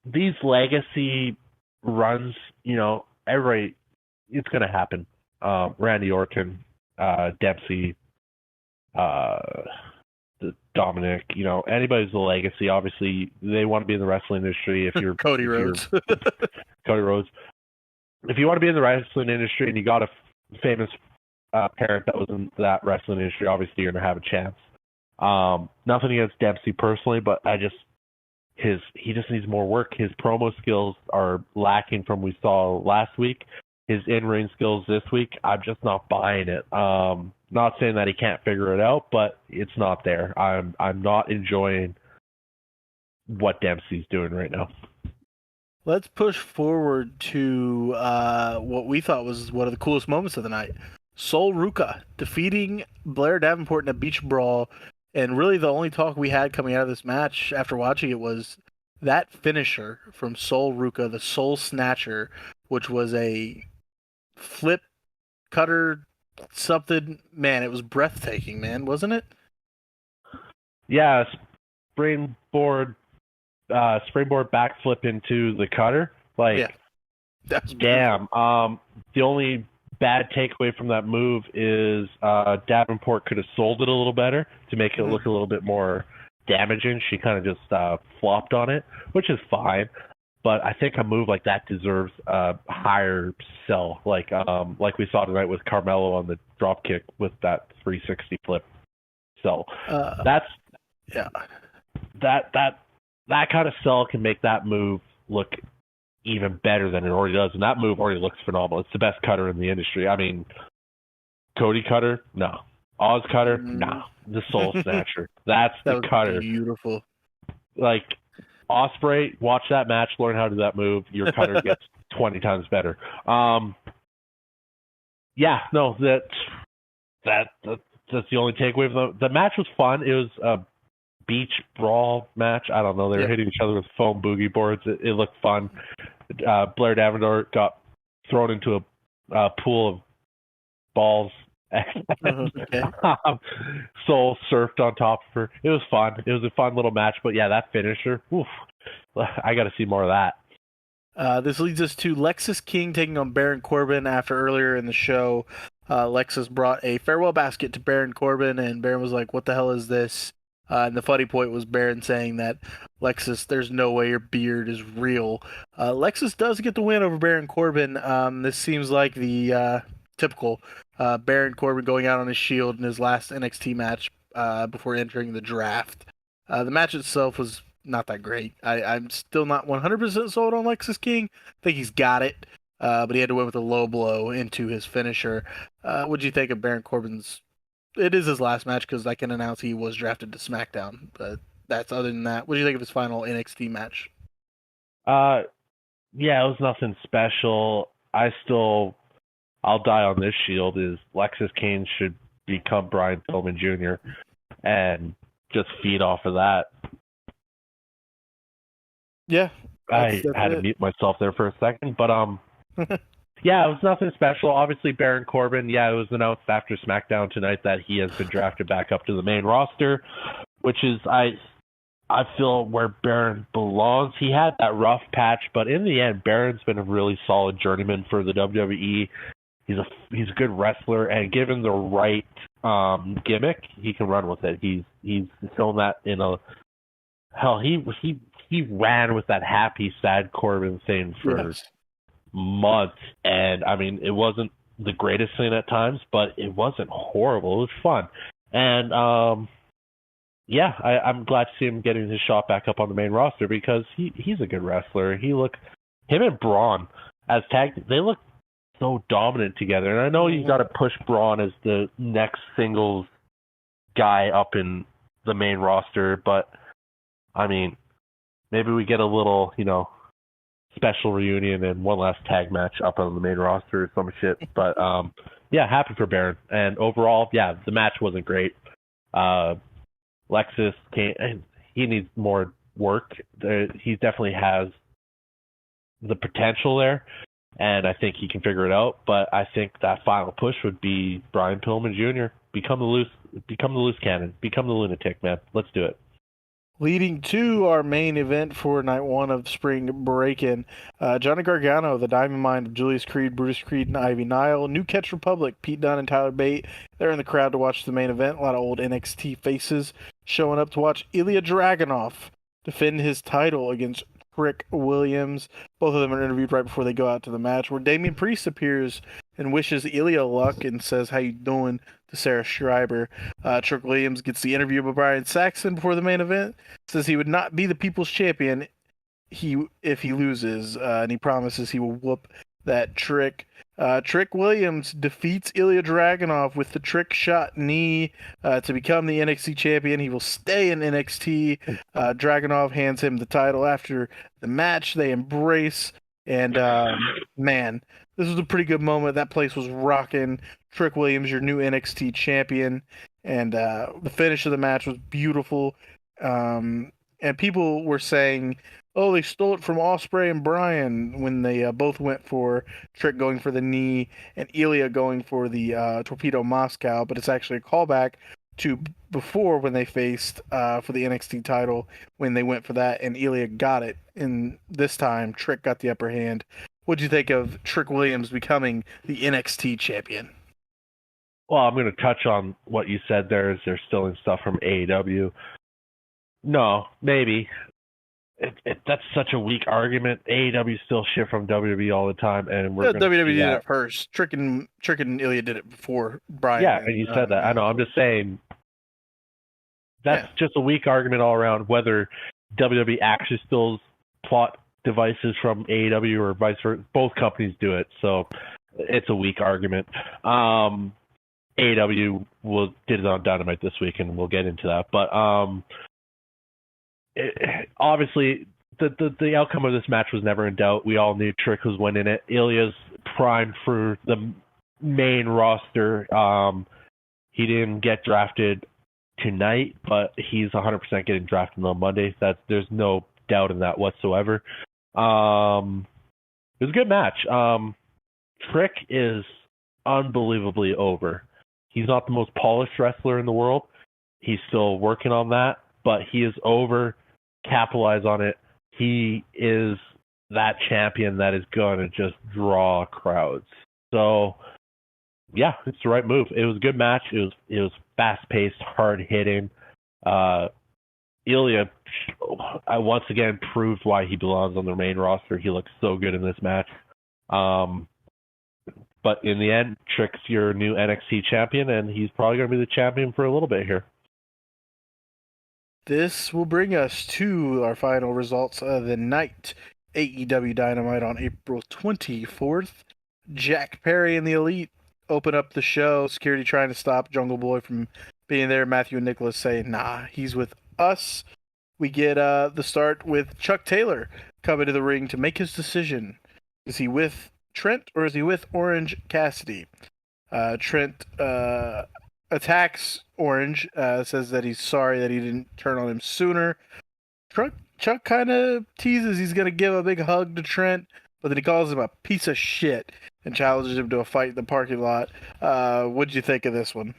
These legacy runs, everybody, it's going to happen. Randy Orton, Dempsey, Dominic, anybody's a legacy. Obviously, they want to be in the wrestling industry. If you're Cody Rhodes. Cody Rhodes. If you want to be in the wrestling industry and you got a famous parent that was in that wrestling industry, obviously you're going to have a chance. Nothing against Dempsey personally, but he just needs more work. His promo skills are lacking from we saw last week. His in-ring skills this week, I'm just not buying it. Not saying that he can't figure it out, but it's not there. I'm not enjoying what Dempsey's doing right now. Let's push forward to what we thought was one of the coolest moments of the night. Sol Ruca defeating Blair Davenport in a beach brawl. And really the only talk we had coming out of this match after watching it was that finisher from Sol Ruca, the Soul Snatcher, which was a flip cutter something. Man, it was breathtaking, man, wasn't it? Yeah, springboard backflip into the cutter. Damn. The only bad takeaway from that move is Davenport could have sold it a little better to make it look a little bit more damaging. She kind of just flopped on it, which is fine. But I think a move like that deserves a higher sell, like we saw tonight with Carmelo on the drop kick with that 360 flip. So that kind of sell can make that move look even better than it already does, and that move already looks phenomenal. It's the best cutter in the industry. I mean, Cody cutter, no. Oz cutter, no. The Soul Snatcher, that's the cutter. Beautiful. Like Ospreay, watch that match, learn how to do that move. Your cutter gets 20 times better. Yeah, no, that's the only takeaway. The match was fun. It was a beach brawl match. I don't know. They were hitting each other with foam boogie boards. It looked fun. Blair Davenport got thrown into a pool of balls. Soul surfed on top of her. It was fun. It was a fun little match. But yeah, that finisher, oof, I got to see more of that. This leads us to Lexis King taking on Baron Corbin. After earlier in the show, Lexis brought a farewell basket to Baron Corbin, and Baron was like, "What the hell is this?" And the funny point was Baron saying that, Lexis, there's no way your beard is real. Lexis does get the win over Baron Corbin. This seems like the typical Baron Corbin going out on his shield in his last NXT match before entering the draft. The match itself was not that great. I'm still not 100% sold on Lexus King. I think he's got it, but he had to win with a low blow into his finisher. What'd you think of Baron Corbin's? It is his last match because I can announce he was drafted to SmackDown. But that's other than that. What do you think of his final NXT match? Uh, yeah, it was nothing special. I'll die on this shield is Lexus Kane should become Brian Pillman Jr. and just feed off of that. Yeah, I that's had to it. mute myself there for a second, but yeah, it was nothing special. Obviously, Baron Corbin. Yeah, it was announced after SmackDown tonight that he has been drafted back up to the main roster, which is I feel where Baron belongs. He had that rough patch, but in the end, Baron's been a really solid journeyman for the WWE. He's a good wrestler, and given the right gimmick, he can run with it. He's shown that in a hell. He ran with that happy sad Corbin thing for Yes. months, and I mean it wasn't the greatest thing at times, but it wasn't horrible. It was fun, and yeah, I'm glad to see him getting his shot back up on the main roster because he's a good wrestler. Him and Braun as tag, they look so dominant together. And I know you got to push Braun as the next singles guy up in the main roster, but I mean, maybe we get a little, special reunion and one last tag match up on the main roster or some shit. But yeah, happy for Baron. And overall, yeah, the match wasn't great. Lexus he needs more work. He definitely has the potential there, and I think he can figure it out. But I think that final push would be Brian Pillman Jr. Become the loose cannon, become the lunatic man. Let's do it. Leading to our main event for night one of Spring Break-In, Johnny Gargano, the Diamond Mine of Julius Creed, Brutus Creed, and Ivy Nile, New Catch Republic, Pete Dunne and Tyler Bate. They're in the crowd to watch the main event. A lot of old NXT faces showing up to watch Ilya Dragunov defend his title against Trick Williams. Both of them are interviewed right before they go out to the match, where Damian Priest appears and wishes Ilya luck and says, "How you doing?" to Sarah Schreiber. Trick Williams gets the interview by Brian Saxton before the main event. Says he would not be the people's champion if he loses, and he promises he will whoop that Trick. Trick Williams defeats Ilya Dragunov with the trick shot knee to become the NXT champion. He will stay in NXT. Dragunov hands him the title after the match. They embrace, and man, this was a pretty good moment. That place was rocking. Trick Williams, your new NXT champion, and the finish of the match was beautiful. And people were saying, "Oh, they stole it from Osprey and Bryan when they both went for Trick going for the knee and Ilya going for the Torpedo Moscow," but it's actually a callback to before when they faced for the NXT title when they went for that and Ilya got it. And this time, Trick got the upper hand. What'd you think of Trick Williams becoming the NXT champion? Well, I'm going to touch on what you said there. Is they're stealing stuff from AEW? No, maybe. That's such a weak argument. AEW still shit from WWE all the time, and we're going to WWE see did that. it first. Trick and Ilya did it before Bryan. Yeah, and you said that. I know. I'm just saying that's just a weak argument all around. Whether WWE actually steals plot devices from AEW or vice versa, both companies do it, so it's a weak argument. AEW did it on Dynamite this week, and we'll get into that. But obviously, the outcome of this match was never in doubt. We all knew Trick was winning it. Ilya's primed for the main roster. He didn't get drafted tonight, but he's 100% getting drafted on Monday. There's no doubt in that whatsoever. It was a good match. Trick is unbelievably over. He's not the most polished wrestler in the world. He's still working on that, but he is over. Capitalize on it. He is that champion that is going to just draw crowds. So, yeah, it's the right move. It was a good match. It was fast-paced, hard-hitting. Ilya, once again, proved why he belongs on the main roster. He looks so good in this match. But in the end, Trick's your new NXT champion, and he's probably going to be the champion for a little bit here. This will bring us to our final results of the night. AEW Dynamite on April 24th. Jack Perry and the Elite open up the show. Security trying to stop Jungle Boy from being there. Matthew and Nicholas say, nah, he's with us. We get the start with Chuck Taylor coming to the ring to make his decision. Is he with Trent or is he with Orange Cassidy? Trent attacks Orange, says that he's sorry that he didn't turn on him sooner. Chuck kind of teases he's going to give a big hug to Trent, but then he calls him a piece of shit and challenges him to a fight in the parking lot. What'd you think of this one?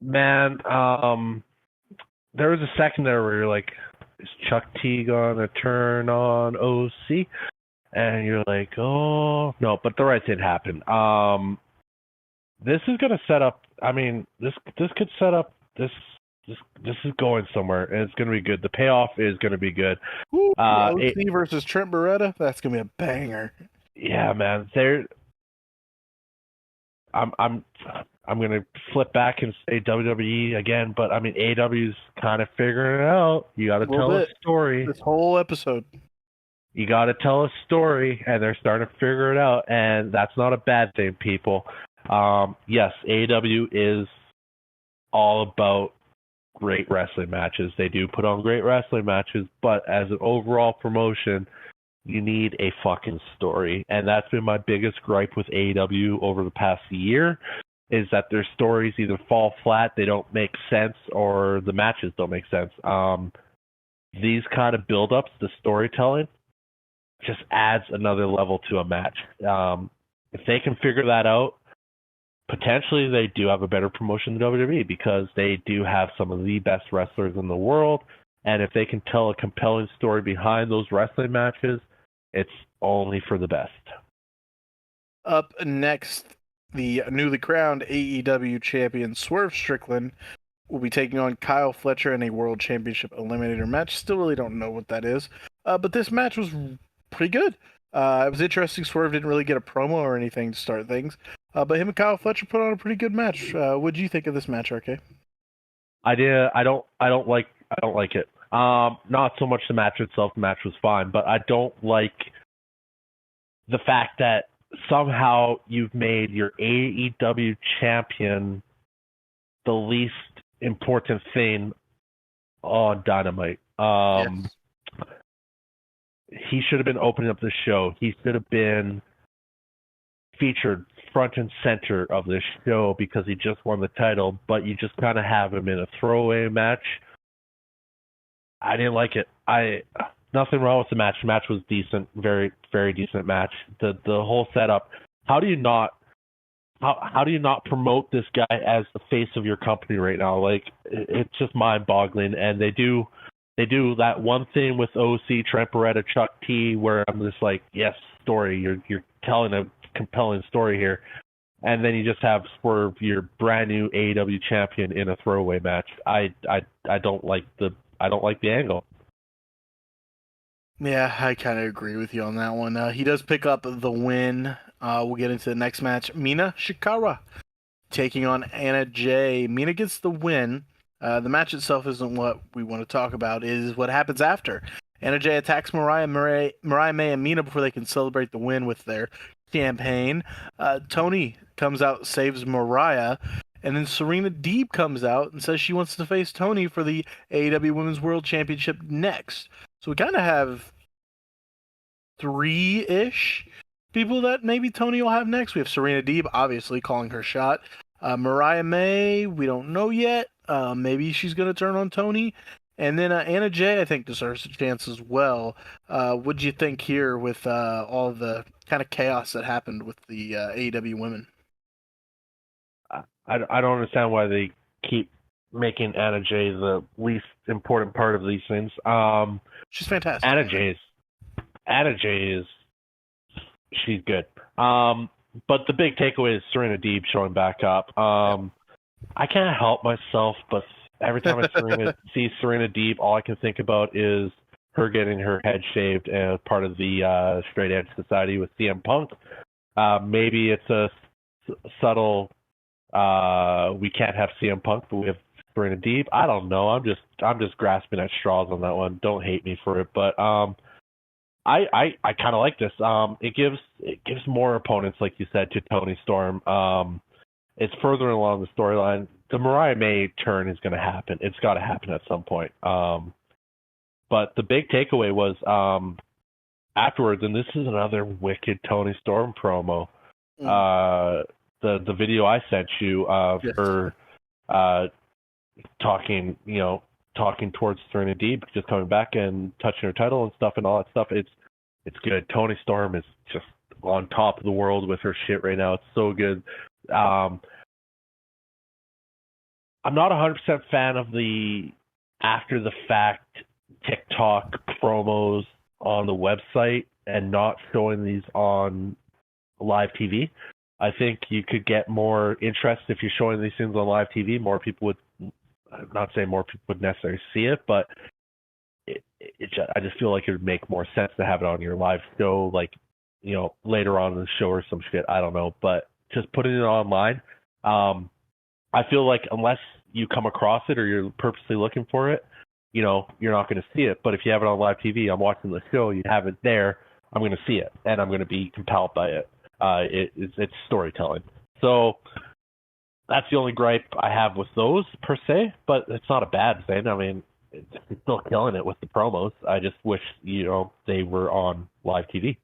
Man, there was a second there where you're like, is Chuck T gonna turn on OC? And you're like, oh no, but the right thing happened. This is gonna set up. I mean, this could set up this. This is going somewhere, and it's gonna be good. The payoff is gonna be good. Ooh, OC versus Trent Beretta. That's gonna be a banger. Yeah, man. I'm gonna flip back and say WWE again, but I mean AEW's kind of figuring it out. You got to tell a story. This whole episode. You got to tell a story, and they're starting to figure it out, and that's not a bad thing, people. Yes, AEW is all about great wrestling matches. They do put on great wrestling matches, but as an overall promotion, you need a fucking story. And that's been my biggest gripe with AEW over the past year, is that their stories either fall flat, they don't make sense, or the matches don't make sense. These kind of build-ups, the storytelling, just adds another level to a match. If they can figure that out, potentially they do have a better promotion than WWE, because they do have some of the best wrestlers in the world. And if they can tell a compelling story behind those wrestling matches, it's only for the best. Up next, the newly crowned AEW champion Swerve Strickland will be taking on Kyle Fletcher in a World Championship Eliminator match. Still really don't know what that is. But this match was pretty good. It was interesting. Swerve didn't really get a promo or anything to start things. But him and Kyle Fletcher put on a pretty good match. What did you think of this match, RK? I did. I don't like it. Not so much the match itself. The match was fine, but I don't like the fact that somehow you've made your AEW champion the least important thing on Dynamite. Yes. He should have been opening up the show. He should have been featured front and center of this show because he just won the title, but you just kind of have him in a throwaway match. I didn't like it. Nothing wrong with the match. The match was decent, very, very decent match. The whole setup. How do you not promote this guy as the face of your company right now? Like, it's just mind-boggling. And they do that one thing with OC, Trent Beretta, Chuck T, where I'm just like, yes, story. You're telling a compelling story here. And then you just have Swerve, your brand new AEW champion, in a throwaway match. I don't like the angle. Yeah, I kind of agree with you on that one. He does pick up the win. We'll get into the next match. Mina Shikara taking on Anna Jay. Mina gets the win. The match itself isn't what we want to talk about. It is what happens after. Anna Jay attacks Mariah May and Mina before they can celebrate the win with their champagne. Tony comes out, saves Mariah. And then Serena Deeb comes out and says she wants to face Tony for the AEW Women's World Championship next. So we kind of have 3-ish people that maybe Tony will have next. We have Serena Deeb, obviously, calling her shot. Mariah May, we don't know yet. Maybe she's going to turn on Tony. And then Anna Jay, I think, deserves a chance as well. What do you think here with all the kind of chaos that happened with the AEW women? I don't understand why they keep making Anna Jay the least important part of these things. She's fantastic. Anna Jay is she's good. But the big takeaway is Serena Deeb showing back up. I can't help myself, but every time I see Serena Deeb, all I can think about is her getting her head shaved as part of the Straight Edge Society with CM Punk. Maybe it's a subtle. We can't have CM Punk, but we have Serena Deeb. I don't know. I'm just grasping at straws on that one. Don't hate me for it, but I kind of like this. It gives more opponents, like you said, to Tony Storm. It's further along the storyline. The Mariah May turn is going to happen. It's got to happen at some point. But the big takeaway was afterwards, and this is another wicked Tony Storm promo. The video I sent you of her talking towards Serena Deeb, just coming back and touching her title and stuff and all that stuff. It's good. Tony Storm is just on top of the world with her shit right now. It's so good. I'm not 100% fan of the after the fact TikTok promos on the website and not showing these on live TV. I think you could get more interest if you're showing these things on live TV. More people would, I'm not saying more people would necessarily see it, but I just feel like it would make more sense to have it on your live show, like, later on in the show or some shit. I don't know, but just putting it online, I feel like unless you come across it or you're purposely looking for it, you're not going to see it. But if you have it on live TV, I'm watching the show, you have it there, I'm going to see it, and I'm going to be compelled by it. It's storytelling. So that's the only gripe I have with those per se, but it's not a bad thing. I mean, it's still killing it with the promos. I just wish, they were on live TV.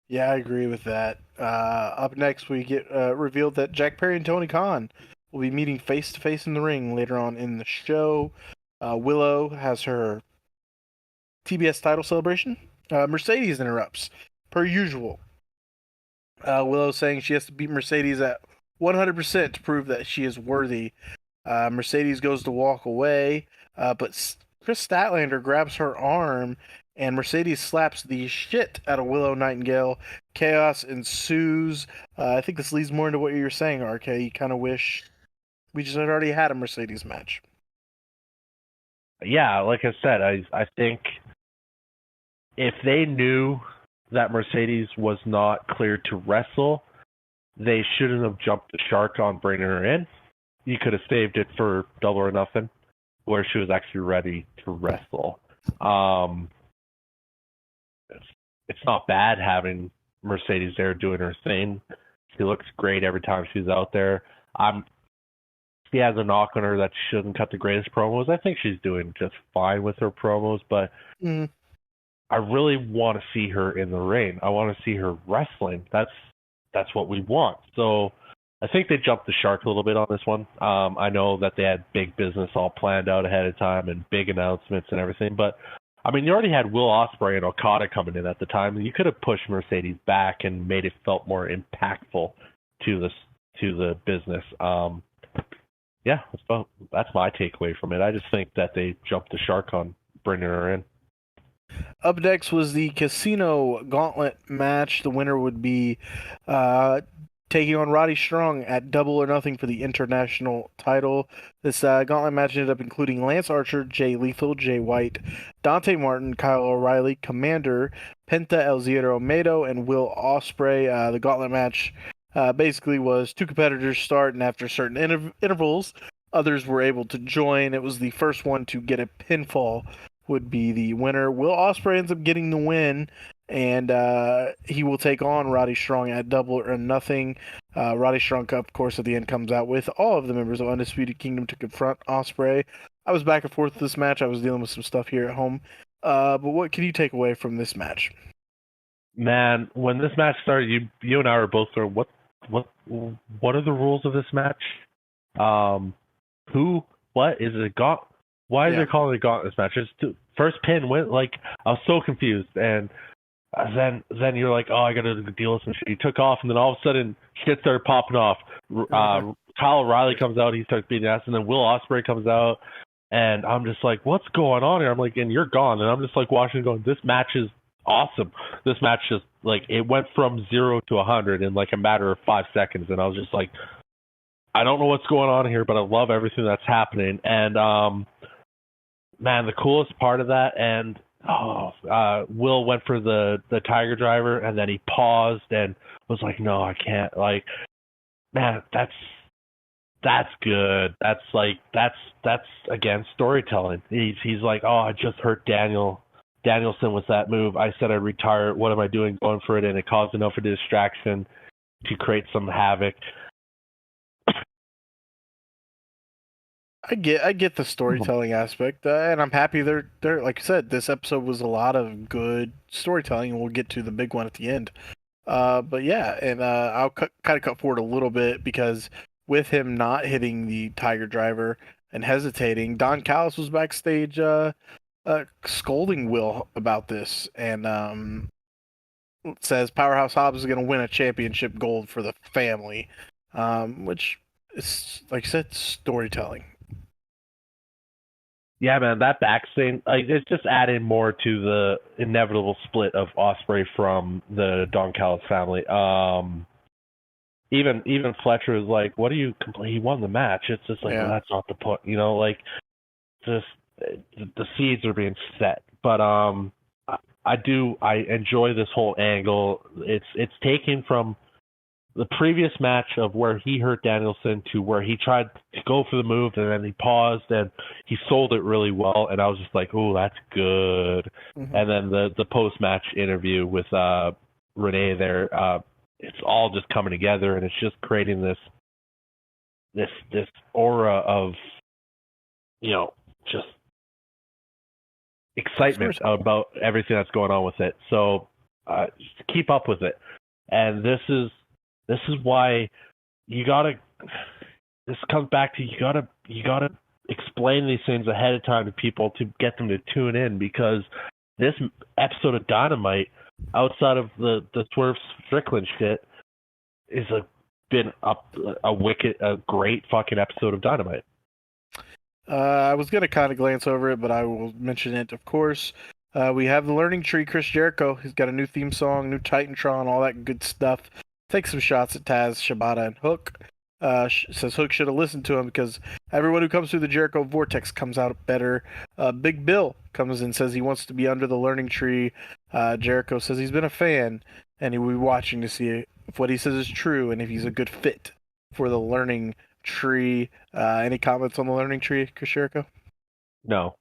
Yeah, I agree with that. Up next, we get revealed that Jack Perry and Tony Khan will be meeting face-to-face in the ring later on in the show. Willow has her TBS title celebration. Mercedes interrupts, per usual. Willow saying she has to beat Mercedes at 100% to prove that she is worthy. Mercedes goes to walk away, but Chris Statlander grabs her arm, and Mercedes slaps the shit out of Willow Nightingale. Chaos ensues. I think this leads more into what you were saying, RK. You kind of wish we just had already had a Mercedes match. Yeah, like I said, I think if they knew that Mercedes was not cleared to wrestle, they shouldn't have jumped the shark on bringing her in. You could have saved it for Double or Nothing, where she was actually ready to wrestle. It's not bad having Mercedes there doing her thing. She looks great every time she's out there. She has a knock on her that she shouldn't cut the greatest promos. I think she's doing just fine with her promos, but I really want to see her in the ring. I want to see her wrestling. That's what we want. So I think they jumped the shark a little bit on this one. I know that they had big business all planned out ahead of time and big announcements and everything, but I mean, you already had Will Ospreay and Okada coming in at the time, and you could have pushed Mercedes back and made it felt more impactful to the business. Yeah, that's my takeaway from it. I just think that they jumped the shark on bringing her in. Up next was the Casino Gauntlet match. The winner would be taking on Roddy Strong at Double or Nothing for the international title. This Gauntlet match ended up including Lance Archer, Jay Lethal, Jay White, Dante Martin, Kyle O'Reilly, Commander, Penta El Zero Miedo, and Will Ospreay. The Gauntlet match basically was two competitors start, and after certain intervals, others were able to join. It was the first one to get a pinfall would be the winner. Will Ospreay ends up getting the win, and he will take on Roddy Strong at Double or Nothing. Roddy Strong, of course, at the end comes out with all of the members of Undisputed Kingdom to confront Ospreay. I was back and forth with this match. I was dealing with some stuff here at home. But what can you take away from this match? Man, when this match started, you and I were both sort of, what are the rules of this match? What is it? Why is it called a gauntlet match? First pin went, like, I was so confused, and then you're like, oh, I gotta deal with some shit. He took off, and then all of a sudden shit started popping off. Kyle O'Reilly comes out, he starts beating ass, and then Will Ospreay comes out, and I'm just like, what's going on here? I'm like, and you're gone, and I'm just like watching and going, this match is awesome. This match just, like, it went from 0 to 100 in like a matter of 5 seconds, and I was just like, I don't know what's going on here, but I love everything that's happening. And man, the coolest part of that, and Will went for the Tiger Driver, and then he paused and was like, no, I can't. Like, man, That's good. That's again storytelling. He's like, oh, I just hurt Danielson with that move. I said I'd retire. What am I doing going for it? And it caused enough of a distraction to create some havoc. I get the storytelling aspect, and I'm happy they're like I said, this episode was a lot of good storytelling, and we'll get to the big one at the end. But yeah, and I'll kind of cut forward a little bit because with him not hitting the Tiger Driver and hesitating, Don Callis was backstage scolding Will about this, and says Powerhouse Hobbs is going to win a championship gold for the family, which is like I said, storytelling. Yeah, man, that back thing, like, it's just adding more to the inevitable split of Osprey from the Don Callis family. Even Fletcher is like, "What do you complain? He won the match." It's just like, well, Yeah. that's not the point, like just the seeds are being set. But I enjoy this whole angle. It's taken from the previous match of where he hurt Danielson to where he tried to go for the move and then he paused and he sold it really well, and I was just like, oh, that's good. Mm-hmm. And then the post match interview with Renee there, it's all just coming together and it's just creating this aura of just excitement about everything that's going on with it. So just keep up with it. And this is why you gotta. This comes back to you gotta explain these things ahead of time to people to get them to tune in, because this episode of Dynamite, outside of the Swerve Strickland shit, is been a great fucking episode of Dynamite. I was gonna kind of glance over it, but I will mention it, of course. We have the Learning Tree, Chris Jericho. He's got a new theme song, new Titantron, all that good stuff. Takes some shots at Taz, Shibata, and Hook. Says Hook should have listened to him because everyone who comes through the Jericho Vortex comes out better. Big Bill comes in, says he wants to be under the Learning Tree. Jericho says he's been a fan and he will be watching to see if what he says is true and if he's a good fit for the Learning Tree. Any comments on the Learning Tree, Chris Jericho? No.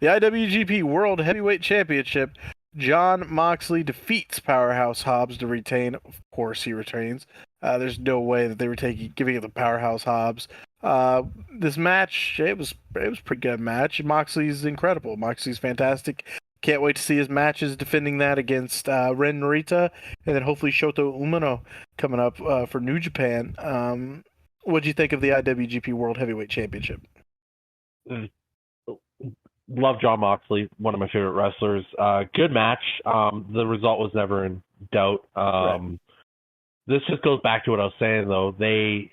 The IWGP World Heavyweight Championship. Jon Moxley defeats Powerhouse Hobbs to retain. Of course, he retains. There's no way that they were giving it to Powerhouse Hobbs. This match, it was a pretty good match. Moxley's incredible. Moxley's fantastic. Can't wait to see his matches defending that against Ren Narita and then hopefully Shota Umino coming up for New Japan. What do you think of the IWGP World Heavyweight Championship? Love Jon Moxley, one of my favorite wrestlers. Good match. The result was never in doubt. Right. This just goes back to what I was saying, though. They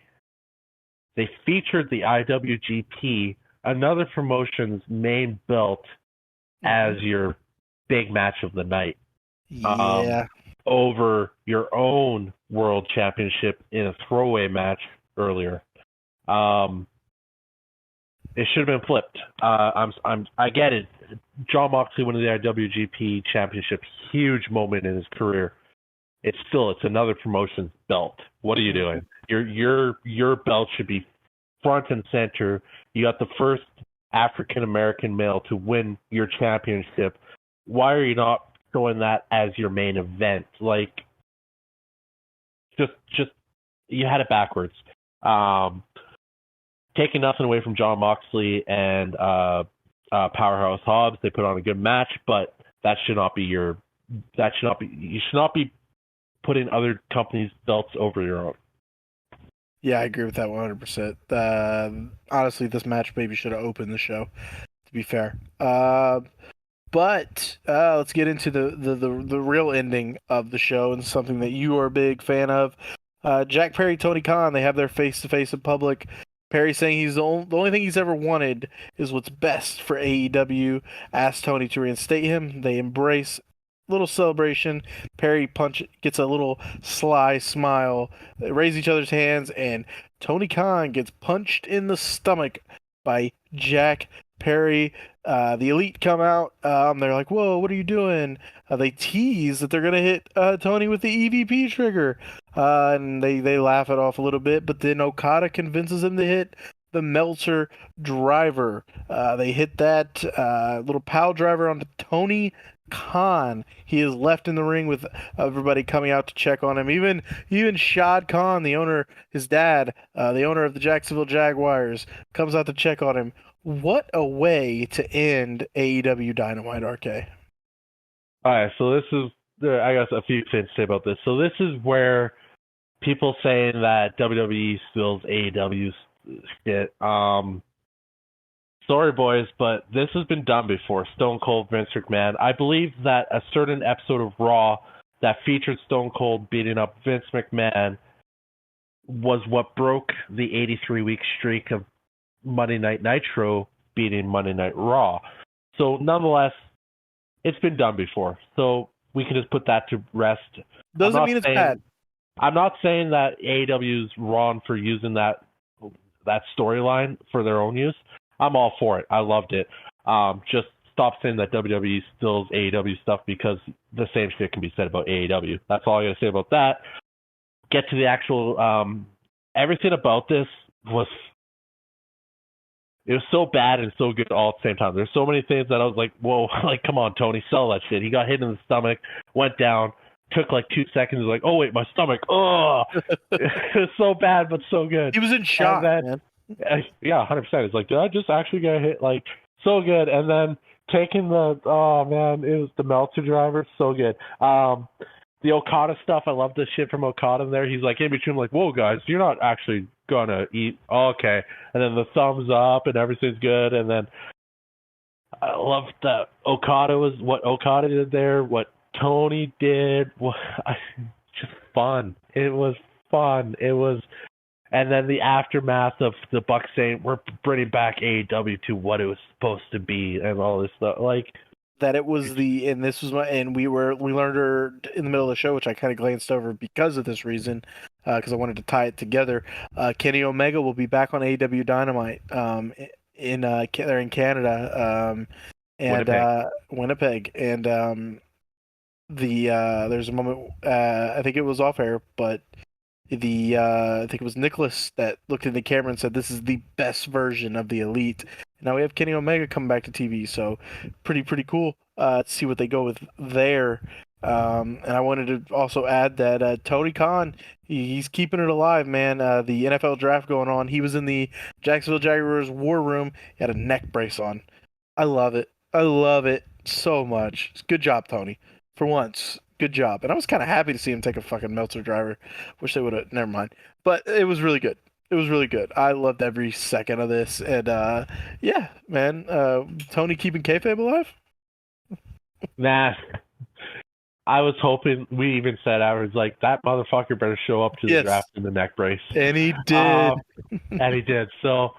featured the IWGP, another promotion's main belt, as your big match of the night. Yeah. Over your own world championship in a throwaway match earlier. It should have been flipped. I get it. Jon Moxley winning the IWGP Championship, huge moment in his career. It's another promotion's belt. What are you doing? Your belt should be front and center. You got the first African American male to win your championship. Why are you not showing that as your main event? Like, just you had it backwards. Taking nothing away from Jon Moxley and Powerhouse Hobbs, they put on a good match, but you should not be putting other companies' belts over your own. Yeah, I agree with that 100%. Honestly, this match maybe should have opened the show, to be fair. But let's get into the real ending of the show and something that you are a big fan of. Jack Perry, Tony Khan, they have their face-to-face in public. Perry saying the only thing he's ever wanted is what's best for AEW. Asks Tony to reinstate him. They embrace. Little celebration. Perry gets a little sly smile. They raise each other's hands, and Tony Khan gets punched in the stomach by Jack Perry, the Elite come out. They're like, "Whoa, what are you doing?" They tease that they're gonna hit Tony with the EVP trigger, and they laugh it off a little bit. But then Okada convinces him to hit the Meltzer driver. They hit that little pile driver onto Tony Khan. He is left in the ring with everybody coming out to check on him. Even Shad Khan, the owner, his dad, the owner of the Jacksonville Jaguars, comes out to check on him. What a way to end AEW Dynamite, RK. All right, so this is I guess a few things to say about this. So this is where people saying that WWE steals AEW's shit. Sorry, boys, but this has been done before. Stone Cold Vince McMahon. I believe that a certain episode of Raw that featured Stone Cold beating up Vince McMahon was what broke the 83-week streak of Monday Night Nitro beating Monday Night Raw. So nonetheless, it's been done before. So we can just put that to rest. Doesn't mean it's bad. I'm not saying that AEW is wrong for using that storyline for their own use. I'm all for it. I loved it. Just stop saying that WWE steals AEW stuff, because the same shit can be said about AEW. That's all I gotta say about that. Get to the actual everything about this was so bad and so good all at the same time. There's so many things that I was like, whoa, like, come on, Tony, sell that shit. He got hit in the stomach, went down, took like 2 seconds, like, oh wait, my stomach, oh, it was so bad but so good. He was in shock, man. Yeah, 100%. It's like, did I just actually get hit? Like, so good. And then taking oh man, it was the Meltzer driver, so good. The Okada stuff, I love this shit from Okada in there. He's like in between, like, whoa, guys, you're not actually gonna eat. Oh, okay. And then the thumbs up and everything's good. And then I love that what Okada did there, what Tony did. Just fun. It was fun. It was. And then the aftermath of the Bucks saying, we're bringing back AEW to what it was supposed to be and all this stuff. Like, that it was and this was we learned her in the middle of the show, which I kind of glanced over because of this reason, because I wanted to tie it together. Kenny Omega will be back on AEW Dynamite, they're in Canada, and Winnipeg, and there's a moment, I think it was off air, but I think it was Nicholas that looked in the camera and said, "This is the best version of the Elite." Now we have Kenny Omega coming back to TV, so pretty cool to see what they go with there. And I wanted to also add that Tony Khan, he's keeping it alive, man. The NFL draft going on. He was in the Jacksonville Jaguars war room. He had a neck brace on. I love it. I love it so much. Good job, Tony. For once, good job. And I was kind of happy to see him take a fucking Meltzer driver. Wish they would have. Never mind. But it was really good. It was really good. I loved every second of this. And yeah, man. Tony keeping kayfabe alive? Nah. I was hoping, we even said afterwards, like, that motherfucker better show up to the draft in the neck brace. And he did. And he did. So,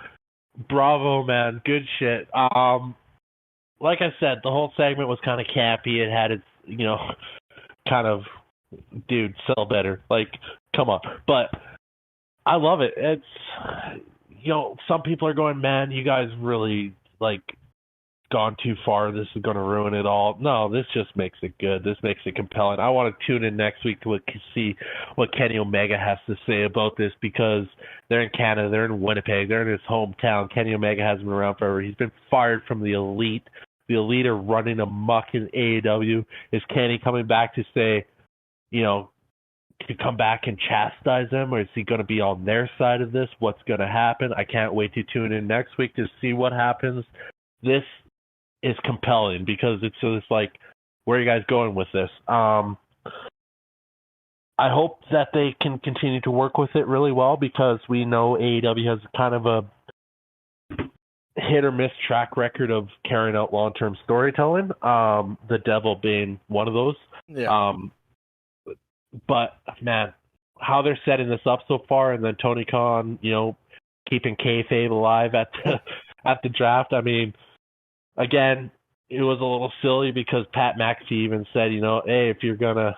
bravo, man. Good shit. Like I said, the whole segment was kind of campy. It had its, kind of, dude, sell better. Like, come on. But I love it. It's, some people are going, man, you guys really, like, gone too far. This is going to ruin it all. No, this just makes it good. This makes it compelling. I want to tune in next week to see what Kenny Omega has to say about this, because they're in Canada, they're in Winnipeg, they're in his hometown. Kenny Omega hasn't been around forever. He's been fired from the Elite. The Elite are running amok in AEW. Is Kenny coming back to say, to come back and chastise them, or is he going to be on their side of this? What's going to happen? I can't wait to tune in next week to see what happens. This is compelling, because it's just like, where are you guys going with this? I hope that they can continue to work with it really well, because we know AEW has kind of a hit or miss track record of carrying out long-term storytelling. The Devil being one of those. Yeah. But man, how they're setting this up so far, and then Tony Khan, keeping kayfabe alive at the draft. I mean, again, it was a little silly, because Pat McAfee even said, hey, if you're gonna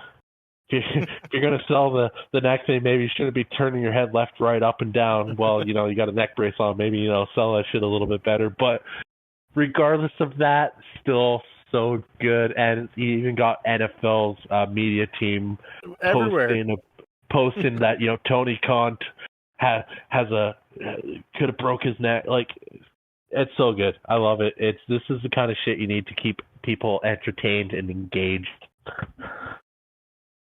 sell the neck thing, maybe you shouldn't be turning your head left, right, up, and down. Well, you got a neck brace on. Maybe, sell that shit a little bit better. But regardless of that, still so good. And you even got NFL's media team Everywhere. posting that Tony Khan has a could have broke his neck. Like, it's so good. I love it. This is the kind of shit you need to keep people entertained and engaged.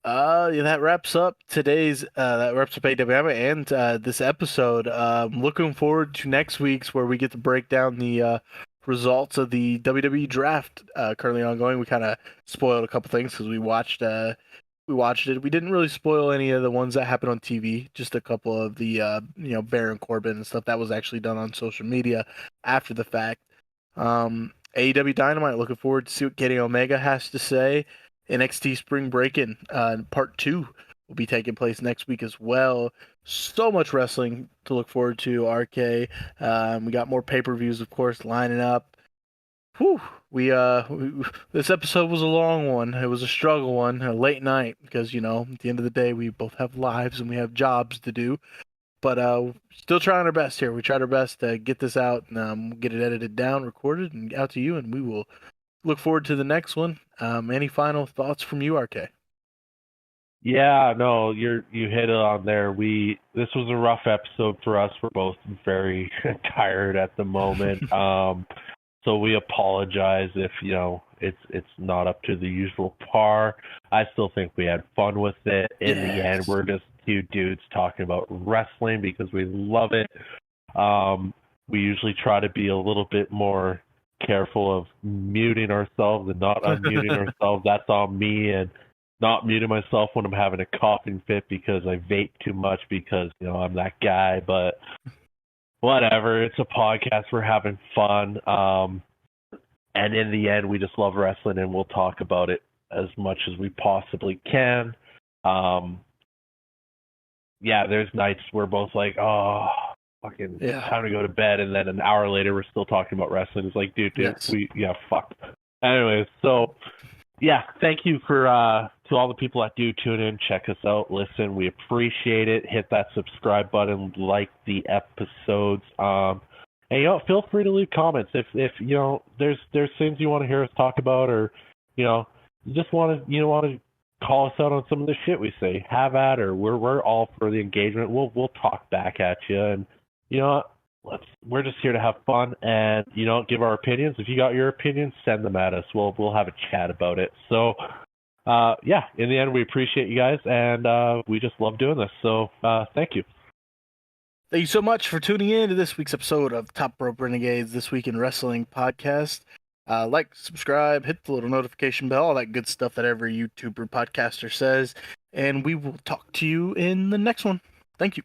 Yeah, that wraps up AEW and this episode. Looking forward to next week's where we get to break down the results of the WWE draft currently ongoing. We kind of spoiled a couple things because we watched it. We didn't really spoil any of the ones that happened on TV. Just a couple of the Baron Corbin and stuff that was actually done on social media after the fact. AEW Dynamite. Looking forward to see what Kenny Omega has to say. NXT Spring Breakin' Part 2 will be taking place next week as well. So much wrestling to look forward to, RK. We got more pay-per-views, of course, lining up. Whew. This episode was a long one. It was a struggle one, a late night, because, at the end of the day, we both have lives and we have jobs to do. But still trying our best here. We tried our best to get this out and get it edited down, recorded, and out to you, and we will look forward to the next one. Any final thoughts from you, RK? Yeah, no, you hit it on there. This was a rough episode for us. We're both very tired at the moment. So we apologize if it's not up to the usual par. I still think we had fun with it. In the end, we're just two dudes talking about wrestling because we love it. We usually try to be a little bit more careful of muting ourselves and not unmuting ourselves. That's on me, and not muting myself when I'm having a coughing fit because I vape too much because I'm that guy. But whatever, it's a podcast. We're having fun, and in the end, we just love wrestling, and we'll talk about it as much as we possibly can. Yeah, there's nights we're both like, oh, fucking time to go to bed, and then an hour later we're still talking about wrestling. It's like, dude, Yes. fuck. Anyways, so yeah, thank you for to all the people that do tune in, check us out, listen. We appreciate it. Hit that subscribe button, like the episodes. And feel free to leave comments if there's things you want to hear us talk about, or you just want to call us out on some of the shit we say. Have at her. We're all for the engagement. We'll talk back at you, and we're just here to have fun and give our opinions. If you got your opinions, send them at us. We'll have a chat about it. So in the end, we appreciate you guys, and we just love doing this. So thank you. Thank you so much for tuning in to this week's episode of Top Rope Renegades This Week in Wrestling podcast. Like, subscribe, hit the little notification bell, all that good stuff that every YouTuber podcaster says. And we will talk to you in the next one. Thank you.